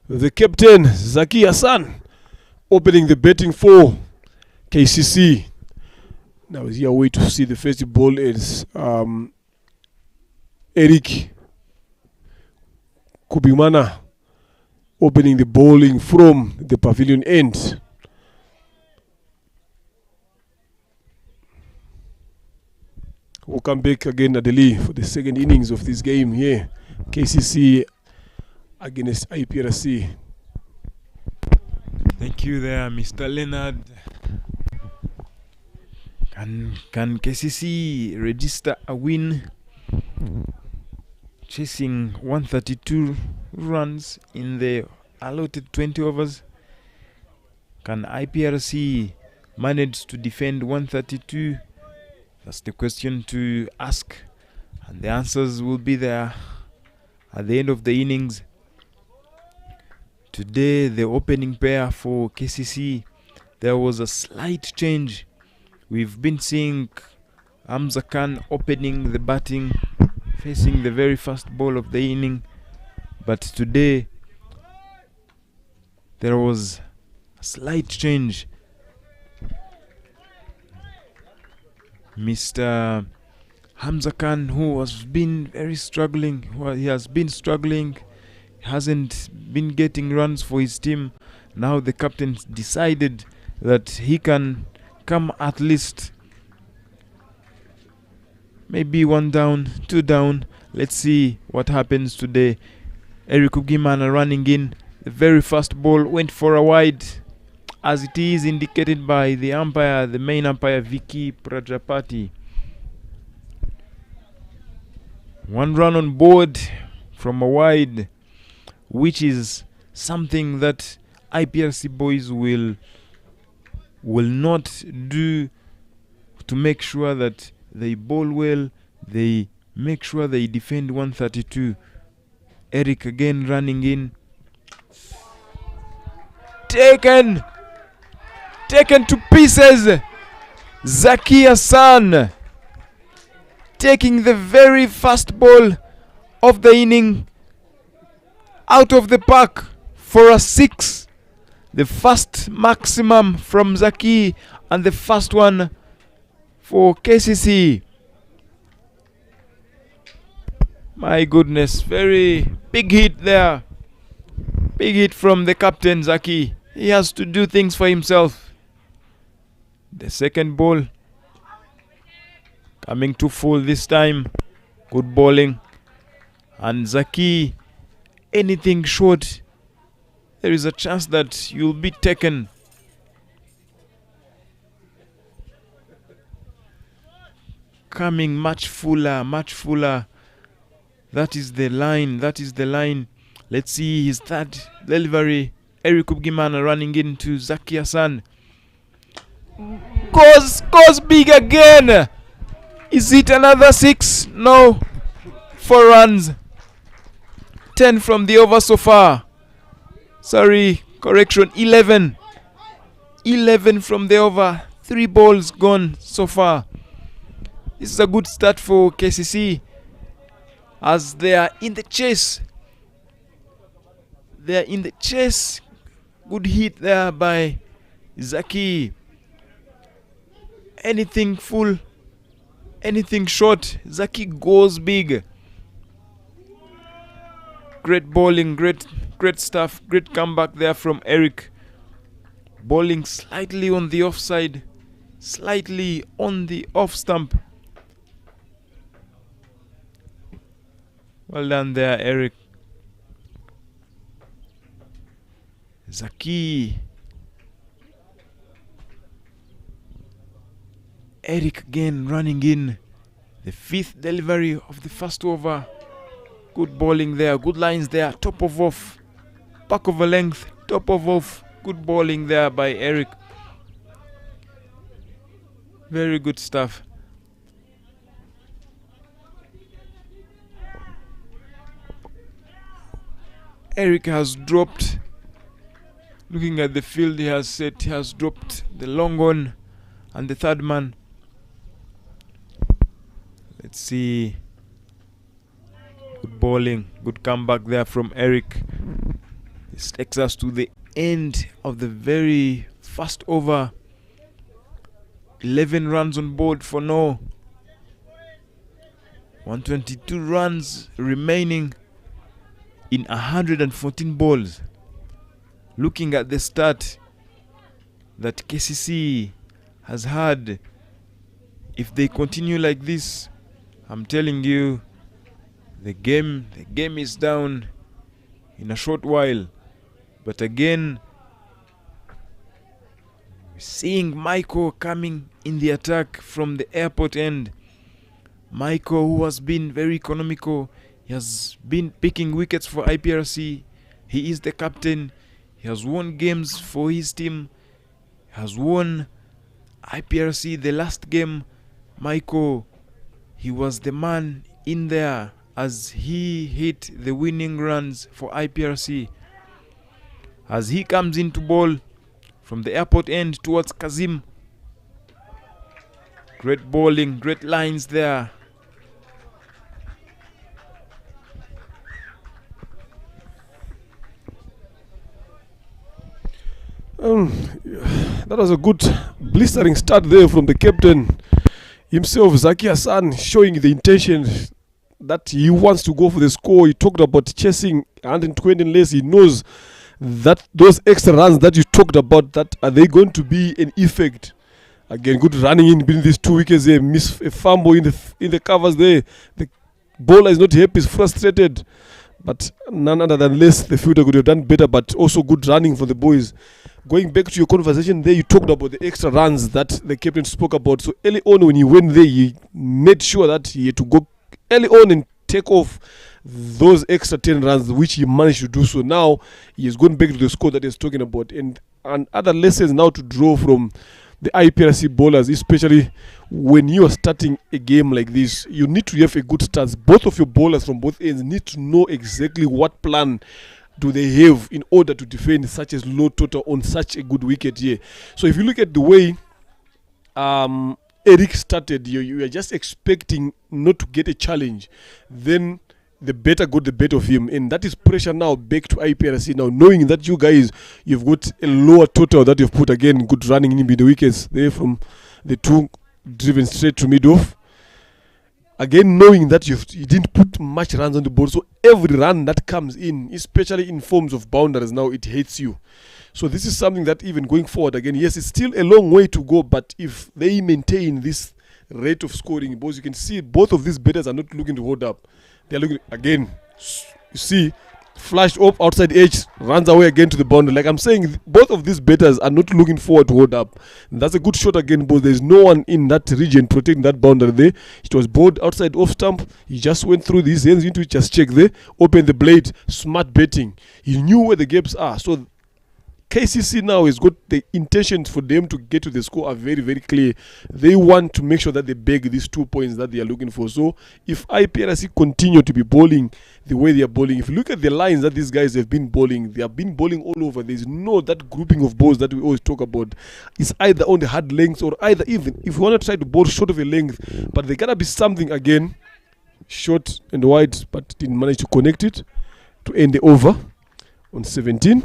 the captain Zaki Hassan opening the betting for KCC. Now is here way to see the first ball is Eric Kubimana opening the bowling from the pavilion end. We'll come back again, Adeli, for the second innings of this game here. KCC against Iprc. Thank you there, Mr. Leonard. Can KCC register a win? Chasing 132 runs in the allotted 20 overs. Can Iprc manage to defend 132? That's the question to ask, and the answers will be there at the end of the innings. Today, the opening pair for KCC, there was a slight change. We've been seeing Hamza Khan opening the batting, facing the very first ball of the inning. But today, there was a slight change. Mr. Hamza Khan, who has been very struggling, hasn't been getting runs for his team. Now the captain decided that he can come at least maybe 1 down, 2 down. Let's see what happens today. Eric Ugimana running in. The very first ball went for a wide, as it is indicated by the umpire, the main umpire, Vicky Prajapati. 1 run on board from a wide, which is something that Iprc boys will not do, to make sure that they bowl well, they make sure they defend 132. Eric again running in. Taken to pieces. Zaki Hassan taking the very first ball of the inning out of the park for a 6. The first maximum from Zaki and the first one for KCC. My goodness, very big hit there. Big hit from the captain Zaki. He has to do things for himself. The second ball coming to full this time. Good bowling. And Zaki, anything short, there is a chance that you'll be taken. Coming much fuller, much fuller. That is the line, that is the line. Let's see his third delivery. Eric Kubgimana running into Zaki Hassan. Goes big again. Is it another 6? No. 4 runs. 10 from the over so far. Sorry, correction, 11. 11 from the over. 3 balls gone so far. This is a good start for KCC as they are in the chase. They are in the chase. Good hit there by Zaki. Anything full, anything short, Zaki goes big. Great bowling, great stuff, great comeback there from Eric. Bowling slightly on the offside, slightly on the off stump. Well done there, Eric. Zaki. Eric again running in. The 5th delivery of the first over. Good bowling there, good lines there. Top of off, back of a length, top of off. Good bowling there by Eric. Very good stuff. Eric has dropped. Looking at the field, he has dropped the long one and the third man. Let's see. Good bowling, good comeback there from Eric. This takes us to the end of the very first over. 11 runs on board for no. 122 runs remaining in 114 balls. Looking at the start that KCC has had, if they continue like this, I'm telling you, the game is down in a short while. But again, seeing Michael coming in the attack from the airport end. Michael, who has been very economical, he has been picking wickets for Iprc. He is the captain. He has won games for his team. He has won Iprc the last game. Michael, he was the man in there as he hit the winning runs for Iprc. As he comes into ball from the airport end towards Kazim. Great bowling, great lines there. That was a good blistering start there from the captain himself, Zaki Hassan, showing the intention that he wants to go for the score. He talked about chasing 120 unless he knows that those extra runs that you talked about, that are they going to be an effect. Again, good running in between these 2 wickets there. Miss a fumble in the covers there. The bowler is not happy, is frustrated. But none other than less, the fielder could have done better, but also good running for the boys. Going back to your conversation there, you talked about the extra runs that the captain spoke about. So early on when he went there, he made sure that he had to go early on and take off those extra 10 runs, which he managed to do. So now he is going back to the score that he's talking about. And other lessons now to draw from the IPRC bowlers, especially when you are starting a game like this, you need to have a good stance. Both of your bowlers from both ends need to know exactly what plan do they have in order to defend such a low total on such a good wicket here. So if you look at the way Eric started, you are just expecting not to get a challenge. Then the better got the better of him, and that is pressure now back to IPRC now, knowing that you guys, you've got a lower total that you've put. Again, good running in the wickets there from the two driven straight to mid-off. Again, knowing that you didn't put much runs on the board, so every run that comes in, especially in forms of boundaries now, it hates you. So this is something that even going forward, again, yes, it's still a long way to go, but if they maintain this rate of scoring, both you can see both of these batters are not looking to hold up. They're looking, again, you see, flashed up outside edge, runs away again to the boundary. Like I'm saying, both of these batters are not looking forward to hold up. And that's a good shot again, but there's no one in that region protecting that boundary there. It was bowled outside off stump. He just went through these hands into it, just check there, open the blade, smart betting. He knew where the gaps are. So KCC now has got the intentions for them to get to the score are very, very clear. They want to make sure that they bag these 2 points that they are looking for. So if IPRC continue to be bowling the way they are bowling, if you look at the lines that these guys have been bowling, they have been bowling all over. There's no that grouping of balls that we always talk about. It's either on the hard lengths or either even if you want to try to bowl short of a length, but there gotta be something again, short and wide, but didn't manage to connect it to end the over on 17.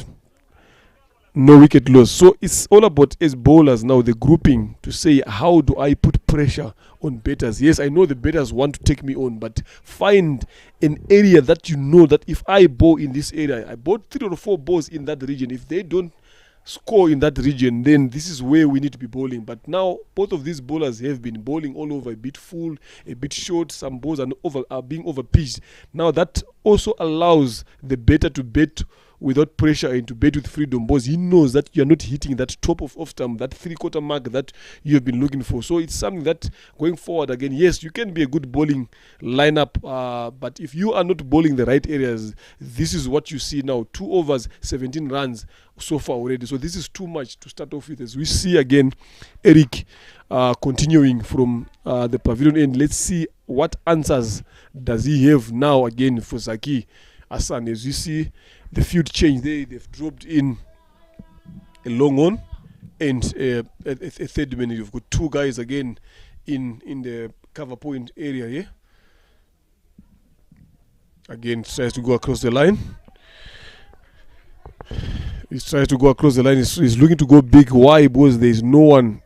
No wicket loss. So it's all about, as bowlers now, the grouping to say, how do I put pressure on batters? Yes, I know the batters want to take me on, but find an area that you know that if I bowl in this area, I bowled 3 or 4 balls in that region. If they don't score in that region, then this is where we need to be bowling. But now both of these bowlers have been bowling all over, a bit full, a bit short. Some balls are being over pitched. Now that also allows the batter to bat without pressure and to bet with freedom, because he knows that you're not hitting that top of off stump, that 3/4 mark that you have been looking for. So it's something that going forward, again, yes, you can be a good bowling lineup, but if you are not bowling the right areas, this is what you see now. 2 overs, 17 runs so far already. So this is too much to start off with. As we see again, Eric continuing from the pavilion end. Let's see what answers does he have now again for Zaki Hassan. As you see the field change there, they've dropped in a long on and a third man. You've got 2 guys again in the cover point area here. Again, tries to go across the line. He tries to go across the line. He's looking to go big. Why? Because there is no one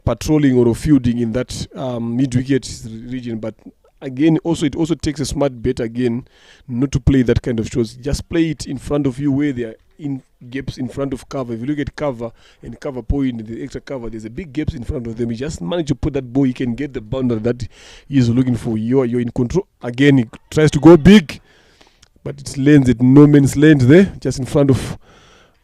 patrolling or fielding in that mid-wicket region. But again, it also takes a smart bet again not to play that kind of shots. Just play it in front of you where they are in gaps in front of cover. If you look at cover and cover point, the extra cover, there's a big gaps in front of them. You just manage to put that ball, you can get the boundary that he is looking for. You're in control. Again, he tries to go big, but it lands at no man's land there, just in front of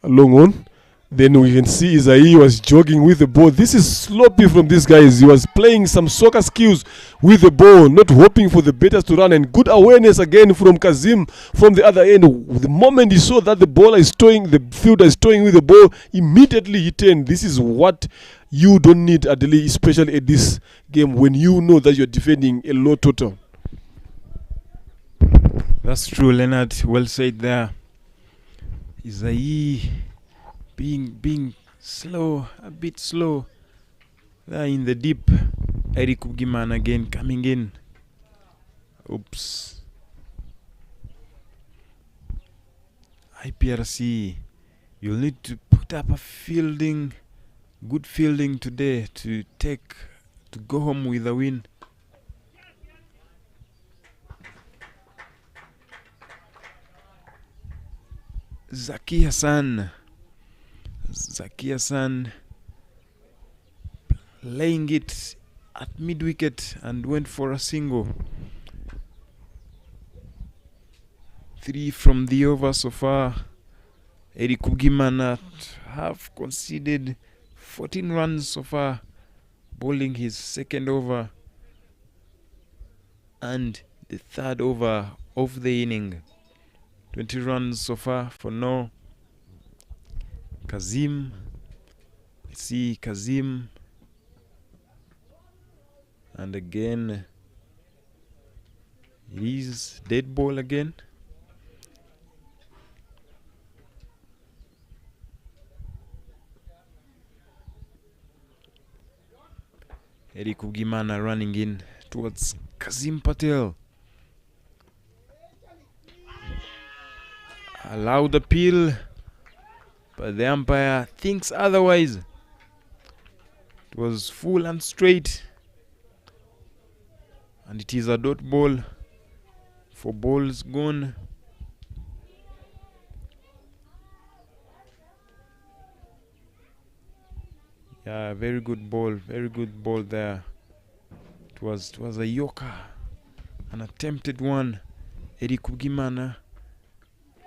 a long on. Then we can see Isai was jogging with the ball. This is sloppy from these guys. He was playing some soccer skills with the ball, not hoping for the batters to run. And good awareness again from Kazim from the other end. The moment he saw that the bowler is toying, the fielder is toying with the ball, immediately he turned. This is what you don't need, Adeli, especially at this game when you know that you're defending a low total. That's true, Leonard. Well said there. Isai being slow, a bit slow. There in the deep. Eric Ugiman again coming in. Oops. IPRC, you'll need to put up a good fielding today to go home with a win. Zaki Hassan laying it at mid-wicket and went for a single. 3 from the over so far. Eric Ugiman have conceded 14 runs so far, bowling his second over and the third over of the inning. 20 runs so far for now. Kazim. Let's see Kazim. And again, he's dead ball again. Eric Ugimana running in towards Kazim Patel. allowed appeal, but the umpire thinks otherwise. It was full and straight, and it is a dot ball for balls gone. Yeah, very good ball there. It was a yorker, an attempted one. Eric Kubgimana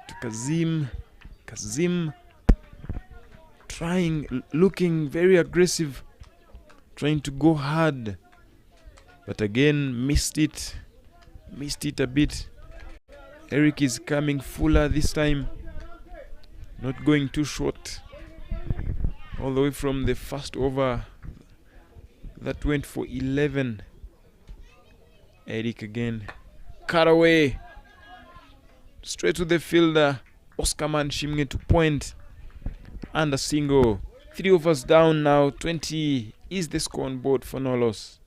to Kazim trying, looking very aggressive, trying to go hard, but again missed it a bit. Eric is coming fuller this time, not going too short. All the way from the first over that went for 11. Eric again, cut away, straight to the fielder, Oscar Manshimge to point, and a single. 3 overs down now, 20 is the score on board for no loss.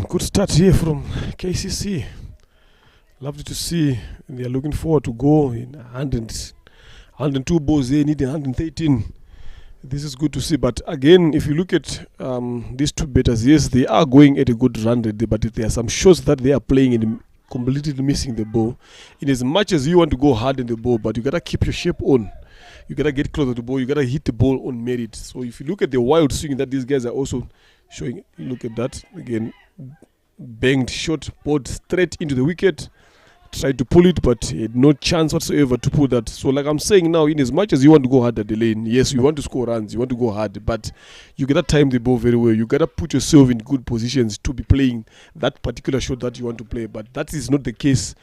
Good start here from KCC. Lovely to see. They are looking forward to go in 102 balls. They need 113. This is good to see. But again, if you look at these two batters, yes, they are going at a good run rate, but there are some shots that they are playing and completely missing the ball. In as much as you want to go hard in the ball, but you gotta keep your shape on. You gotta get closer to the ball. You gotta hit the ball on merit. So if you look at the wild swing that these guys are also showing, look at that again, banged shot, ball straight into the wicket. Tried to pull it, but had no chance whatsoever to pull that. So like I'm saying now, in as much as you want to go hard at the lane, yes, you want to score runs, you want to go hard, but you gotta time the ball very well. You gotta put yourself in good positions to be playing that particular shot that you want to play. But that is not the case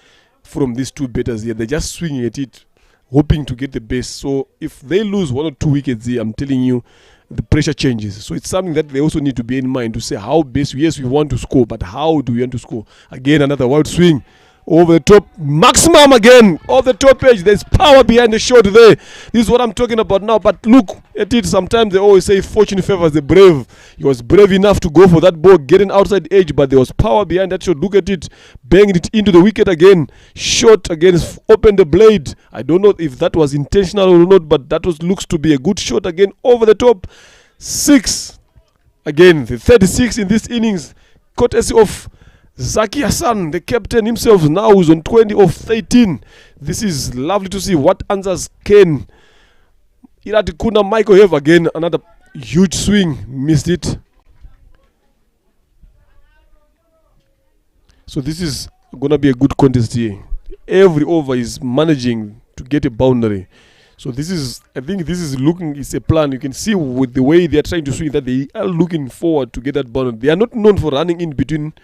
from these two batters here. They're just swinging at it, hoping to get the base. So if they lose 1 or 2 wickets here, I'm telling you, the pressure changes. So it's something that they also need to be in mind to say how best, yes, we want to score, but how do we want to score? Again, another wild swing. Over the top, maximum again, off the top edge. There's power behind the shot there. This is what I'm talking about now. But look at it. Sometimes they always say fortune favors the brave. He was brave enough to go for that ball, getting outside edge, but there was power behind that shot. Look at it, banging it into the wicket again. Shot against, open the blade. I don't know if that was intentional or not, but that looks to be a good shot again, over the top. 6 again, the 36 in this innings, courtesy of Zaki Hassan, the captain himself, now is on 20 of 13. This is lovely to see. What answers can Irati Kuna Michael have again? Another huge swing, missed it. So this is gonna be a good contest here. Every over is managing to get a boundary. So this is, I think this is looking, it's a plan. You can see with the way they are trying to swing that they are looking forward to get that boundary. They are not known for running in between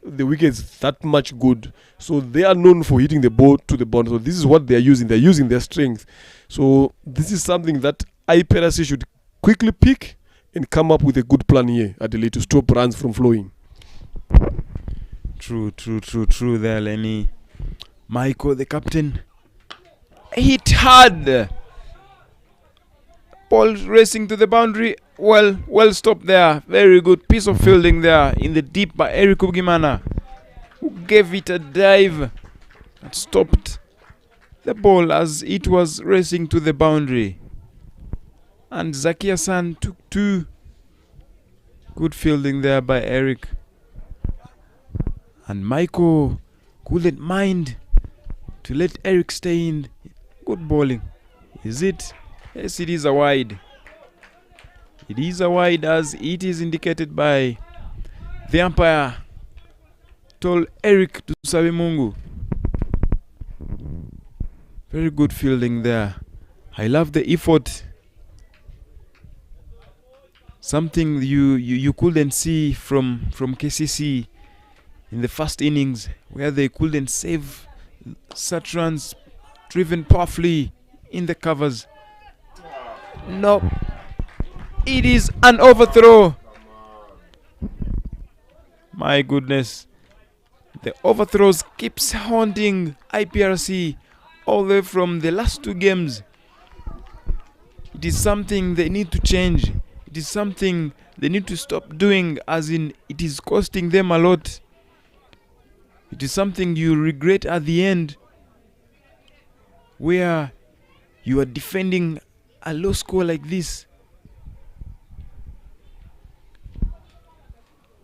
the wickets that much good, so they are known for hitting the ball to the boundary. So this is what they are using. They're using their strength. So this is something that Iprc should quickly pick and come up with a good plan here at the to stop runs from flowing. True there, Lenny. Michael, the captain, hit hard. Ball racing to the boundary. Well stopped there. Very good piece of fielding there in the deep by Eric Kubgimana, who gave it a dive and stopped the ball as it was racing to the boundary. And Zaki Hassan took 2. Good fielding there by Eric. And Michael couldn't mind to let Eric stay in. Good bowling. Is it? Yes, it is a wide. It is a wide, as it is indicated by the umpire. Told Eric to Sabimungu. Very good fielding there. I love the effort. Something you couldn't see from KCC in the first innings, where they couldn't save such runs driven powerfully in the covers. No, it is an overthrow. My goodness, the overthrows keeps haunting Iprc all the way from the last 2 games. It is something they need to change. It It is something they need to stop doing, as in it is costing them a lot. It is something you regret at the end, where you are defending a low score like this.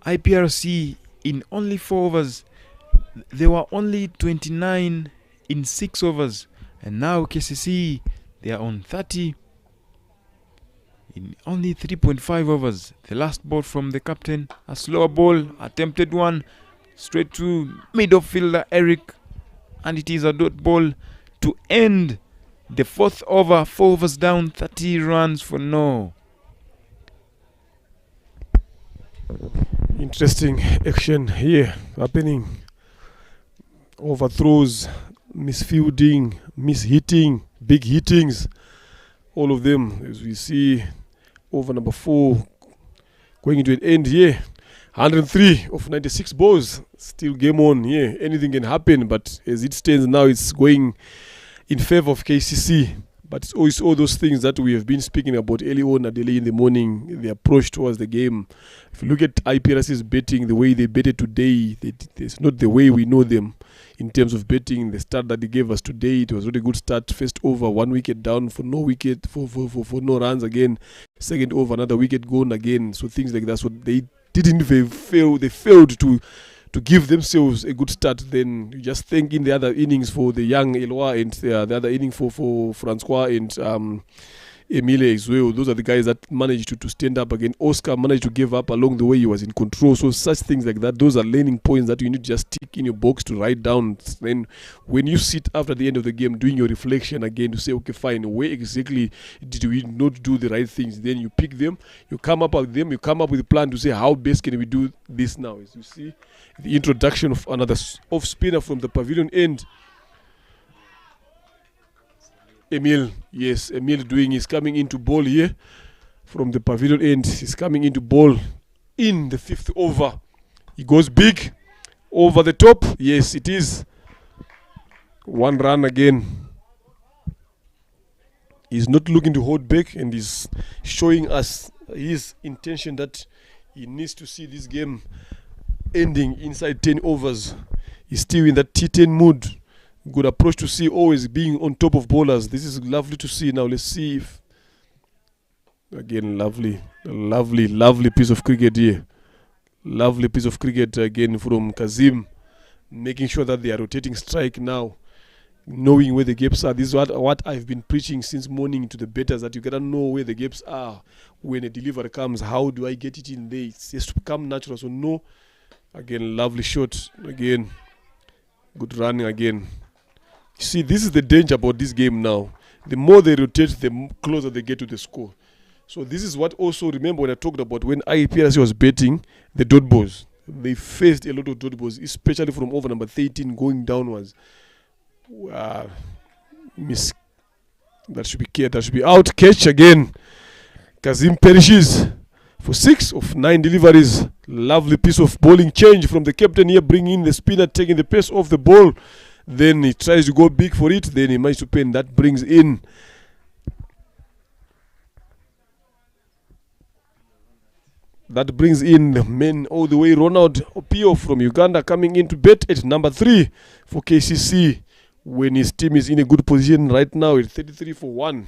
Iprc in only 4 overs, they were only 29 in 6 overs, and now KCC, they are on 30 in only 3.5 overs. The last ball from the captain, a slower ball, attempted one straight to middle fielder Eric, and it is a dot ball to end the 4th over. 4 overs down, 30 runs for no. Interesting action here happening. Overthrows, misfielding, mishitting, big hittings, all of them, as we see over number 4 going into an end here. 103 of 96 balls, still game on here. Anything can happen, but as it stands now, it's going in favor of KCC. But it's always all those things that we have been speaking about early on at early in the morning, the approach towards the game. If you look at IPRC's betting, the way they betted today, it's not the way we know them in terms of betting. The start that they gave us today, it was not a good start. First over, 1 wicket down for no wicket, for no runs again. Second over, another wicket gone again. So things like that. So they failed to give themselves a good start. Then you just think in the other innings for the young Eloi and the other inning for Francois and Emile as well. Those are the guys that managed to stand up again. Oscar managed to give up along the way. He was in control. So such things like that, those are learning points that you need to just stick in your box to write down. Then when you sit after the end of the game doing your reflection again to say, okay, fine, where exactly did we not do the right things? Then you pick them, you come up with them, you come up with a plan to say, how best can we do this now? As you see, the introduction of another off spinner from the pavilion end. Emile is coming into ball here from the pavilion end. He's coming into ball in the 5th over. He goes big over the top. Yes, it is 1 run again. He's not looking to hold back, and he's showing us his intention that he needs to see this game ending inside 10 overs. He's still in that T10 mood. Good approach to see, always being on top of bowlers. This is lovely to see. Now let's see if, again, lovely piece of cricket here. Lovely piece of cricket again from Kazim, making sure that they are rotating strike now, knowing where the gaps are. This is what I've been preaching since morning to the betters, that you gotta know where the gaps are when a delivery comes. How do I get it in there? It has to come natural. So no, again, lovely shot again, good running again. You see, this is the danger about this game now. The more they rotate, the closer they get to the score. So this is what also, remember when I talked about when IPRC was betting the dot balls. They faced a lot of dot balls, especially from over number 13 going downwards. That should be out. Catch again. Kazim perishes for 6 of 9 deliveries. Lovely piece of bowling change from the captain here, bringing in the spinner, taking the pace off the ball. Then he tries to go big for it. Then he managed to pin. That brings in the men all the way. Ronald Opio from Uganda coming in to bet at number 3 for KCC when his team is in a good position right now at 33 for 1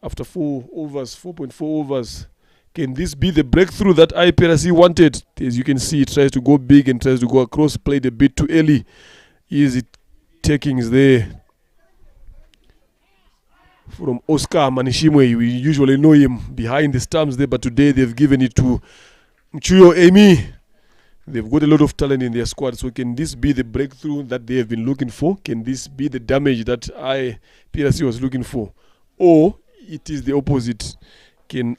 after 4.4 overs. Can this be the breakthrough that IPRC wanted? As you can see, he tries to go big and tries to go across, played a bit too early. Easy takings there from Oscar Manishimwe. We usually know him behind the stumps there, but today they've given it to Mchuyo Emi. They've got a lot of talent in their squad. So can this be the breakthrough that they have been looking for? Can this be the damage that IPRC was looking for? Or it is the opposite?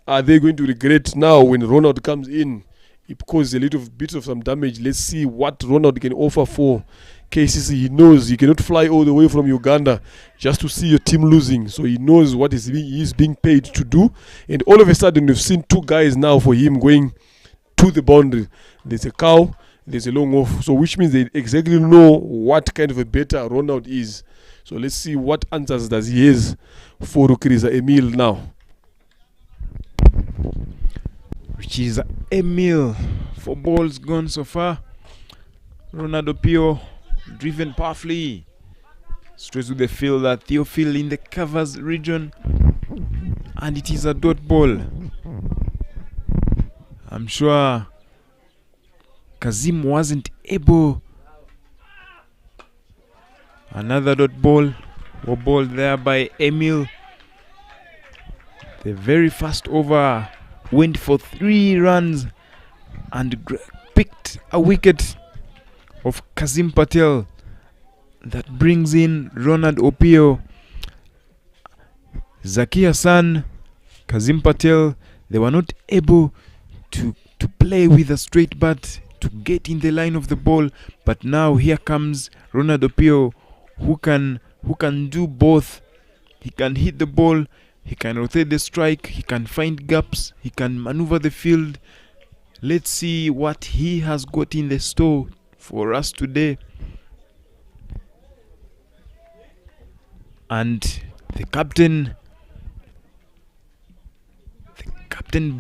Are they going to regret now when Ronald comes in? It causes a little bit of some damage. Let's see what Ronald can offer for KCC. He knows he cannot fly all the way from Uganda just to see your team losing. So he knows what he is being paid to do. And all of a sudden, we've seen 2 guys now for him going to the boundary. There's a cow, there's a long off. So which means they exactly know what kind of a batter Ronald is. So let's see what answers does he has for Rukiriza Emile now. which is Emil. 4 balls gone so far. Ronaldo Pio driven powerfully straight to the fielder Theophil in the covers region, and it is a dot ball. I'm sure Kazim wasn't able. Another dot ball. Were ball there by Emil. The very first over went for 3 runs and picked a wicket of Kazim Patel. That brings in Ronald Opio. Zaki Hassan, Kazim Patel, they were not able to play with a straight bat to get in the line of the ball. But now here comes Ronald Opio, who can do both. He can hit the ball, he can rotate the strike, he can find gaps, he can maneuver the field. Let's see what he has got in the store for us today. And the captain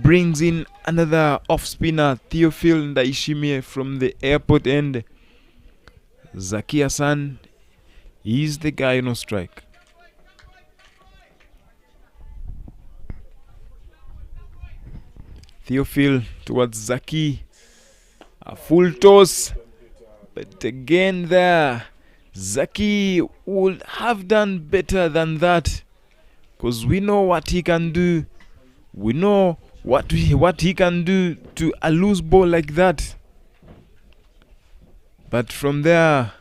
brings in another off spinner, Theophil Ndaishimie from the airport end. Zaki Hassan is the guy on strike. Theophil towards Zaki. A full toss. But again there, Zaki would have done better than that. Because we know what he can do. We know what he can do to a loose ball like that. But from there,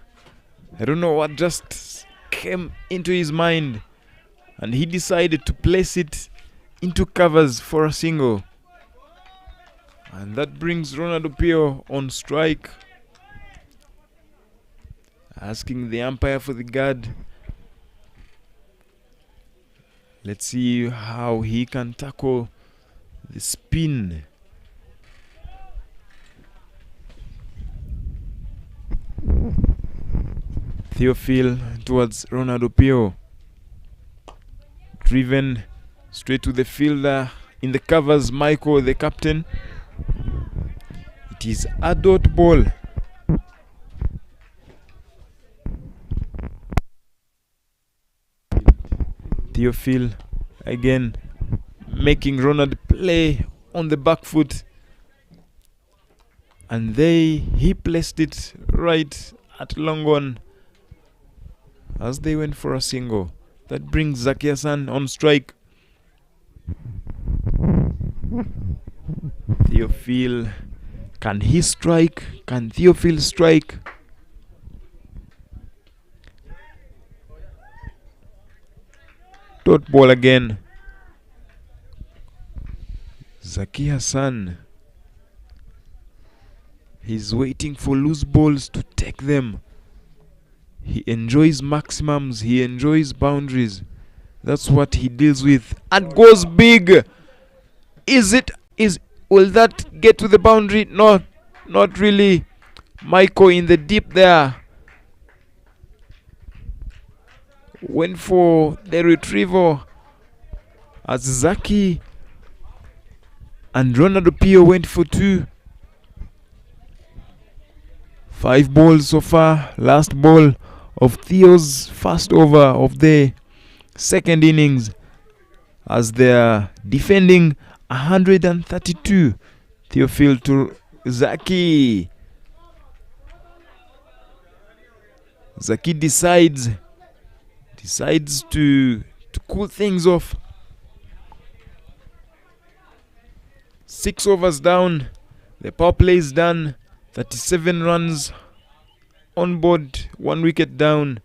I don't know what just came into his mind. And he decided to place it into covers for a single. And that brings Ronaldo Pio on strike. Asking the umpire for the guard. Let's see how he can tackle the spin. Theophil towards Ronaldo Pio. Driven straight to the fielder in the covers, Michael, the captain. It is a dot ball. Theophil again making Ronald play on the back foot, and he placed it right at long on as they went for a single. That brings Zaki Hassan on strike. Theophil, can he strike? Can Theophil strike? Dot ball again. Zaki Hassan, he's waiting for loose balls to take them. He enjoys maximums, he enjoys boundaries. That's what he deals with. And goes big. Will that get to the boundary? No, not really. Michael in the deep there went for the retrieval as Zaki and Ronaldo Pio went for 2. 5 balls so far. Last ball of Theo's first over of the second innings as they're defending 132. Theophil to Zaki. Zaki decides to cool things off. 6 overs down. The power play is done. 37 runs on board, 1 wicket down.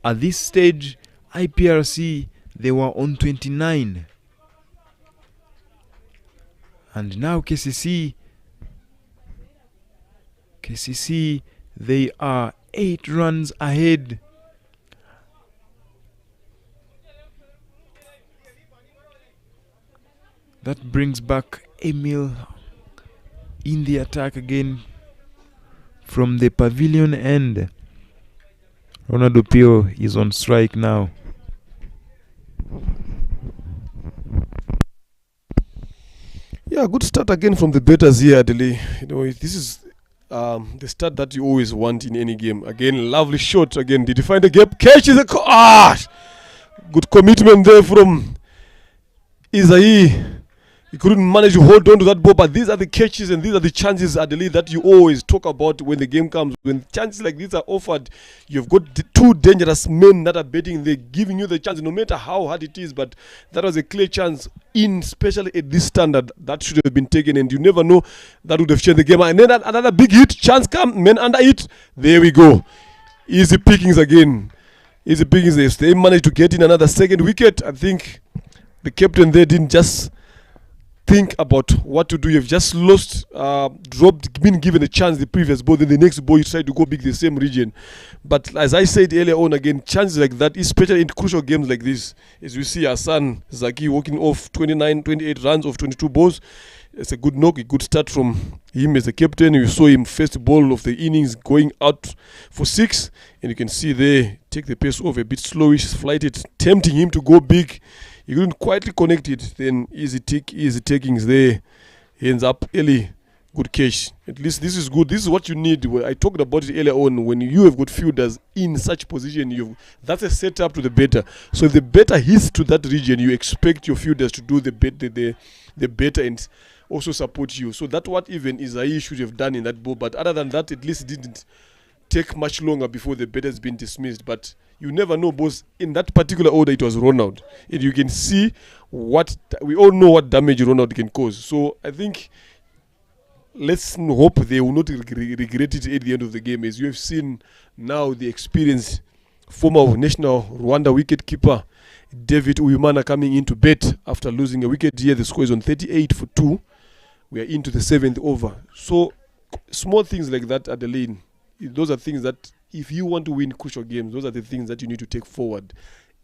At this stage, IPRC, they were on 29. And now KCC, they are 8 runs ahead. That brings back Emil in the attack again from the pavilion end. Ronaldo Pio is on strike now. Yeah, good start again from the betters here, Adele. You know, this is the start that you always want in any game. Again, lovely shot. Again, did you find the gap? Catches a good commitment there from Isai. He couldn't manage to hold on to that ball, but these are the catches and these are the chances, Adelaide, that you always talk about when the game comes. When chances like these are offered, you've got two dangerous men that are betting. They're giving you the chance, no matter how hard it is. But that was a clear chance, especially at this standard, that should have been taken. And you never know, that would have changed the game. And then another big hit, chance come, men under it. There we go. Easy pickings again. Easy pickings. They managed to get in another second wicket. I think the captain there didn't just think about what to do. You've just lost, dropped, been given a chance the previous ball, then the next ball you try to go big the same region. But as I said earlier on, again, chances like that, especially in crucial games like this, as we see Hassan Zaki walking off 28 runs of 22 balls. It's a good knock, a good start from him as the captain. You saw him first ball of the innings going out for 6, and you can see there, take the pace off a bit slowish, flighted, tempting him to go big. He couldn't quietly connect it. Then easy takings there. Hands up early. Good catch. At least this is good. This is what you need. I talked about it earlier on. When you have got fielders in such position, that's a setup to the batter. So if the batter hits to that region, you expect your fielders to do the better and also support you. So that's what even Isai should have done in that ball. But other than that, at least it didn't take much longer before the batter has been dismissed. But you never know, boss. In that particular order, it was Ronald. And you can see we all know what damage Ronald can cause. So I think let's hope they will not regret it at the end of the game. As you have seen now, the experienced former national Rwanda wicketkeeper David Uyumana coming in to bet after losing a wicket here. The score is on 38 for 2. We are into the 7th over. So small things like that, Adelaide, those are things that, if you want to win crucial games, those are the things that you need to take forward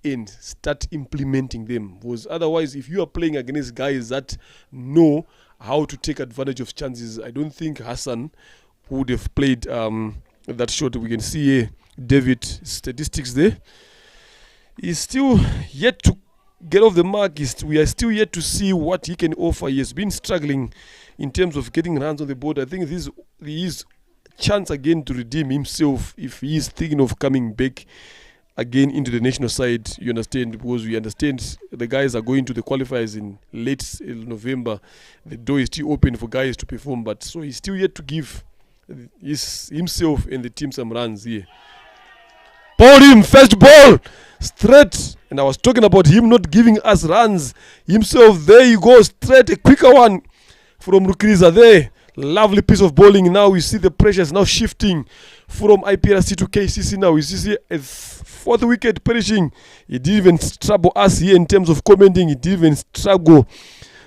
and start implementing them. Because otherwise, if you are playing against guys that know how to take advantage of chances, I don't think Hassan would have played that shot. We can see here David's statistics there. He's still yet to get off the mark. We are still yet to see what he can offer. He has been struggling in terms of getting runs on the board. I think this is chance again to redeem himself if he is thinking of coming back again into the national side. You understand, because we understand the guys are going to the qualifiers in late November. The door is still open for guys to perform, but so he's still yet to give himself and the team some runs here. Ball him, first ball, straight. And I was talking about him not giving us runs himself. There you go, straight, a quicker one from Rukriza there. Lovely piece of bowling. Now we see the pressure is now shifting from Iprc to KCC. Now we see a 4th wicket perishing. He didn't even trouble us here in terms of commenting. He didn't even struggle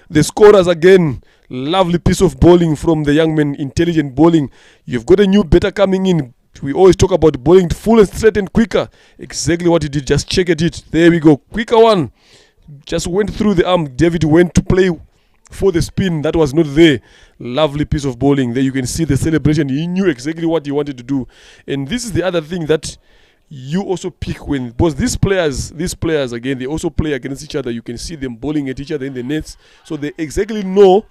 the scorers again. Lovely piece of bowling from the young man, intelligent bowling. You've got a new batter coming in. We always talk about bowling full and straight and quicker. Exactly what he did. Just check at it. There we go. Quicker one. Just went through the arm. David went to play for the spin that was not there. Lovely piece of bowling. There you can see the celebration. He knew exactly what he wanted to do. And this is the other thing that you also pick when, because these players again, they also play against each other. You can see them bowling at each other in the nets. So they exactly know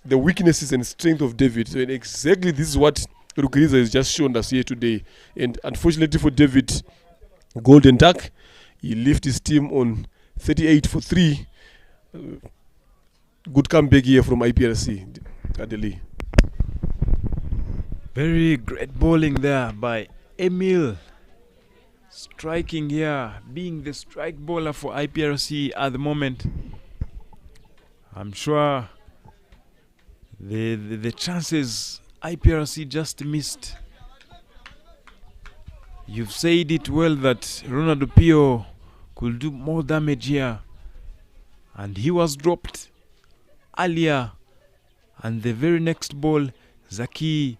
the weaknesses and strength of David. So exactly this is what Rukriza has just shown us here today. And unfortunately for David, Golden Duck, he left his team on 38 for 3. Good comeback here from Iprc Kigali. Very great bowling there by Emil. Striking here, being the strike bowler for Iprc at the moment. I'm sure the chances Iprc just missed. You've said it well that Ronaldo Pio could do more damage here, and he was dropped earlier, and the very next ball Zaki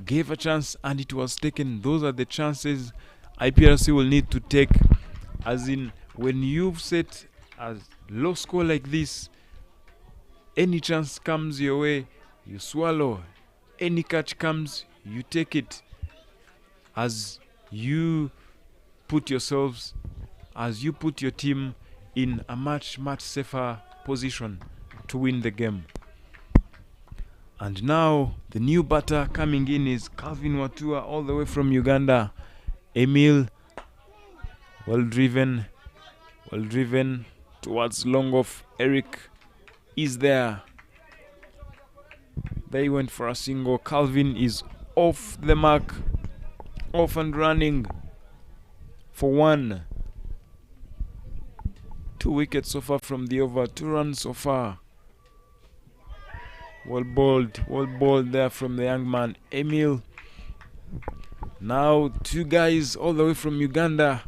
gave a chance and it was taken. Those are the chances Iprc will need to take, as in when you've set a low score like this, any chance comes your way, you swallow. Any catch comes, you take it, as you put your team in a much safer position. to win the game. And now the new batter coming in is Calvin Watua, all the way from Uganda. Emil, well driven towards long off. Eric is there. They went for a single. Calvin is off the mark, off and running for 1. 2 wickets so far from the over, 2 runs so far. Well bowled there from the young man Emil. Now 2 guys all the way from Uganda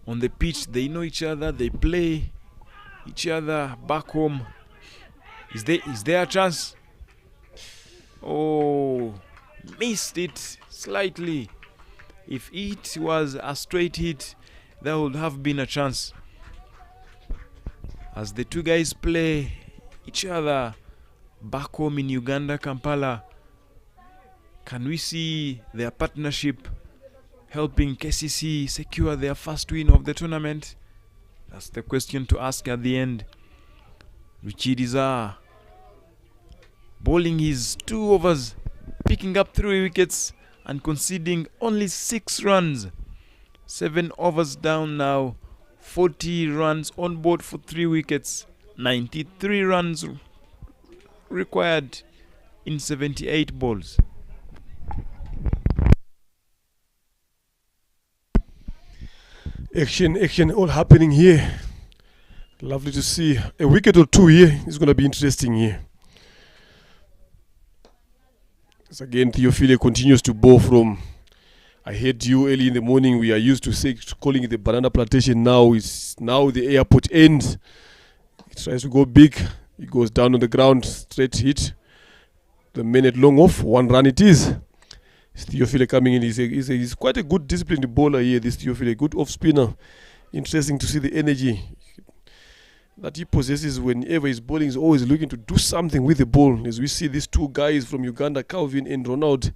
on the pitch. They know each other, they play each other back home. Is there a chance? Oh, missed it slightly. If it was a straight hit, there would have been a chance. As the 2 guys play each other back home in Uganda, Kampala, can we see their partnership helping KCC secure their first win of the tournament? That's the question to ask at the end. Ruchiriza bowling his 2 overs, picking up 3 wickets and conceding only 6 runs. 7 overs down now, 40 runs on board for 3 wickets, 93 runs required in 78 balls. Action all happening here. Lovely to see. A wicket or 2 here is going to be interesting here. As again, Theophile continues to bowl from, I heard you early in the morning, we are used to calling it the banana plantation. Now it's the airport end. He tries to go big. He goes down on the ground, straight hit. The minute long off, 1 run it is. Theophile coming in, he's quite a good disciplined bowler here, this Theophile, good off spinner. Interesting to see the energy that he possesses whenever he's bowling. He's always looking to do something with the ball. As we see these 2 guys from Uganda, Calvin and Ronald,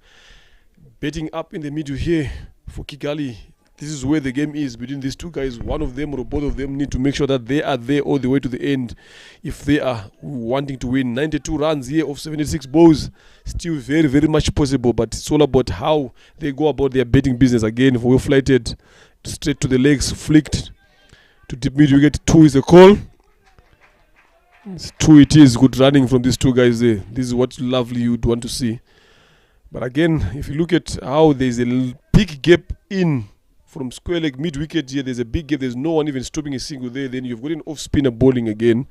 betting up in the middle here for Kigali. This is where the game is between these 2 guys. One of them or both of them need to make sure that they are there all the way to the end if they are wanting to win. 92 runs here of 76 balls. Still very, very much possible, but it's all about how they go about their betting business. Again, well flighted, straight to the legs, flicked to deep mid wicket. 2 is the call. It's 2 it is. Good running from these 2 guys there. This is what lovely you'd want to see. But again, if you look at how there's a big gap in from square leg mid wicket here, there's a big gap. There's no one even stopping a single there. Then you've got an off spinner bowling again.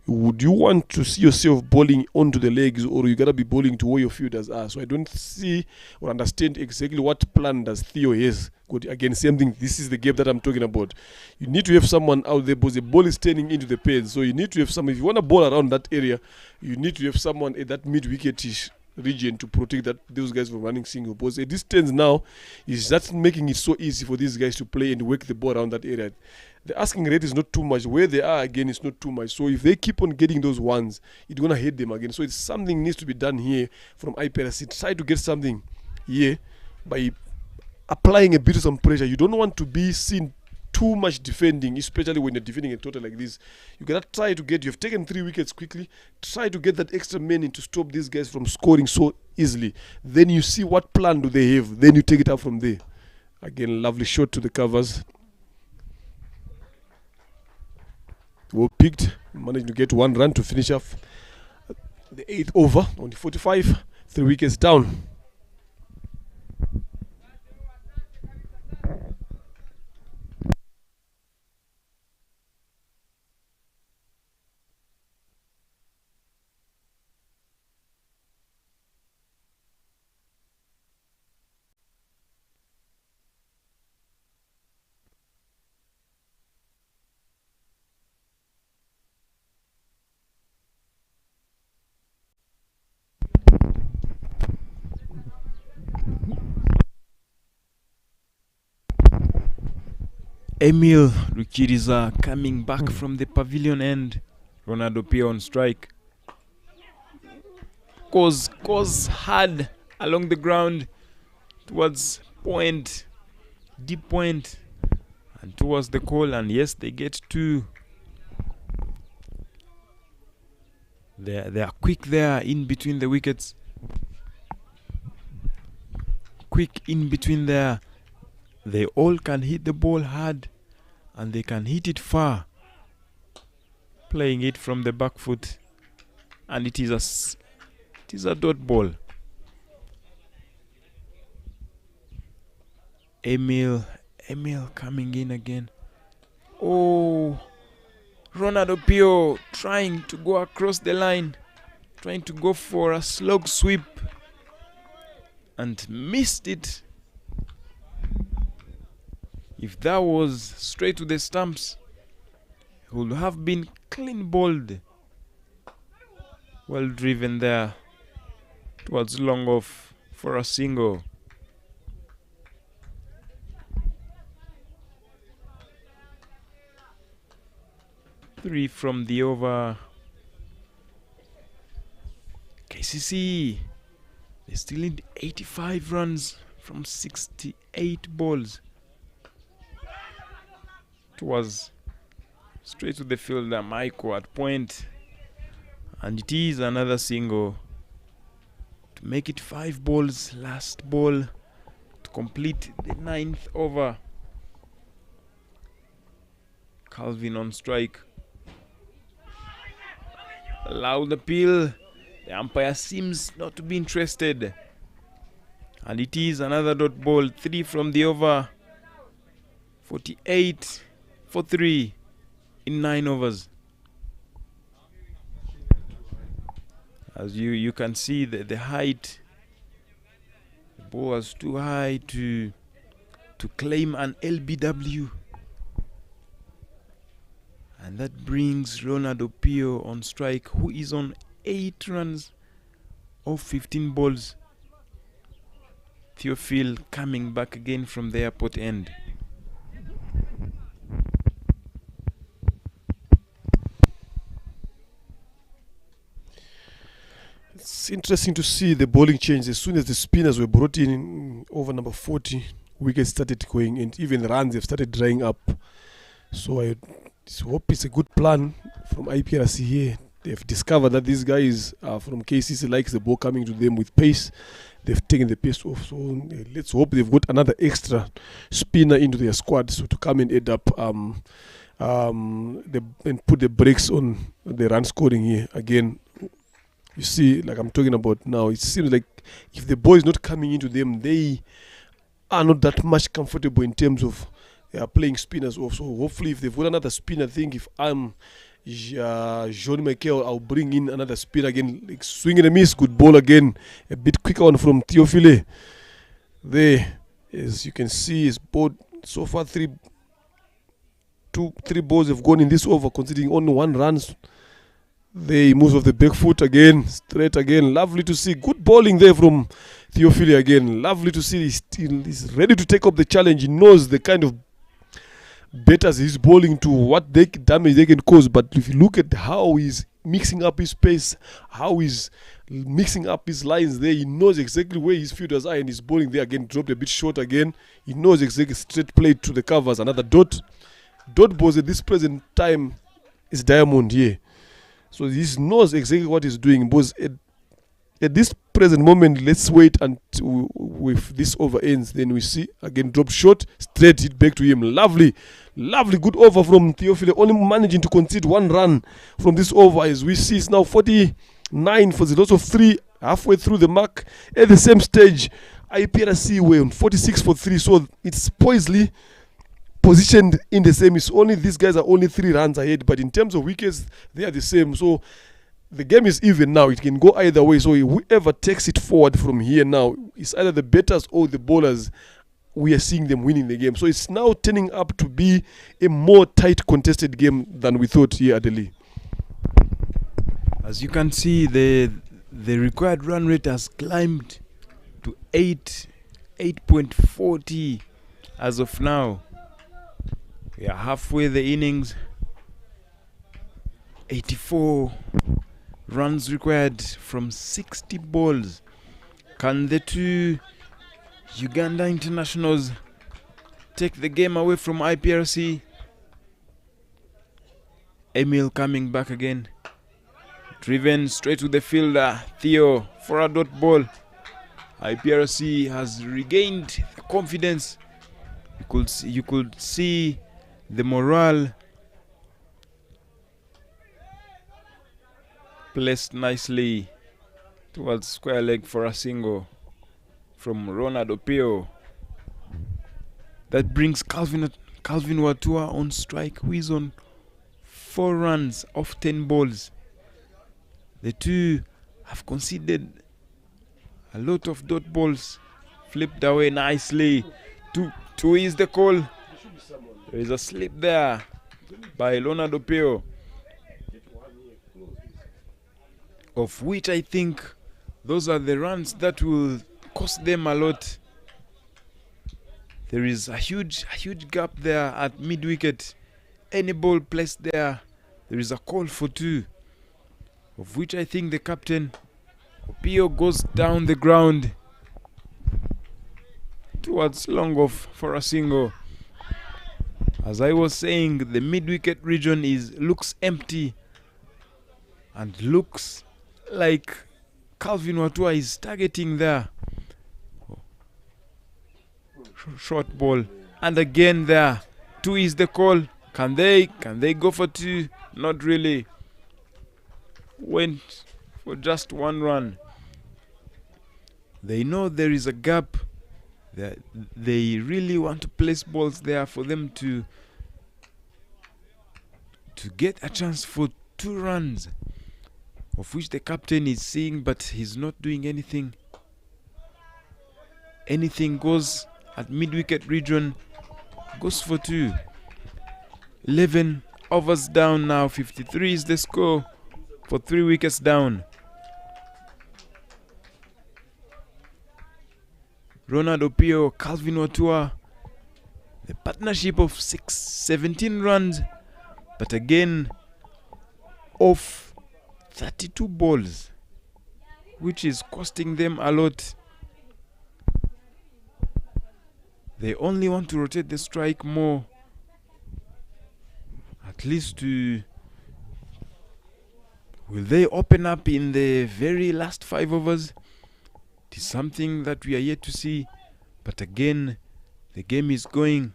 Would you want to see yourself bowling onto the legs, or you gotta be bowling to where your fielders are? So I don't see or understand exactly what plan does Theo has. Good, again, same thing. This is the gap that I'm talking about. You need to have someone out there because the ball is turning into the pads. So you need to have someone. If you want to bowl around that area, you need to have someone at that mid wicketish region to protect those guys from running single. Because a distance now is just making it so easy for these guys to play and work the ball around that area. The asking rate is not too much. Where they are again is not too much. So if they keep on getting those ones, it's gonna hit them again. So it's something needs to be done here from Iprc. Try to get something here by applying a bit of some pressure. You don't want to be seen too much defending, especially when you're defending a total like this. You gotta try to get, you've taken 3 wickets quickly, try to get that extra man in to stop these guys from scoring so easily. Then you see what plan do they have, then you take it up from there. Again, lovely shot to the covers. Well picked, managed to get 1 run to finish off the 8th over on the 45, 3 wickets down. Emil Rukiriza coming back from the pavilion end. Ronaldo Pia on strike. Goes hard along the ground towards point, deep point, and towards the goal. And yes, they get 2. They are quick there in between the wickets. Quick in between there. They all can hit the ball hard and they can hit it far. Playing it from the back foot, and it is a dot ball. Emil coming in again. Oh, Ronaldo Pio trying to go across the line, trying to go for a slog sweep and missed it. If that was straight to the stumps, it would have been clean bowled. Well driven there towards long off for a single. Three from the over. KCC, they still need 85 runs from 68 balls. It was straight to the fielder Michael at point, and it is another single to make it 5 balls. Last ball to complete the 9th over. Calvin on strike. Loud appeal. The umpire seems not to be interested, and it is another dot ball. 3 from the over. 48 for 3 in 9 overs. As you can see the height, the ball was too high to claim an LBW, and that brings Ronaldo Pio on strike, who is on 8 runs of 15 balls. Theophil coming back again from the airport end. It's interesting to see the bowling change. As soon as the spinners were brought in over number 40, wickets started going, and even runs have started drying up. So I hope it's a good plan from IPRC here. They've discovered that these guys from KCC likes the ball coming to them with pace. They've taken the pace off. So let's hope they've got another extra spinner into their squad, so to come and add up and put the brakes on the run scoring here again. You see, like I'm talking about now, it seems like if the ball is not coming into them, they are not that much comfortable in terms of playing spinners off. So hopefully if they've got another spinner, I think if I'm Jean Michael, I'll bring in another spinner again, like swing and a miss, good ball again, a bit quicker one from Theophile. There, as you can see, his ball so far, three balls have gone in this over, considering only 1 run. They moves off the back foot again, straight again. Lovely to see. Good bowling there from Theophile again. Lovely to see. He's ready to take up the challenge. He knows the kind of batters he's bowling to, what damage they can cause. But if you look at how he's mixing up his pace, how he's mixing up his lines there, he knows exactly where his fielders are, and he's bowling there again. Dropped a bit short again. He knows exactly, straight play to the covers. Another dot balls at this present time is Diamond here. So he knows exactly what he's doing. But at this present moment, let's wait until with this over ends. Then we see again drop short, straight hit back to him. Lovely good over from Theophile. Only managing to concede 1 run from this over. As we see, it's now 49 for the loss of 3, halfway through the mark. At the same stage, IPRC were on 46 for 3. So it's poisely positioned in the same. It's only these guys are only 3 runs ahead, but in terms of wickets, they are the same. So the game is even now. It can go either way. So whoever takes it forward from here now is either the batters or the bowlers. We are seeing them winning the game. So it's now turning up to be a more tight contested game than we thought here at Delhi. As you can see, the required run rate has climbed to 8.40 as of now. We are halfway the innings. 84 runs required from 60 balls. Can the 2 Uganda internationals take the game away from IPRC? Emil coming back again. Driven straight to the fielder, Theo, for a dot ball. IPRC has regained the confidence. You could see the morale placed nicely towards square leg for a single from Ronald Opio. That brings Calvin Watua on strike, who is on 4 runs off 10 balls. The two have conceded a lot of dot balls, flipped away nicely. Two is the call. There is a slip there by Ronald Opio, of which I think those are the runs that will cost them a lot. There is a huge gap there at mid-wicket. Any ball placed there, there is a call for 2, of which I think the captain, Opio, goes down the ground towards long off for a single. As I was saying, the mid-wicket region looks empty and looks like Calvin Watua is targeting there. Short ball, and again there, 2 is the call. Can they go for 2? Not really. Went for just 1 run. They know there is a gap. They really want to place balls there for them to get a chance for 2 runs, of which the captain is seeing, but he's not doing anything. Anything goes at mid-wicket region, goes for 2. 11 overs down now. 53 is the score for 3 wickets down. Ronald Opio, Calvin Watua, the partnership of 17 runs, but again off 32 balls, which is costing them a lot. They only want to rotate the strike more, at least to... Will they open up in the very last 5 overs? It is something that we are yet to see. But again, the game is going.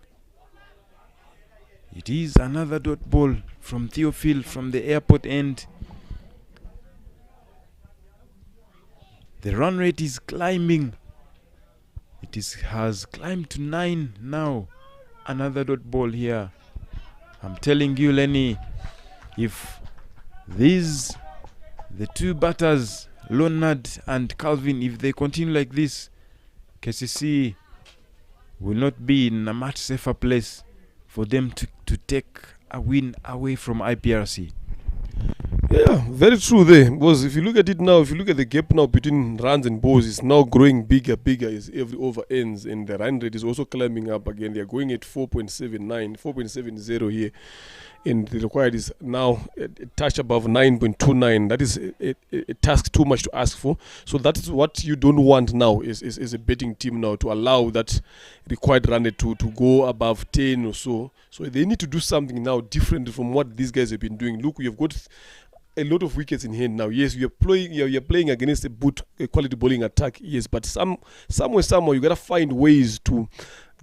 It is another dot ball from Theophil from the airport end. The run rate is climbing. Has climbed to 9 now. Another dot ball here. I'm telling you, Lenny, if the 2 batters, Leonard and Calvin, if they continue like this, KCC will not be in a much safer place for them to take a win away from IPRC. Yeah, very true there. Because if you look at it now, if you look at the gap now between runs and balls, it's now growing bigger as every over ends, and the run rate is also climbing up again. They are going at 4.79, 4.70 here, and the required is now a touch above 9.29. That is a task too much to ask for. So that is what you don't want now is a betting team now to allow that required run rate to go above 10 or so. So they need to do something now different from what these guys have been doing. Look, we have got a lot of wickets in hand now. Yes, you're playing against a quality bowling attack. Yes, but somewhere you gotta find ways to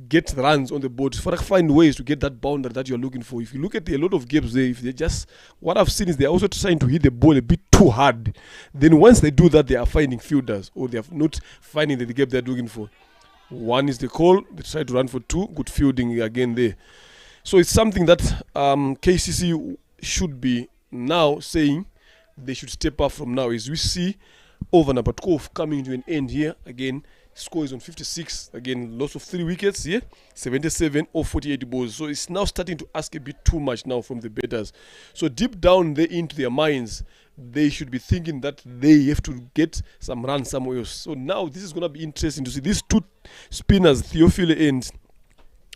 get runs on the board. Find ways to get that boundary that you're looking for. If you look at a lot of games there, if they just, what I've seen is they're also trying to hit the ball a bit too hard. Then once they do that, they are finding fielders, or they are not finding the gap they're looking for. 1 is the call. They try to run for 2. Good fielding again there. So it's something that KCC should be now saying they should step up from now. As we see over number 12 coming to an end here again. Score is on 56. Again, loss of 3 wickets here. 77 or 48 balls. So it's now starting to ask a bit too much now from the batters. So deep down there into their minds, they should be thinking that they have to get some runs somewhere else. So now this is going to be interesting to see these 2 spinners, Theophile and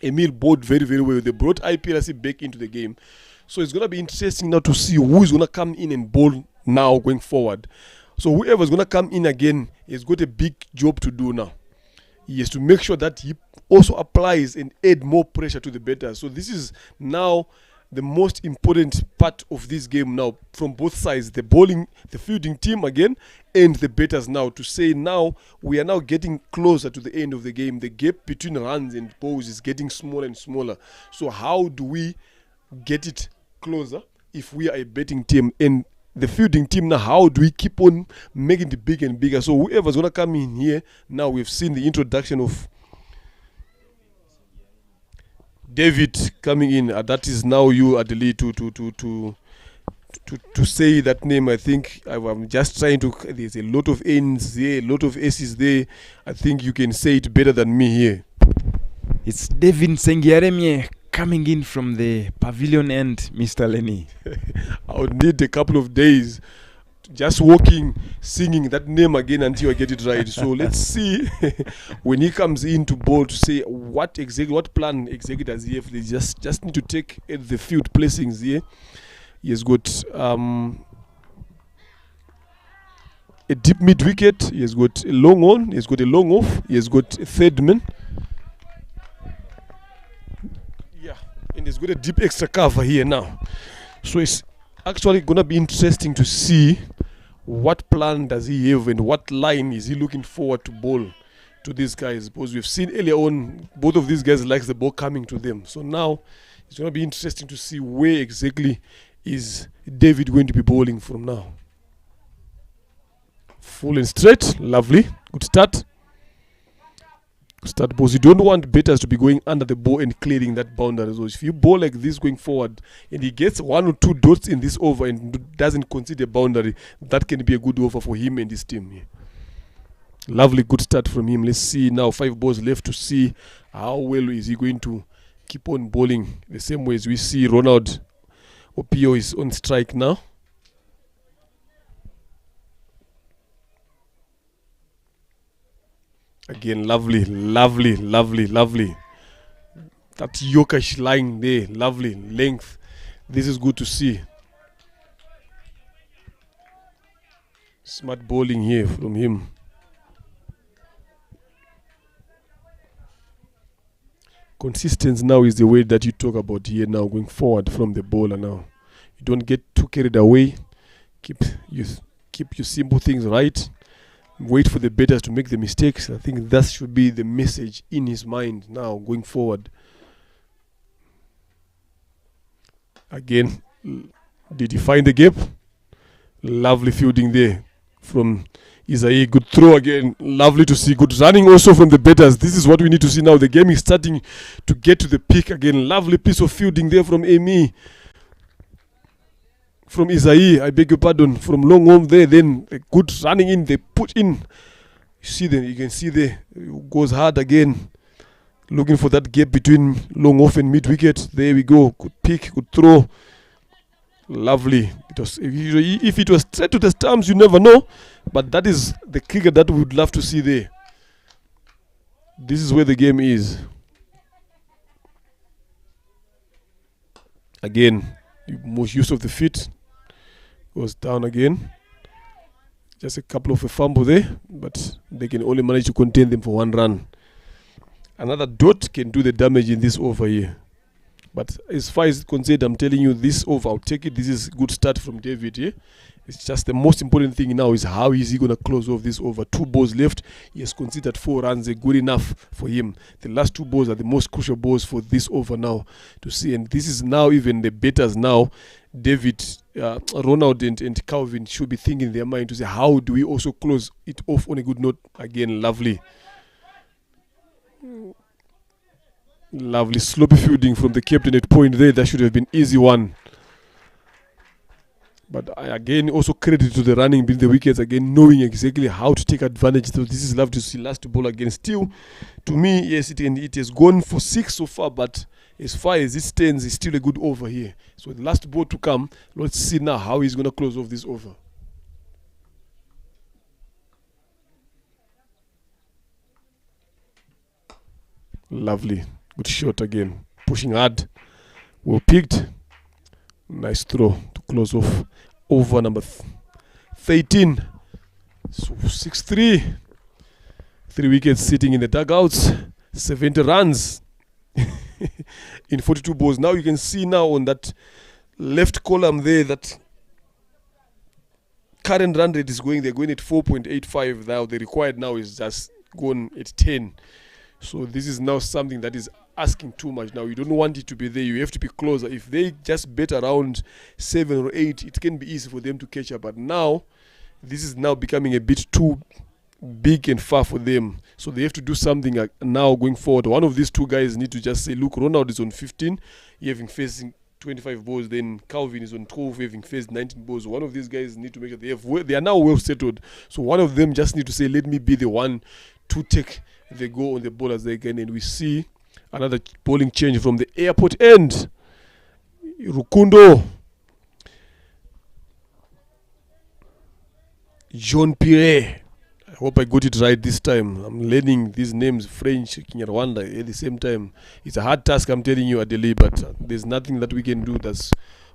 Emil, bowled very, very well. They brought IPRC back into the game. So it's going to be interesting now to see who is going to come in and bowl now going forward. So whoever is going to come in again has got a big job to do now. He has to make sure that he also applies and add more pressure to the batters. So this is now the most important part of this game now from both sides, the bowling, the fielding team again, and the batters now, to say now we are now getting closer to the end of the game. The gap between runs and balls is getting smaller and smaller. So how do we get it closer if we are a betting team? And the fielding team now, how do we keep on making it bigger and bigger? So whoever's going to come in here, now we've seen the introduction of David coming in. That is now you, Adeli, to say that name. I think I'm just trying to. There's a lot of N's there, a lot of S's there. I think you can say it better than me here. It's Devin Sengiaremye coming in from the pavilion end, Mr. Lenny. I would need a couple of days just walking, singing that name again until I get it right. So let's see when he comes in to bowl, to say what plan exactly does he have. They just need to take the field placings here. He has got a deep mid wicket. He has got a long on. He has got a long off. He has got a third man. Yeah, and he's got a deep extra cover here now. So it's actually gonna be interesting to see what plan does he have and what line is he looking forward to bowl to these guys, because we've seen earlier on both of these guys likes the ball coming to them. So now it's gonna be interesting to see where exactly is David going to be bowling from now. Full and straight, lovely, good start. Start, because you don't want batters to be going under the ball and clearing that boundary. So if you bowl like this going forward and he gets 1 or 2 dots in this over and doesn't concede a boundary, that can be a good over for him and his team here. Lovely, good start from him. Let's see now, 5 balls left to see how well is he going to keep on bowling the same way as we see Ronald Opio is on strike now. Again, lovely. That Yokesh line there, lovely length. This is good to see. Smart bowling here from him. Consistency now is the way that you talk about here now, going forward from the bowler now. You don't get too carried away. Keep your simple things right. Wait for the batters to make the mistakes. I think that should be the message in his mind now going forward. Again, did he find the gap? Lovely fielding there from Isaiah. Good throw again. Lovely to see. Good running also from the batters. This is what we need to see now. The game is starting to get to the peak again. Lovely piece of fielding there from Amy. From Isaiah, I beg your pardon, from long home there, then a good running in, they put in. You can see there, goes hard again, looking for that gap between long off and mid wicket. There we go, good pick, good throw, lovely. If it was straight to the stumps, you never know, but that is the cricket that we would love to see there. This is where the game is. Again, most use of the feet. Goes down again. Just a couple of a fumble there, but they can only manage to contain them for 1 run. Another dot can do the damage in this over here. But as far as concerned, I'm telling you, this over, I'll take it. This is a good start from David here. It's just the most important thing now is how is he going to close off this over. 2 balls left. He has considered 4 runs good enough for him. The last 2 balls are the most crucial balls for this over now to see. And this is now even the batters now. David, Ronald and Calvin should be thinking in their mind to say, how do we also close it off on a good note? Again, lovely. Lovely sloppy fielding from the captain at point there. That should have been easy one. But I again also credit to the running being the wickets again, knowing exactly how to take advantage. So this is lovely to see. Last ball again. Still, to me, yes, it has gone for 6 so far, but as far as it stands, it's still a good over here. So the last ball to come, let's see now how he's going to close off this over. Lovely. Good shot again. Pushing hard. Well picked. Nice throw to close off over number 13. So 6-3. 3 wickets sitting in the dugouts. 70 runs. in 42 balls. Now you can see now on that left column there that current run rate is going. They're going at 4.85 now. The required now is just gone at 10. So this is now something that is asking too much. Now you don't want it to be there. You have to be closer. If they just bet around 7 or 8, it can be easy for them to catch up. But now this is now becoming a bit too big and far for them. So they have to do something now going forward. One of these two guys need to just say, look, Ronald is on 15, having facing 25 balls. Then Calvin is on 12, having faced 19 balls. One of these guys need to make sure they are now well settled. So one of them just need to say, let me be the one to take the go on the ball as they can. And we see another bowling change from the airport end. Rukundo, Jean-Pierre. I hope I got it right this time. I'm learning these names, French, Kinyarwanda at the same time. It's a hard task, I'm telling you, Adele, but there's nothing that we can do. That's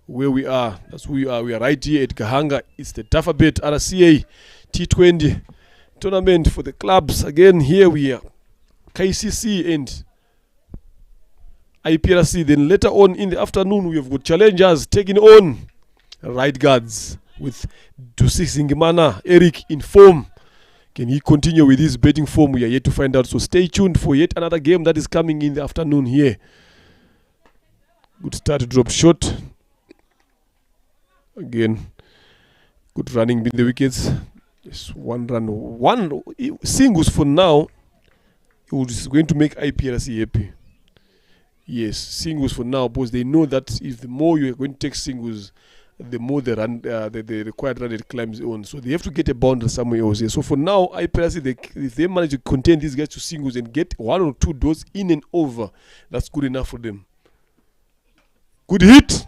where we are. That's who we are. We are right here at Kahanga. It's the Tougher Bet RCA T20 tournament for the clubs. Again, here we are. KCC and Iprc. Then later on in the afternoon, we have got challengers taking on right guards with Dusi Singimana, Eric in form. Can he continue with his betting form? We are yet to find out. So stay tuned for yet another game that is coming in the afternoon here. Good start, drop shot. Again, good running between the wickets. Just one run. One singles for now. It is going to make Iprc happy. Yes, singles for now, because they know that if the more you are going to take singles, the more the run, the required run rate climbs on. So they have to get a boundary somewhere else here. So for now, Iprc, if they manage to contain these guys to singles and get 1 or 2 doors in and over, that's good enough for them. Good hit.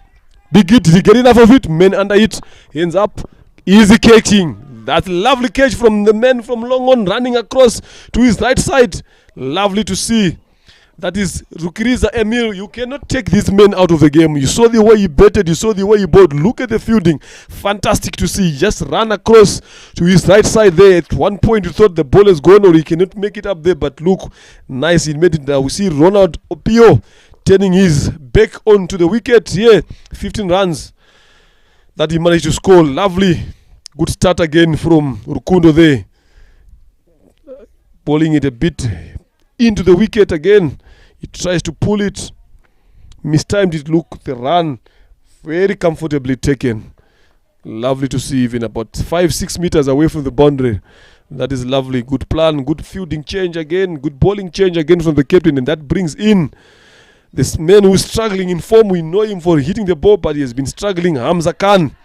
Big hit. Did he get enough of it? Men under it. Hands up. Easy catching. That lovely catch from the man from long on, running across to his right side. Lovely to see. That is Rukiriza Emil. You cannot take this man out of the game. You saw the way he betted. You saw the way he bowled. Look at the fielding. Fantastic to see. He just ran across to his right side there. At one point you thought the ball is gone or he cannot make it up there. But look, nice. He made it now. We see Ronald Opio turning his back onto the wicket here. 15 runs that he managed to score. Lovely. Good start again from Rukundo there. Bowling it a bit into the wicket again. He tries to pull it. Mistimed it. Look, the run very comfortably taken. Lovely to see, even about 5-6 meters away from the boundary. That is lovely. Good plan. Good fielding change again. Good bowling change again from the captain. And that brings in this man who is struggling in form. We know him for hitting the ball, but he has been struggling. Hamza Khan.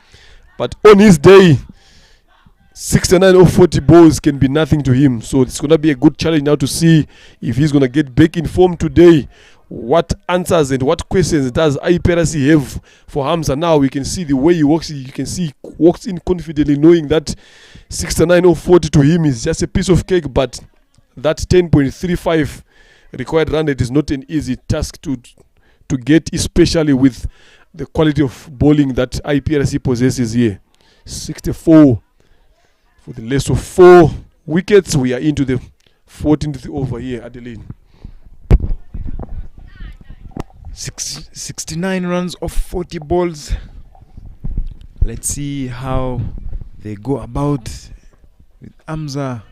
But on his day, 69 or 40 balls can be nothing to him. So it's going to be a good challenge now to see if he's going to get back in form today. What answers and what questions does Iprc have for Hamza? Now we can see the way he walks. You can see he walks in confidently, knowing that 69 or 40 to him is just a piece of cake. But that 10.35 required run rate is not an easy task to get, especially with the quality of bowling that Iprc possesses here. 64 for the less of 4 wickets. We are into the 14th over here, Adeline. 69 runs off 40 balls. Let's see how they go about with Hamza.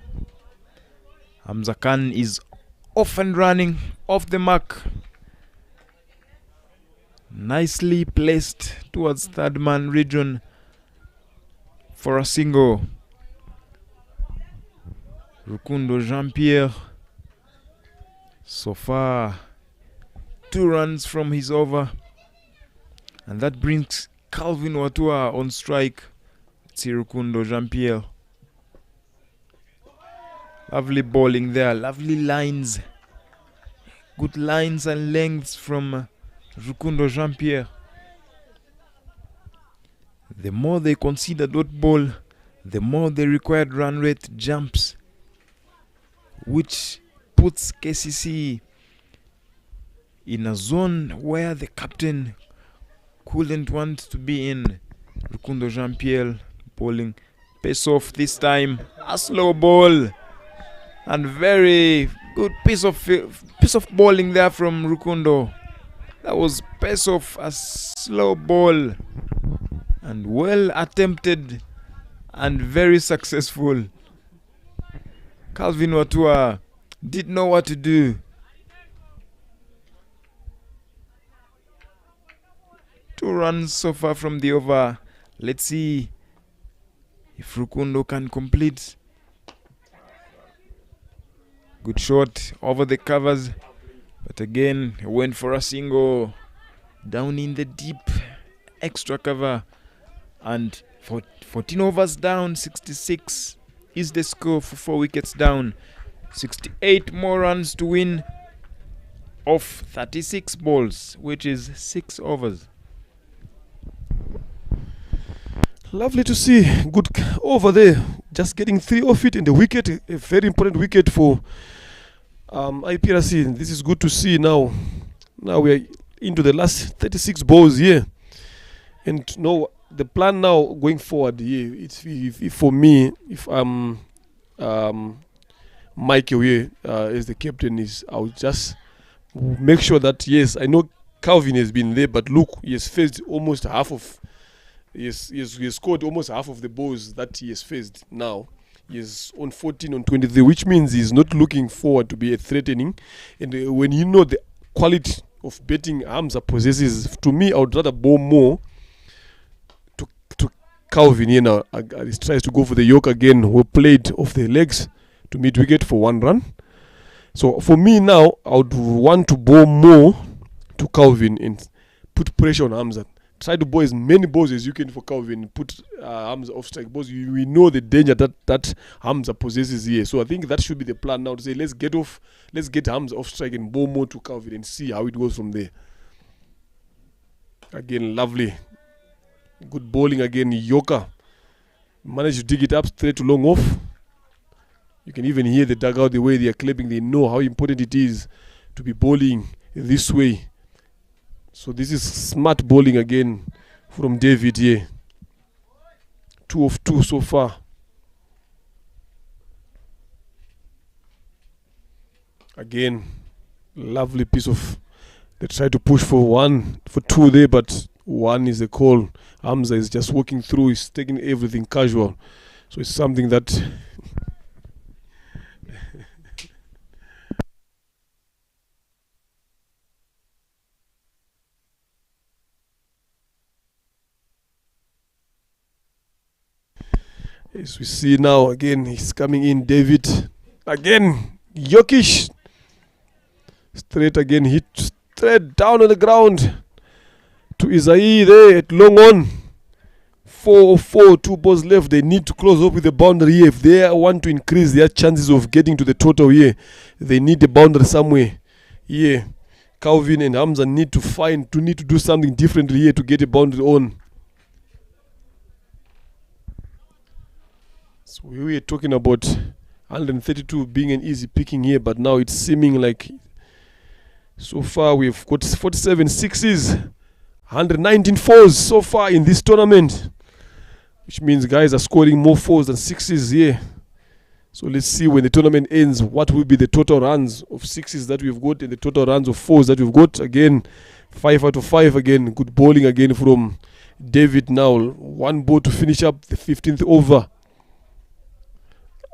Hamza Khan is off and running, off the mark. Nicely placed towards third man region for a single. Rukundo Jean-Pierre, so far 2 runs from his over, and that brings Calvin Watua on strike. Let's see Rukundo Jean-Pierre. Lovely bowling there, lovely lines, good lines and lengths from Rukundo Jean-Pierre. The more they consider dot ball, the more the required run rate jumps, which puts KCC in a zone where the captain couldn't want to be in. Rukundo Jean-Pierre bowling pace off this time, a slow ball, and very good piece of bowling there from Rukundo. That was pace of a slow ball and well attempted and very successful. Calvin Watua did know what to do. 2 runs so far from the over. Let's see if Rukundo can complete. Good shot over the covers, but again he went for a single down in the deep extra cover, and 14 overs down. 66 is the score for 4 wickets down. 68 more runs to win off 36 balls, which is 6 overs. Lovely to see. Good over there. Just getting 3 off it in the wicket. A very important wicket for Iprc. This is good to see now. Now we are into the last 36 balls here. And no, the plan now going forward here, it's if for me, if I'm Michael here as the captain, is I'll just make sure that, yes, I know Calvin has been there, but look, he has faced almost half of he has scored almost half of the balls that he has faced now. He is on 14 on 23, which means he's not looking forward to be a threatening. And when you know the quality of betting Hamza possesses, to me, I would rather bowl more to Calvin. You know, he tries to go for the yoke again, who played off the legs to mid wicket for 1 run. So for me now, I would want to bowl more to Calvin and put pressure on Hamza. Try to bowl as many balls as you can for Calvin. Put Hamza off strike balls. We know the danger that Hamza possesses here. So I think that should be the plan now, to say let's get Hamza off strike and bowl more to Calvin and see how it goes from there. Again, lovely. Good bowling again. Yoka managed to dig it up straight to long off. You can even hear the dugout, the way they are clapping. They know how important it is to be bowling this way. So this is smart bowling again from David here. 2 of 2 so far. Again, lovely piece of. They try to push for 2 there, but 1 is a call. Hamza is just walking through. He's taking everything casual. So it's something that. As we see now, again, he's coming in, David. Again, Yokish. Straight again, hit straight down on the ground to Isai there at long on. 4 of 4, 2 balls left. They need to close up with the boundary here. If they want to increase their chances of getting to the total here, they need the boundary somewhere. Yeah, Calvin and Hamza need to do something differently here to get a boundary on. So we were talking about 132 being an easy picking here, but now it's seeming like so far we've got 47 sixes, 119 fours so far in this tournament, which means guys are scoring more fours than sixes here. So let's see when the tournament ends what will be the total runs of sixes that we've got and the total runs of fours that we've got. Again, 5 out of 5 again. Good bowling again from David now. 1 ball to finish up the 15th over.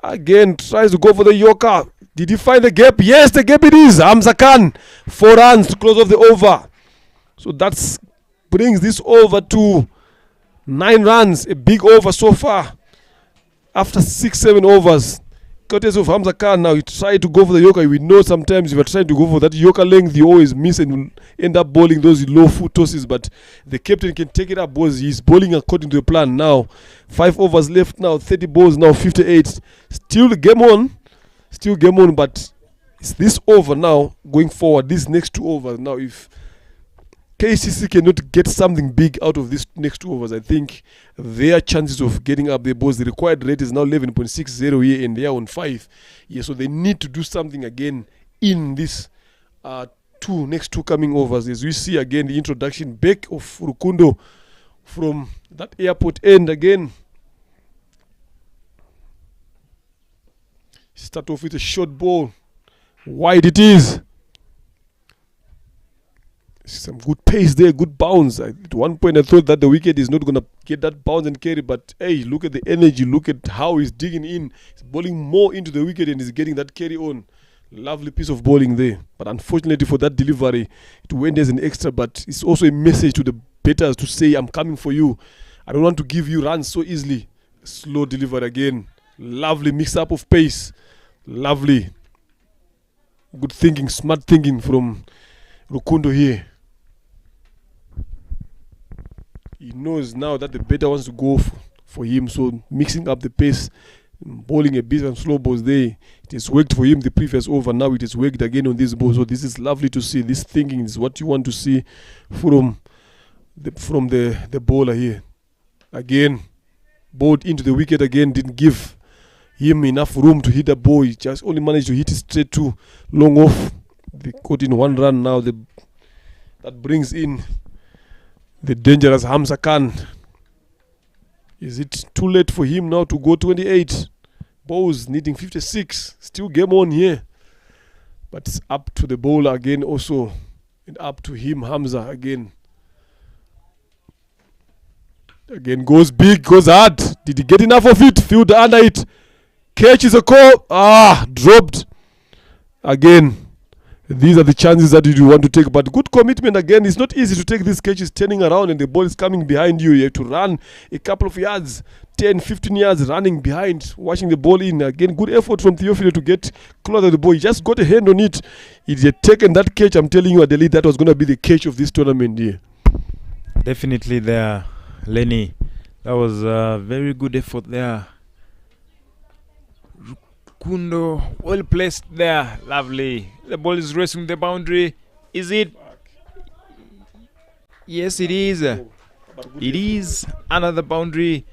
Again, tries to go for the Yorker. Did he find the gap? Yes, the gap it is. Hamza Khan, 4 runs to close off the over. So that brings this over to 9 runs. A big over so far. After 6-7 overs. Courtesy of Hamza Khan now, he tried to go for the Yorker. We know sometimes if you're trying to go for that Yorker length, you always miss and end up bowling those low foot tosses. But the captain can take it up because he's bowling according to the plan now. 5 overs left now, 30 balls now, 58. Still game on. But it's this over now going forward. These next 2 overs now, if KCC cannot get something big out of these next 2 overs, I think their chances of getting up their balls, the required rate is now 11.60 here and they are on 5. Yeah, so they need to do something again in this next two coming overs. As we see again the introduction back of Rukundo from that airport end again. Start off with a short ball. Wide it is. some good pace there, good bounce. At one point I thought that the wicket is not going to get that bounce and carry, but hey, look at the energy, look at how he's digging in. He's bowling more into the wicket and he's getting that carry on. Lovely piece of bowling there. But unfortunately for that delivery, it went as an extra, but it's also a message to the batters to say, I'm coming for you. I don't want to give you runs so easily. Slow delivery again. Lovely mix-up of pace. Lovely. Good thinking, smart thinking from Rukundo here. He knows now that the batter wants to go for him, so mixing up the pace, bowling a bit and slow balls there. It has worked for him the previous over. Now it has worked again on this ball. So this is lovely to see. This thinking is what you want to see from the bowler here. Again, bowled into the wicket again. Didn't give him enough room to hit the ball. He just only managed to hit it straight to long off. They caught in one run now. That brings in the dangerous Hamza Khan. Is it too late for him now to go 28? Bowls needing 56. Still game on here. But it's up to the bowler again also. And up to him, Hamza, again. Again, goes big, goes hard. Did he get enough of it? Field under it. Catch is a call. Dropped. Again. These are the chances that you want to take, but good commitment again. It's not easy to take these catches turning around and the ball is coming behind you. You have to run a couple of yards, 10, 15 yards running behind, watching the ball in. Again, good effort from Theophile to get closer to the ball. He just got a hand on it. If he had taken that catch, I'm telling you, Adelaide, that was going to be the catch of this tournament here. Definitely there, Lenny. That was a very good effort there. Rukundo, well placed there. Lovely. The ball is racing the boundary. Is it? Yes, it is. It is another boundary.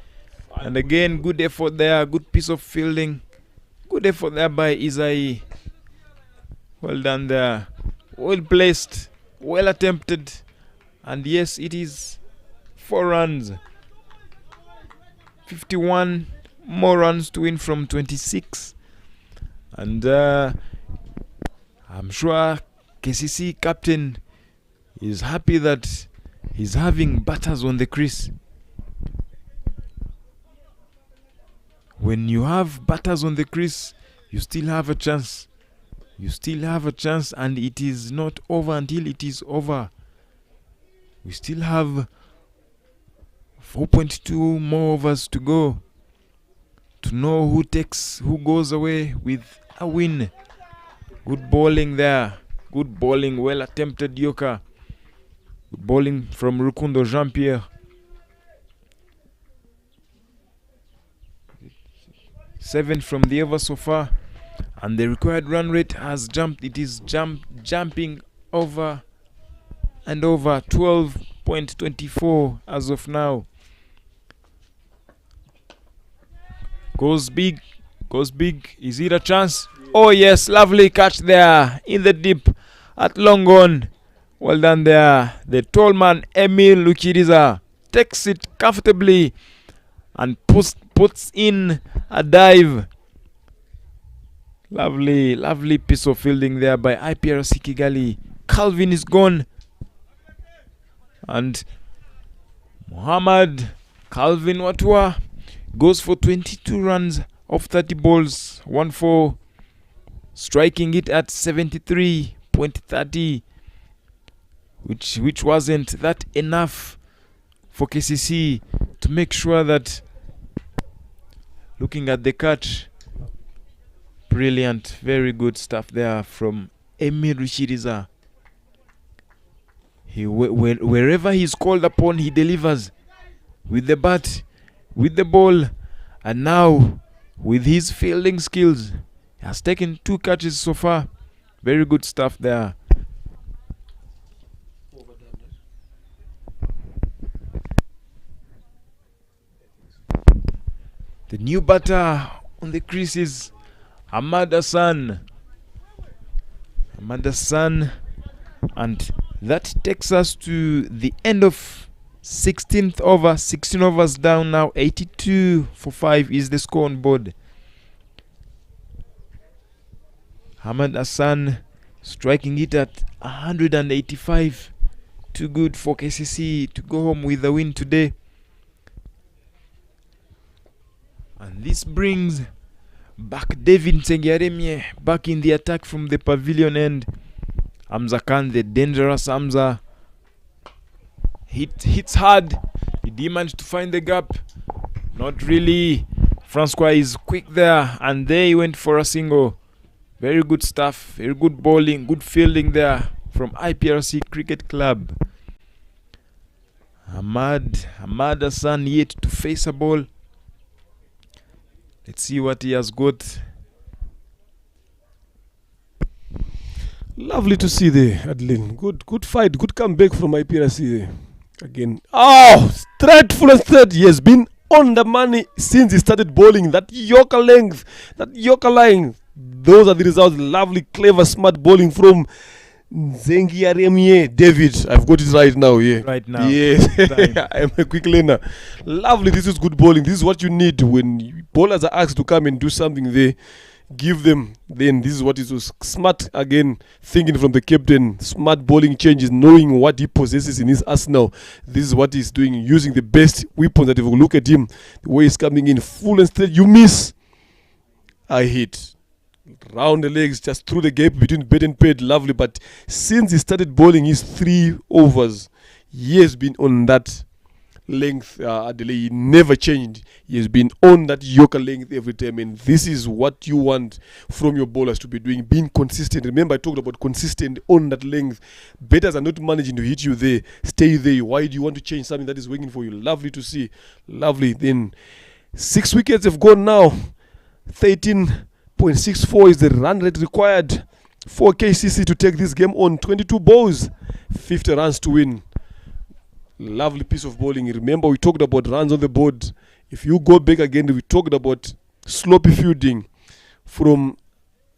And again, good effort there. Good piece of fielding. Good effort there by Isai. Well done there. Well placed. Well attempted. And yes, it is 4 runs. 51 more runs to win from 26. And I'm sure KCC captain is happy that he's having batters on the crease. When you have batters on the crease, you still have a chance. You still have a chance, and it is not over until it is over. We still have 4.2 more overs to go to know who goes away with a win. Good bowling there. Good bowling. Well attempted, Yoka. Good bowling from Rukundo Jean-Pierre. 7 from the over so far. And the required run rate has jumped. It is jumping over and over. 12.24 as of now. Goes big. Goes big. Is it a chance? Oh yes, lovely catch there in the deep at long on. Well done there. The tall man Emil Luchiriza takes it comfortably and puts in a dive. Lovely piece of fielding there by Iprc Kigali. Calvin is gone. And Muhammad Calvin Watua goes for 22 runs off 30 balls, 1-4, striking it at 73.30, which wasn't that enough for KCC to make sure that, looking at the catch, brilliant, very good stuff there from Emil Rushiriza. Wherever he's called upon, he delivers with the bat, with the ball, and now with his fielding skills, he has taken 2 catches so far. Very good stuff there. The new batter on the crease is Ahmad Hassan. And that takes us to the end of 16th over. 16 overs down now. 82 for 5 is the score on board. Ahmad Hassan striking it at 185. too good for KCC to go home with the win today. And this brings back David Nsengiaremye back in the attack from the pavilion end. Hamza Khan, the dangerous Hamza, hits hard. Did he manage to find the gap? Not really. Francois is quick there, and they went for a single. Very good stuff, very good bowling, good fielding there from Iprc Cricket Club. Ahmad Hassan yet to face a ball. Let's see what he has got. Lovely to see there, Adeline. Good fight, good comeback from Iprc there. Again. Oh, straight full and straight. He has been on the money since he started bowling. That Yorker length, that Yorker line. Those are the results. Lovely, clever, smart bowling from Nsengiaremye David. I've got it right now, yeah. Right now. Yes. I'm a quick learner. Lovely. This is good bowling. This is what you need when bowlers are asked to come and do something there. Give them. Then this is what it was. Smart, again, thinking from the captain. Smart bowling changes, knowing what he possesses in his arsenal. This is what he's doing, using the best weapons that if you look at him, the way he's coming in full and straight, you miss. I hit. Round the legs, just through the gap between bed and pad. Lovely. But since he started bowling his 3 overs, he has been on that length. He never changed. He has been on that Yorker length every time, and this is what you want from your bowlers to be doing, being consistent. Remember, I talked about consistent on that length. Batters are not managing to hit you there. Stay there. Why do you want to change something that is working for you? Lovely to see. Lovely. Then 6 wickets have gone now. 13.64 is the run rate required for KCC to take this game on. 22 balls, 50 runs to win. Lovely piece of bowling. Remember, we talked about runs on the board. If you go back again, we talked about sloppy fielding from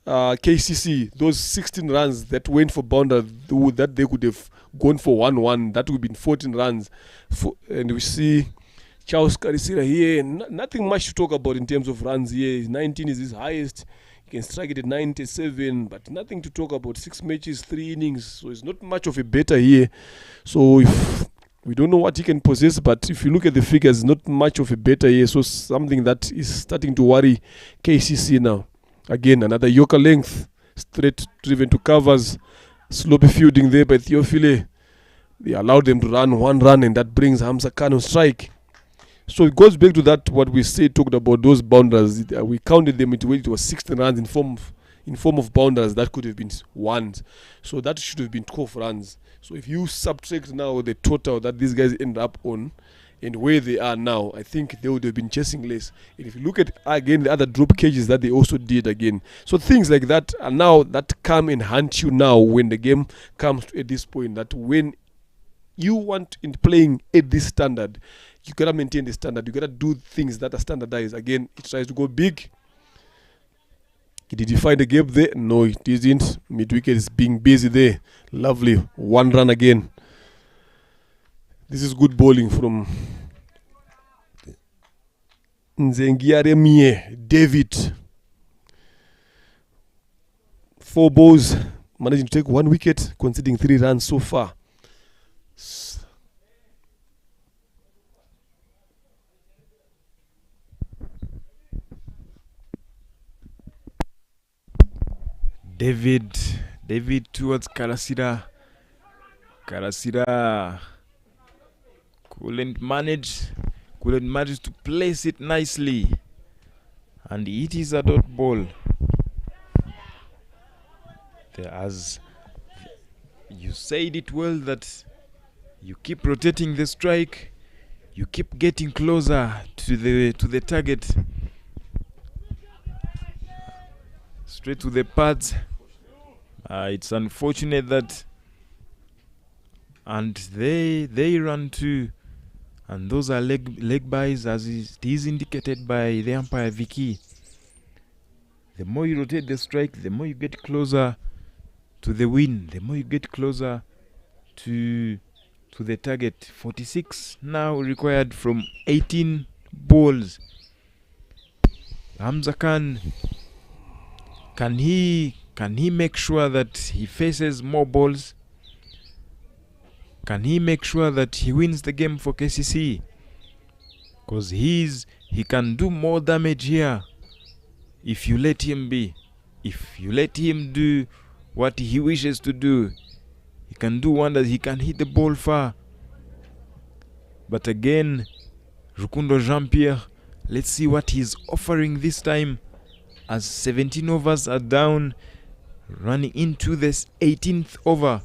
KCC. Those 16 runs that went for bounder, that they could have gone for 1-1. That would have been 14 runs. And we see Charles Karisira here. Nothing much to talk about in terms of runs here. 19 is his highest. He can strike it at 97, but nothing to talk about. 6 matches, 3 innings. So it's not much of a better here. So if we don't know what he can possess, but if you look at the figures, not much of a better here. So something that is starting to worry KCC now. Again, another Yorker length, straight driven to covers. Sloppy fielding there by Theophile. They allowed them to run 1 run, and that brings Hamza Khan on strike. So it goes back to that what we talked about those bounders. We counted them into it was 16 runs in form of bounders. That could have been 1. So that should have been 12 runs. So if you subtract now the total that these guys end up on and where they are now, I think they would have been chasing less. And if you look at again the other drop cages that they also did again. So things like that are now that come and hunt you now when the game comes at this point, that when you want in playing at this standard, you gotta maintain the standard. You gotta do things that are standardized. Again, it tries to go big. Did he find a gap there? No, it isn't. Mid wicket is being busy there. Lovely. 1 run again. This is good bowling from Nsengiaremye David. 4 balls, managing to take 1 wicket, conceding 3 runs so far. David towards Karasira. Karasira couldn't manage to place it nicely, and it is a dot ball. As you said it well, that you keep rotating the strike, you keep getting closer to the target. Straight to the pads. It's unfortunate that, and they run too, and those are leg byes, as it is indicated by the umpire Vicky. The more you rotate the strike, the more you get closer to the win, the more you get closer to the target. 46 now required from 18 balls. Hamza Khan, can he make sure that he faces more balls? Can he make sure that he wins the game for KCC? Because he can do more damage here if you let him be. If you let him do what he wishes to do, he can do wonders. He can hit the ball far. But again, Rukundo Jean-Pierre, let's see what he's offering this time as 17 overs are down, running into this 18th over.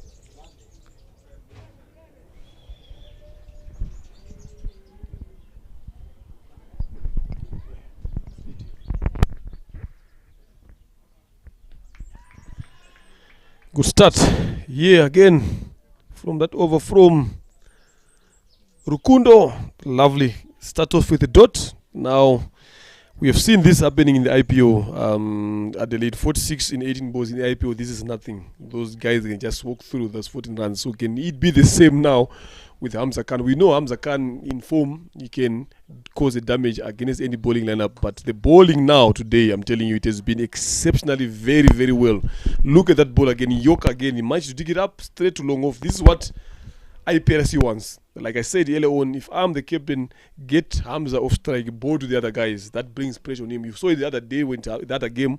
Good start. Yeah, again, from that over from Rukundo. Lovely. Start off with a dot. Now, we have seen this happening in the IPO. Adelaide 46 in 18 balls in the IPO. This is nothing. Those guys can just walk through those 14 runs. So can it be the same now with Hamza Khan? We know Hamza Khan in form, he can cause a damage against any bowling lineup. But the bowling now today, I'm telling you, it has been exceptionally very, very well. Look at that ball again. York again. He managed to dig it up straight to long off. This is what Iprc wants. Like I said earlier on, if I'm the captain, get Hamza off strike, bowl to the other guys. That brings pressure on him. You saw it the other day when the other game,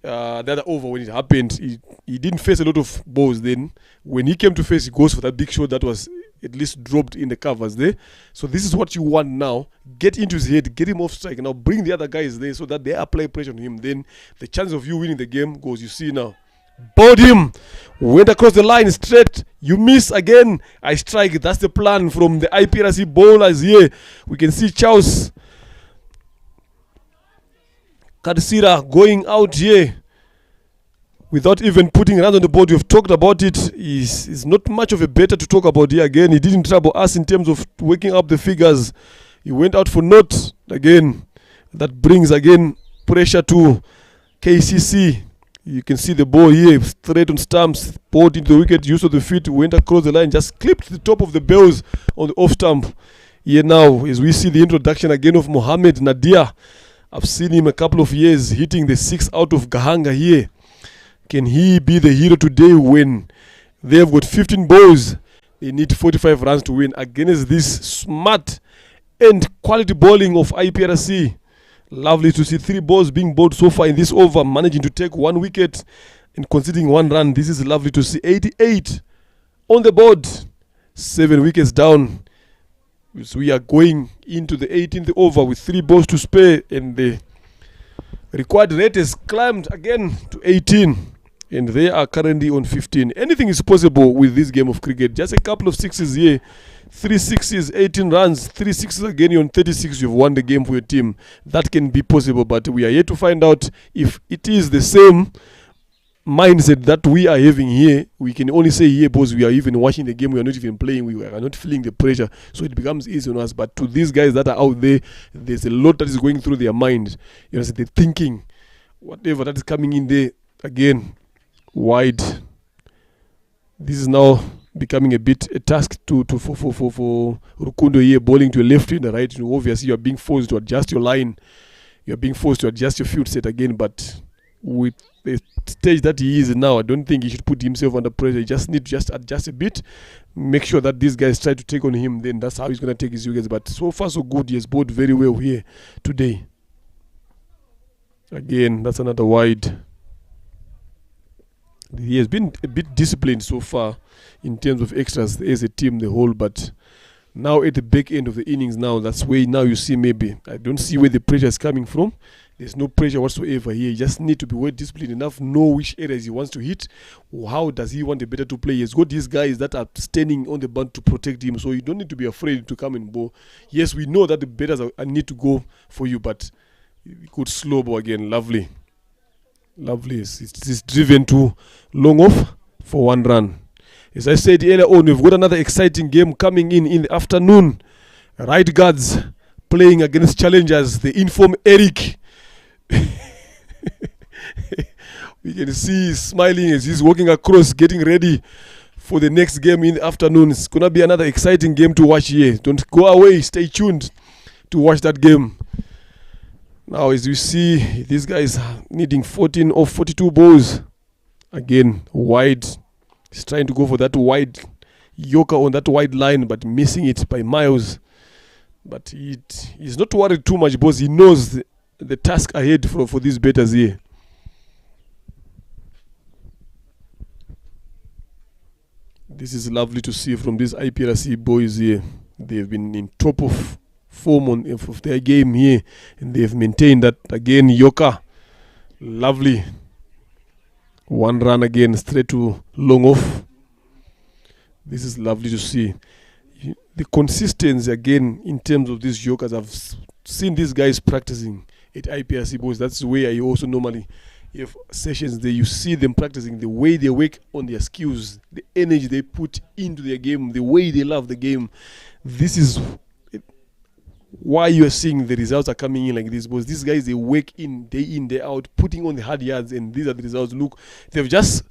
the other over when it happened. He didn't face a lot of balls then. When he came to face, he goes for that big shot that was at least dropped in the covers there. So this is what you want now. Get into his head, get him off strike. Now bring the other guys there so that they apply pressure on him. Then the chance of you winning the game goes. You see now. Bowled him, went across the line straight. You miss again. I strike. That's the plan from the IPRC bowlers here. We can see Charles Kadisira going out here without even putting runs on the board. We've talked about it. He's not much of a better to talk about here again. He didn't trouble us in terms of waking up the figures. He went out for naught again. That brings again pressure to KCC. You can see the ball here, straight on stumps, balled into the wicket, use of the feet, went across the line, just clipped the top of the bells on the off stump. Here now, as we see the introduction again of Mohamed Nadia. I've seen him a couple of years hitting the 6 out of Gahanga here. Can he be the hero today when they've got 15 balls? They need 45 runs to win against this smart and quality bowling of IPRC. Lovely to see 3 balls being bowled so far in this over, managing to take 1 wicket and conceding 1 run. This is lovely to see. 88 on the board, 7 wickets down. So we are going into the 18th over with 3 balls to spare, and the required rate has climbed again to 18, and they are currently on 15. Anything is possible with this game of cricket. Just a couple of sixes here. 3 sixes, 18 runs, 3 sixes again, you're on 36, you've won the game for your team. That can be possible, but we are yet to find out if it is the same mindset that we are having here. We can only say here, boys, we are even watching the game, we are not even playing, we are not feeling the pressure, so it becomes easy on us. But to these guys that are out there, there's a lot that is going through their mind. You know, so they're thinking, whatever that is coming in there, again, wide. This is now becoming a bit a task for Rukundo here, bowling to a left and a right. You know, obviously, you are being forced to adjust your line. You are being forced to adjust your field set again. But with the stage that he is now, I don't think he should put himself under pressure. He just need to just adjust a bit, make sure that these guys try to take on him. Then that's how he's going to take his wickets. But so far, so good. He has bowled very well here today. Again, that's another wide. He has been a bit disciplined so far in terms of extras as a team, the whole, but now at the back end of the innings now, that's where now you see maybe, I don't see where the pressure is coming from. There's no pressure whatsoever here. You just need to be well disciplined enough, know which areas he wants to hit, how does he want the batter to play. He's got these guys that are standing on the bunt to protect him, so you don't need to be afraid to come and bowl. Yes, we know that the batters need to go for you, but good slow ball again, lovely. Lovely. It's driven to long off for 1 run. As I said earlier on, we've got another exciting game coming in the afternoon. Right guards playing against challengers. The inform Eric. We can see he's smiling as he's walking across, getting ready for the next game in the afternoon. It's going to be another exciting game to watch here. Don't go away. Stay tuned to watch that game. Now, as you see, these guys needing 14 of 42 balls. Again, wide. He's trying to go for that wide Yoka on that wide line, but missing it by miles. But he's not worried too much because he knows the task ahead for these batters here. This is lovely to see from these IPRC boys here. They've been in top of form of their game here, and they've maintained that again. Yoka, lovely. One run again, straight to long off. This is lovely to see. The consistency again in terms of these Yokas. I've seen these guys practicing at IPRC boys. That's where I also normally have sessions there. You see them practicing the way they work on their skills, the energy they put into their game, the way they love the game. This is why you are seeing the results are coming in like this, because these guys, they work in, day out, putting on the hard yards, and these are the results. Look, they've just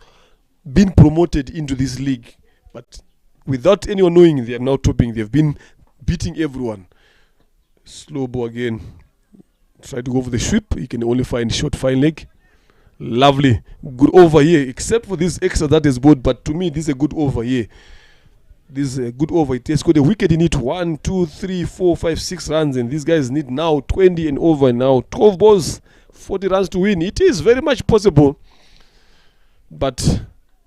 been promoted into this league, but without anyone knowing, they are now topping. They've been beating everyone. Slow ball again. Try to go for the sweep. You can only find short fine leg. Lovely. Good over here, except for this extra that is bored, but to me, this is a good over here. This is a good over. It has got a wicket in it. 1, 2, 3, 4, 5, 6 runs, and these guys need now 20 and over now. 12 balls, 40 runs to win. It is very much possible. But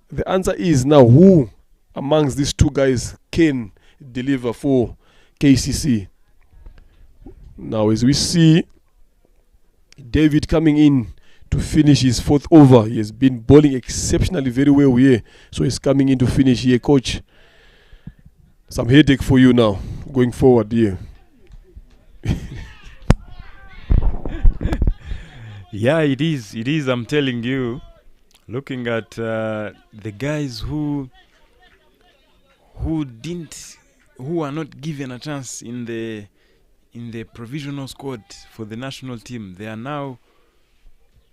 the answer is now, who amongst these two guys can deliver for KCC? Now, as we see David coming in to finish his 4th over. He has been bowling exceptionally very well here. So he's coming in to finish here. Coach, some headache for you now, going forward here. Yeah, it is. It is, I'm telling you. Looking at the guys who are not given a chance in the provisional squad for the national team, they are now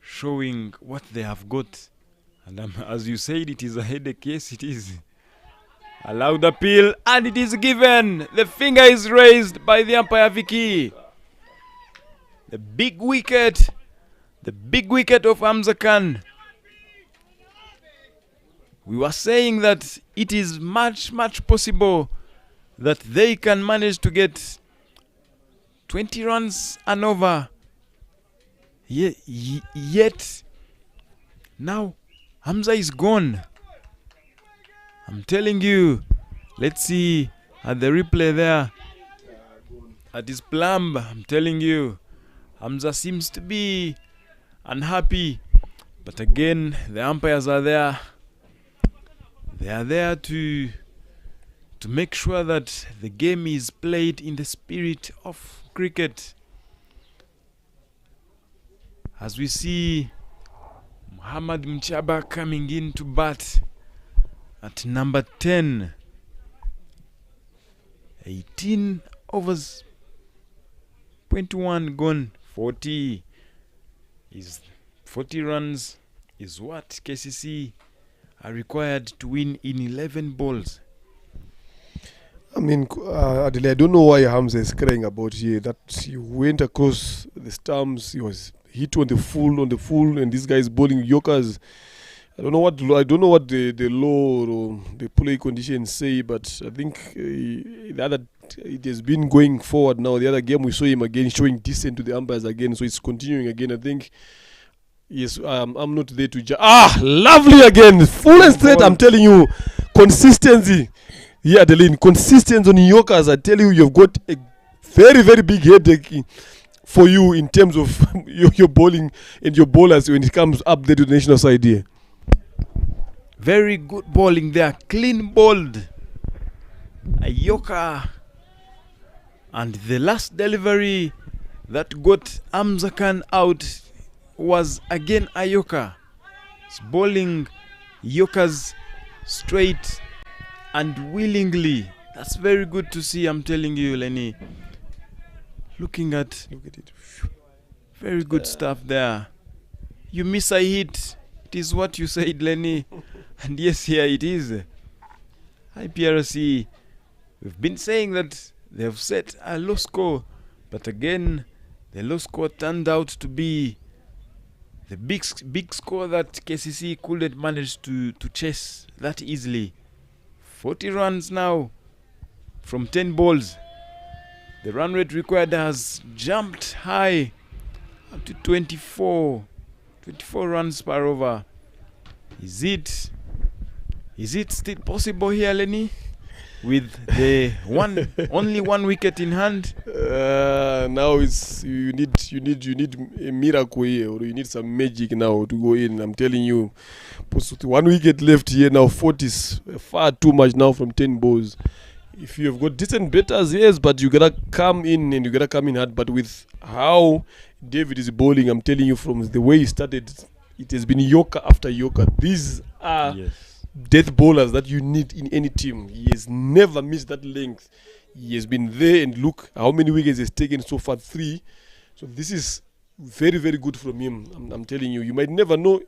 showing what they have got. And as you said, it is a headache. Yes, it is. Allowed appeal, and it is given. The finger is raised by the umpire, Vicky. The big wicket of Hamza Khan. We were saying that it is much possible that they can manage to get 20 runs and over. Yet now Hamza is gone. I'm telling you. Let's see at the replay there. At his plumb, I'm telling you, Hamza seems to be unhappy. But again, the umpires are there. They are there to make sure that the game is played in the spirit of cricket. As we see Muhammad Mchaba coming in to bat at number 10. 18 overs, 21 gone. 40 runs is what KCC are required to win in 11 balls. I mean, Adele, I don't know why Hamza is crying about here. That he went across the stumps, he was hit on the full, and this guy is bowling Yorkers. I don't know what the law or the play conditions say, but I think it has been going forward now. The other game we saw him again showing dissent to the umpires again, so it's continuing again. I think, yes, I'm not there to judge. Lovely again, full and straight. I'm telling you, consistency. Yeah, Adeline, consistency on Yorkers. I tell you, you've got a very big headache for you in terms of your bowling and your bowlers when it comes up there to the national side here. Very good bowling there, clean bowled. A Yorker. And the last delivery that got Hamza Khan out was again a Yorker. It's bowling Yorkers straight and willingly. That's very good to see, I'm telling you, Lenny. Look at it. Very good stuff there. You miss a hit. It is what you said, Lenny. And yes, here it is. IPRC, we've been saying that they have set a low score, but again, the low score turned out to be the big score that KCC couldn't manage to chase that easily. 40 runs now from 10 balls. The run rate required has jumped high up to 24 runs per over. Is it still possible here, Lenny, with the only one wicket in hand? Now it's you need a miracle here, or you need some magic now to go in. I'm telling you, 1 wicket left here now. 40 is far too much now from 10 balls. If you have got decent batters, yes, but you gotta come in and you gotta come in hard. But with how David is bowling, I'm telling you, from the way he started, it has been Yorker after Yorker. These are death bowlers that you need in any team. He has never missed that length. He has been there, and look how many wickets he's taken so far, 3. So this is very, very good from him. I'm telling you, you might never know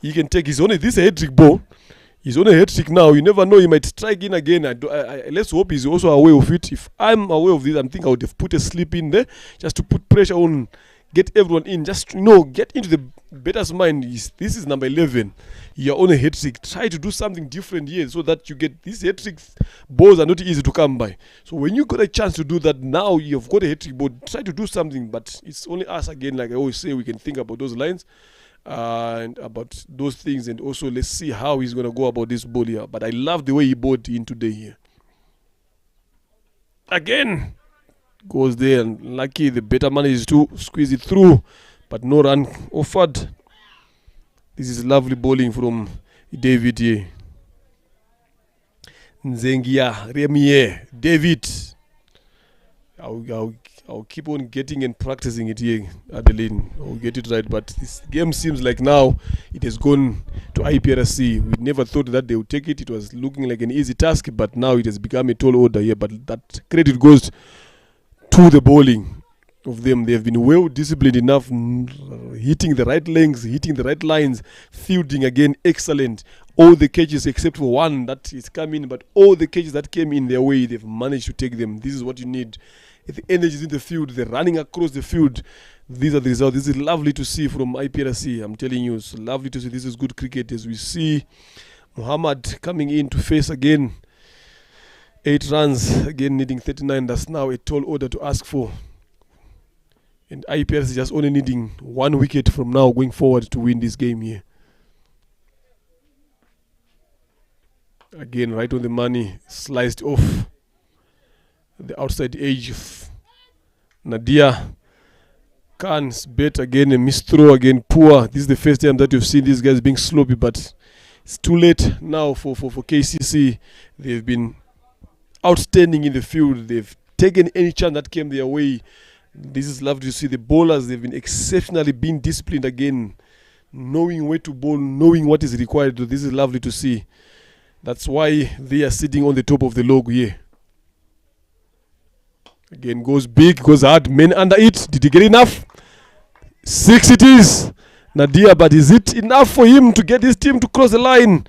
he can take his only this hat-trick ball. He's on a hat-trick now. You never know, he might strike in again. Let's hope he's also aware of it. If I'm aware of this, I'm thinking I would have put a slip in there just to put pressure on, get everyone in, just get into the batter's mind. This is number 11. You're on a hat-trick. Try to do something different here so that you get these hat-trick balls are not easy to come by. So when you got a chance to do that, now you've got a hat-trick ball, try to do something. But it's only us again, like I always say, we can think about those lines and about those things, and also let's see how he's going to go about this ball here. But I love the way he bowled in today here. Again, goes there, and lucky the better managed to squeeze it through, but no run offered. This is lovely bowling from David here. Nzengia, Remier, David. I'll keep on getting and practicing it here, Adeline. I'll get it right. But this game seems like now it has gone to IPRC. We never thought that they would take it. It was looking like an easy task, but now it has become a tall order here. But that credit goes to the bowling of them. They have been well disciplined enough, hitting the right lengths, hitting the right lines, fielding again excellent. All the catches except for one that is coming, but all the catches that came in their way, they've managed to take them. This is what you need. If the energy is in the field, they're running across the field. These are the results. This is lovely to see from IPRC. I'm telling you, it's lovely to see. This is good cricket as we see Muhammad coming in to face again 8 runs, again needing 39. That's now a tall order to ask for. And IPRC just only needing 1 wicket from now going forward to win this game here. Again, right on the money, sliced off the outside edge of Nadia. Khan's bet again, a missed throw again, poor. This is the first time that you've seen these guys being sloppy, but it's too late now for KCC. They've been outstanding in the field. They've taken any chance that came their way. This is lovely to see. The bowlers, they've been exceptionally being disciplined again, knowing where to bowl, knowing what is required. This is lovely to see. That's why they are sitting on the top of the log here. Again, goes big, goes hard, men under it. Did he get enough? 6 it is. Nadia, but is it enough for him to get his team to cross the line?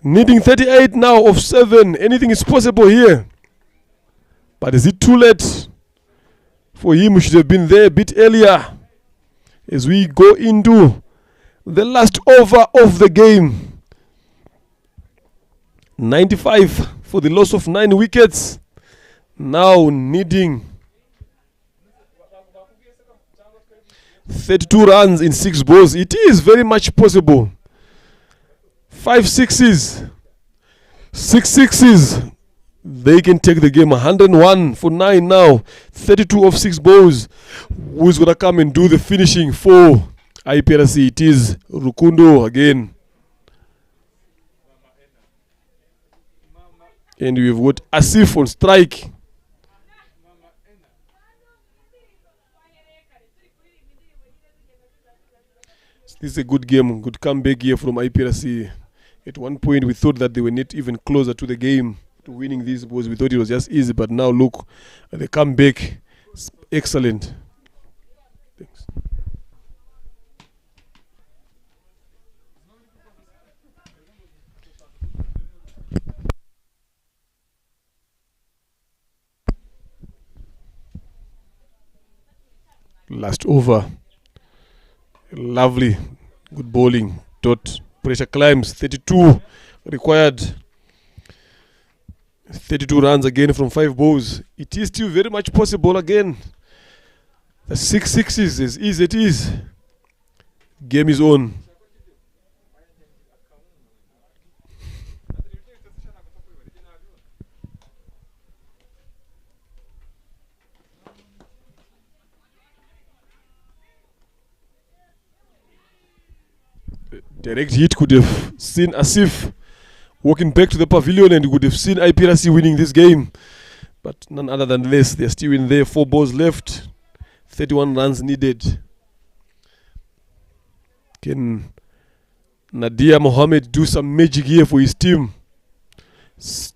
Needing 38 now of 7. Anything is possible here. But is it too late for him? We should have been there a bit earlier. As we go into the last over of the game. 95 for the loss of 9 wickets. Now needing 32 runs in 6 balls. It is very much possible. 5 sixes, 6 sixes. They can take the game. 101 for 9 now. 32 of 6 balls. Who's going to come and do the finishing for IPRC? It is Rukundo again. And we've got Asif on strike. This is a good game, good comeback here from IPRC. At one point, we thought that they were not even closer to the game, to winning this, because we thought it was just easy. But now look, the comeback is excellent. Thanks. Last over. Lovely. Good bowling. Dot pressure climbs. 32 required. 32 runs again from 5 balls. It is still very much possible again. The 6 sixes, as easy it is. Game is on. Direct hit could have seen Asif walking back to the pavilion and would have seen Iprc winning this game. But none other than this, they're still in there. 4 balls left. 31 runs needed. Can Nadia Mohammed do some magic here for his team?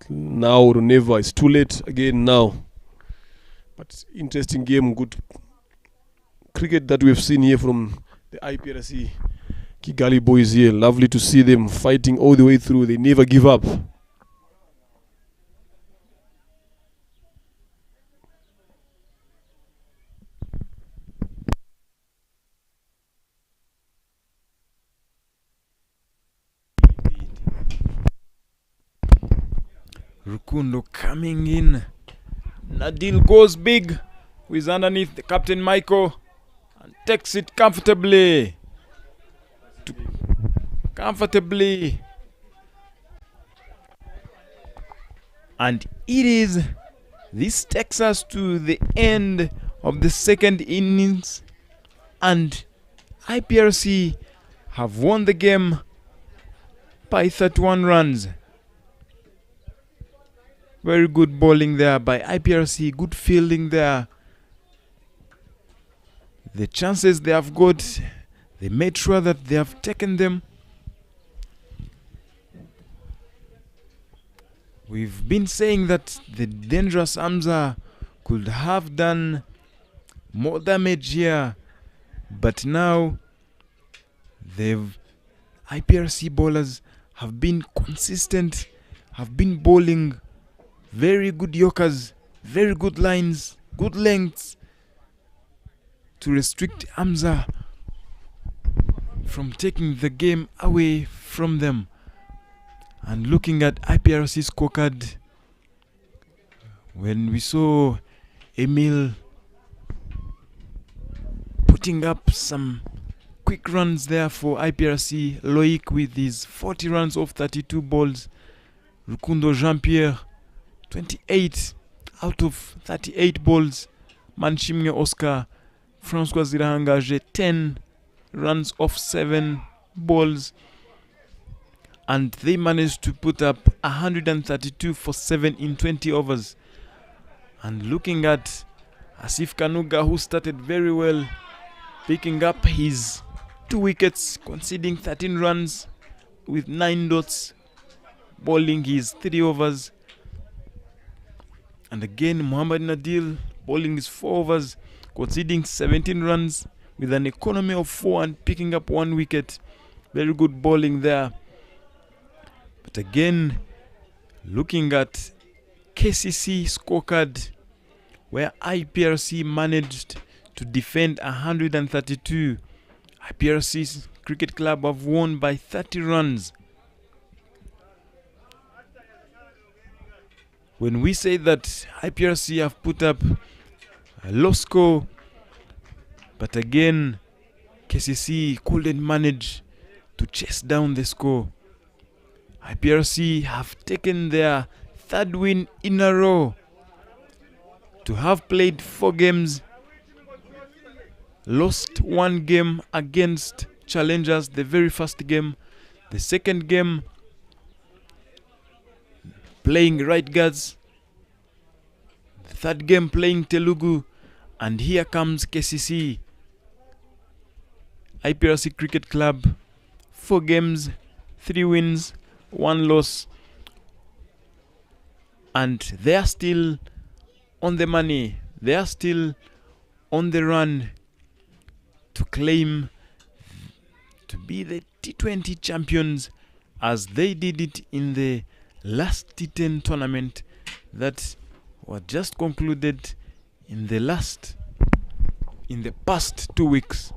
Now or never. It's too late again now. But interesting game. Good cricket that we've seen here from the Iprc Kigali boys here. Lovely to see them fighting all the way through. They never give up. Rukundo coming in. Nadil goes big. Who is underneath the captain Michael and takes it comfortably. And it is. This takes us to the end of the second innings, and Iprc have won the game by 31 runs. Very good bowling there by Iprc, good fielding there. The chances they have got, they made sure that they have taken them. We've been saying that the dangerous Hamza could have done more damage here, but now Iprc bowlers have been consistent, have been bowling very good yorkers, very good lines, good lengths to restrict Hamza from taking the game away from them. And looking at Iprc scorecard, when we saw Emil putting up some quick runs there for Iprc, Loic with his 40 runs off 32 balls, Rukundo Jean-Pierre 28 out of 38 balls, Manchimwe Oscar, Francois Zirahangage 10 runs off 7 balls, and they managed to put up 132 for 7 in 20 overs. And looking at Asif Kanuga, who started very well, picking up his 2 wickets, conceding 13 runs with 9 dots, bowling his 3 overs. And again, Muhammad Nadil bowling his 4 overs, conceding 17 runs with an economy of 4 and picking up 1 wicket. Very good bowling there. But again, looking at KCC scorecard, where Iprc managed to defend 132, Iprc Cricket Club have won by 30 runs. When we say that Iprc have put up a low score, but again, KCC couldn't manage to chase down the score. Iprc have taken their 3rd win in a row, to have played 4 games, lost 1 game against challengers, the very first game, the second game playing right guards, the 3rd game playing Telugu, and here comes KCC. Iprc Cricket Club, 4 games, 3 wins, 1 loss, and they are still on the money. They are still on the run to claim to be the T20 champions, as they did it in the last T10 tournament that was just concluded in the past 2 weeks.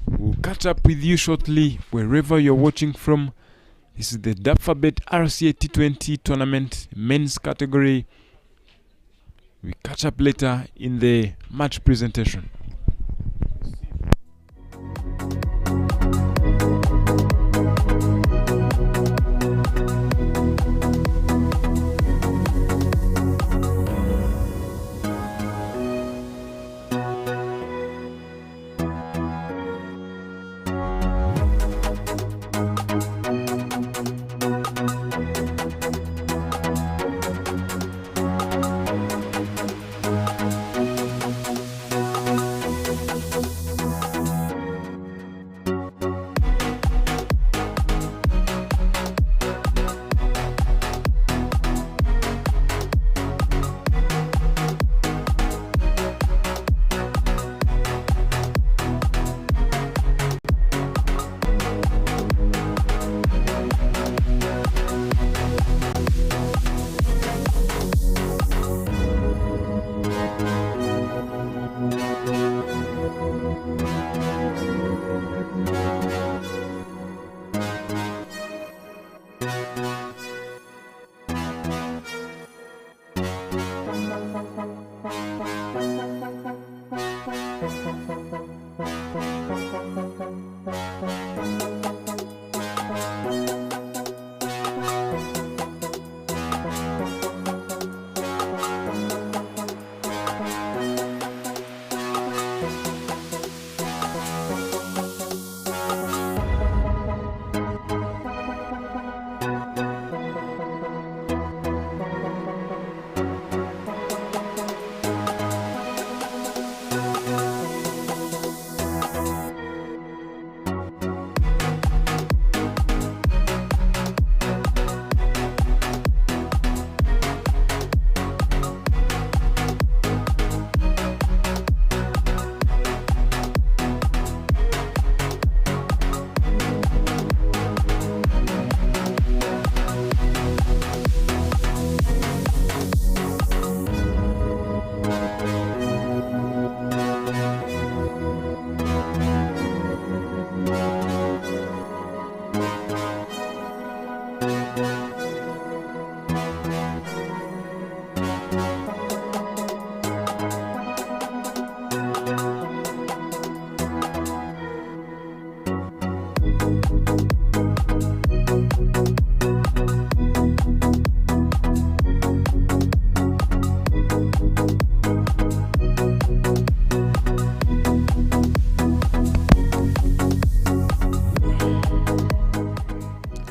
We'll catch up with you shortly wherever you're watching from. This is the Dapfabet RCA T20 tournament men's category. We catch up later in the match presentation.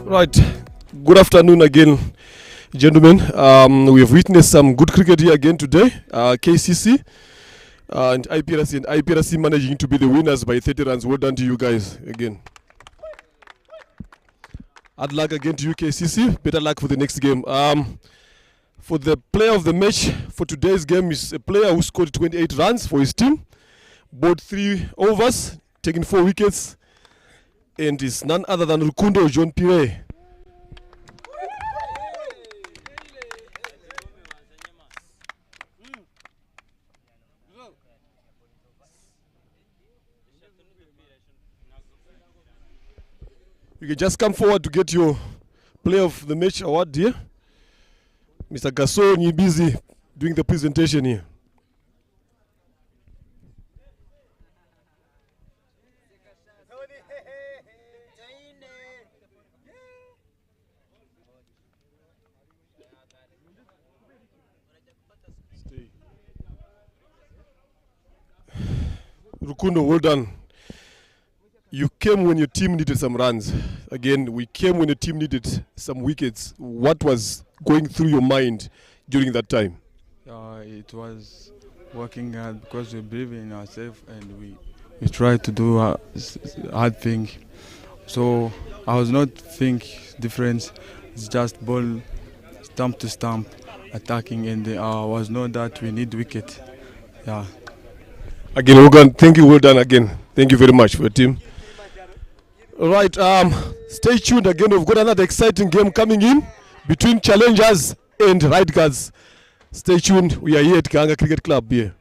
Right, good afternoon again, gentlemen. We have witnessed some good cricket here again today. KCC and IPRC managing to be the winners by 30 runs. Well done to you guys again. Hard luck again to you, KCC. Better luck for the next game. For the player of the match for today's game is a player who scored 28 runs for his team, bowled 3 overs, taking 4 wickets, and is none other than Rukundo John Pire. You can just come forward to get your player of the match award here. Mr. Gasson, you're busy doing the presentation here. Rukundo, well done. You came when your team needed some runs. Again, we came when the team needed some wickets. What was going through your mind during that time? It was working hard because we believe in ourselves and we try to do a hard thing. So I was not think different. It's just ball stump to stump attacking, and was not that we need wicket. Yeah. Again, Hogan, thank you. Well done again. Thank you very much for your team. All right, stay tuned again. We've got another exciting game coming in between challengers and right guards. Stay tuned. We are here at Kaanga Cricket Club here.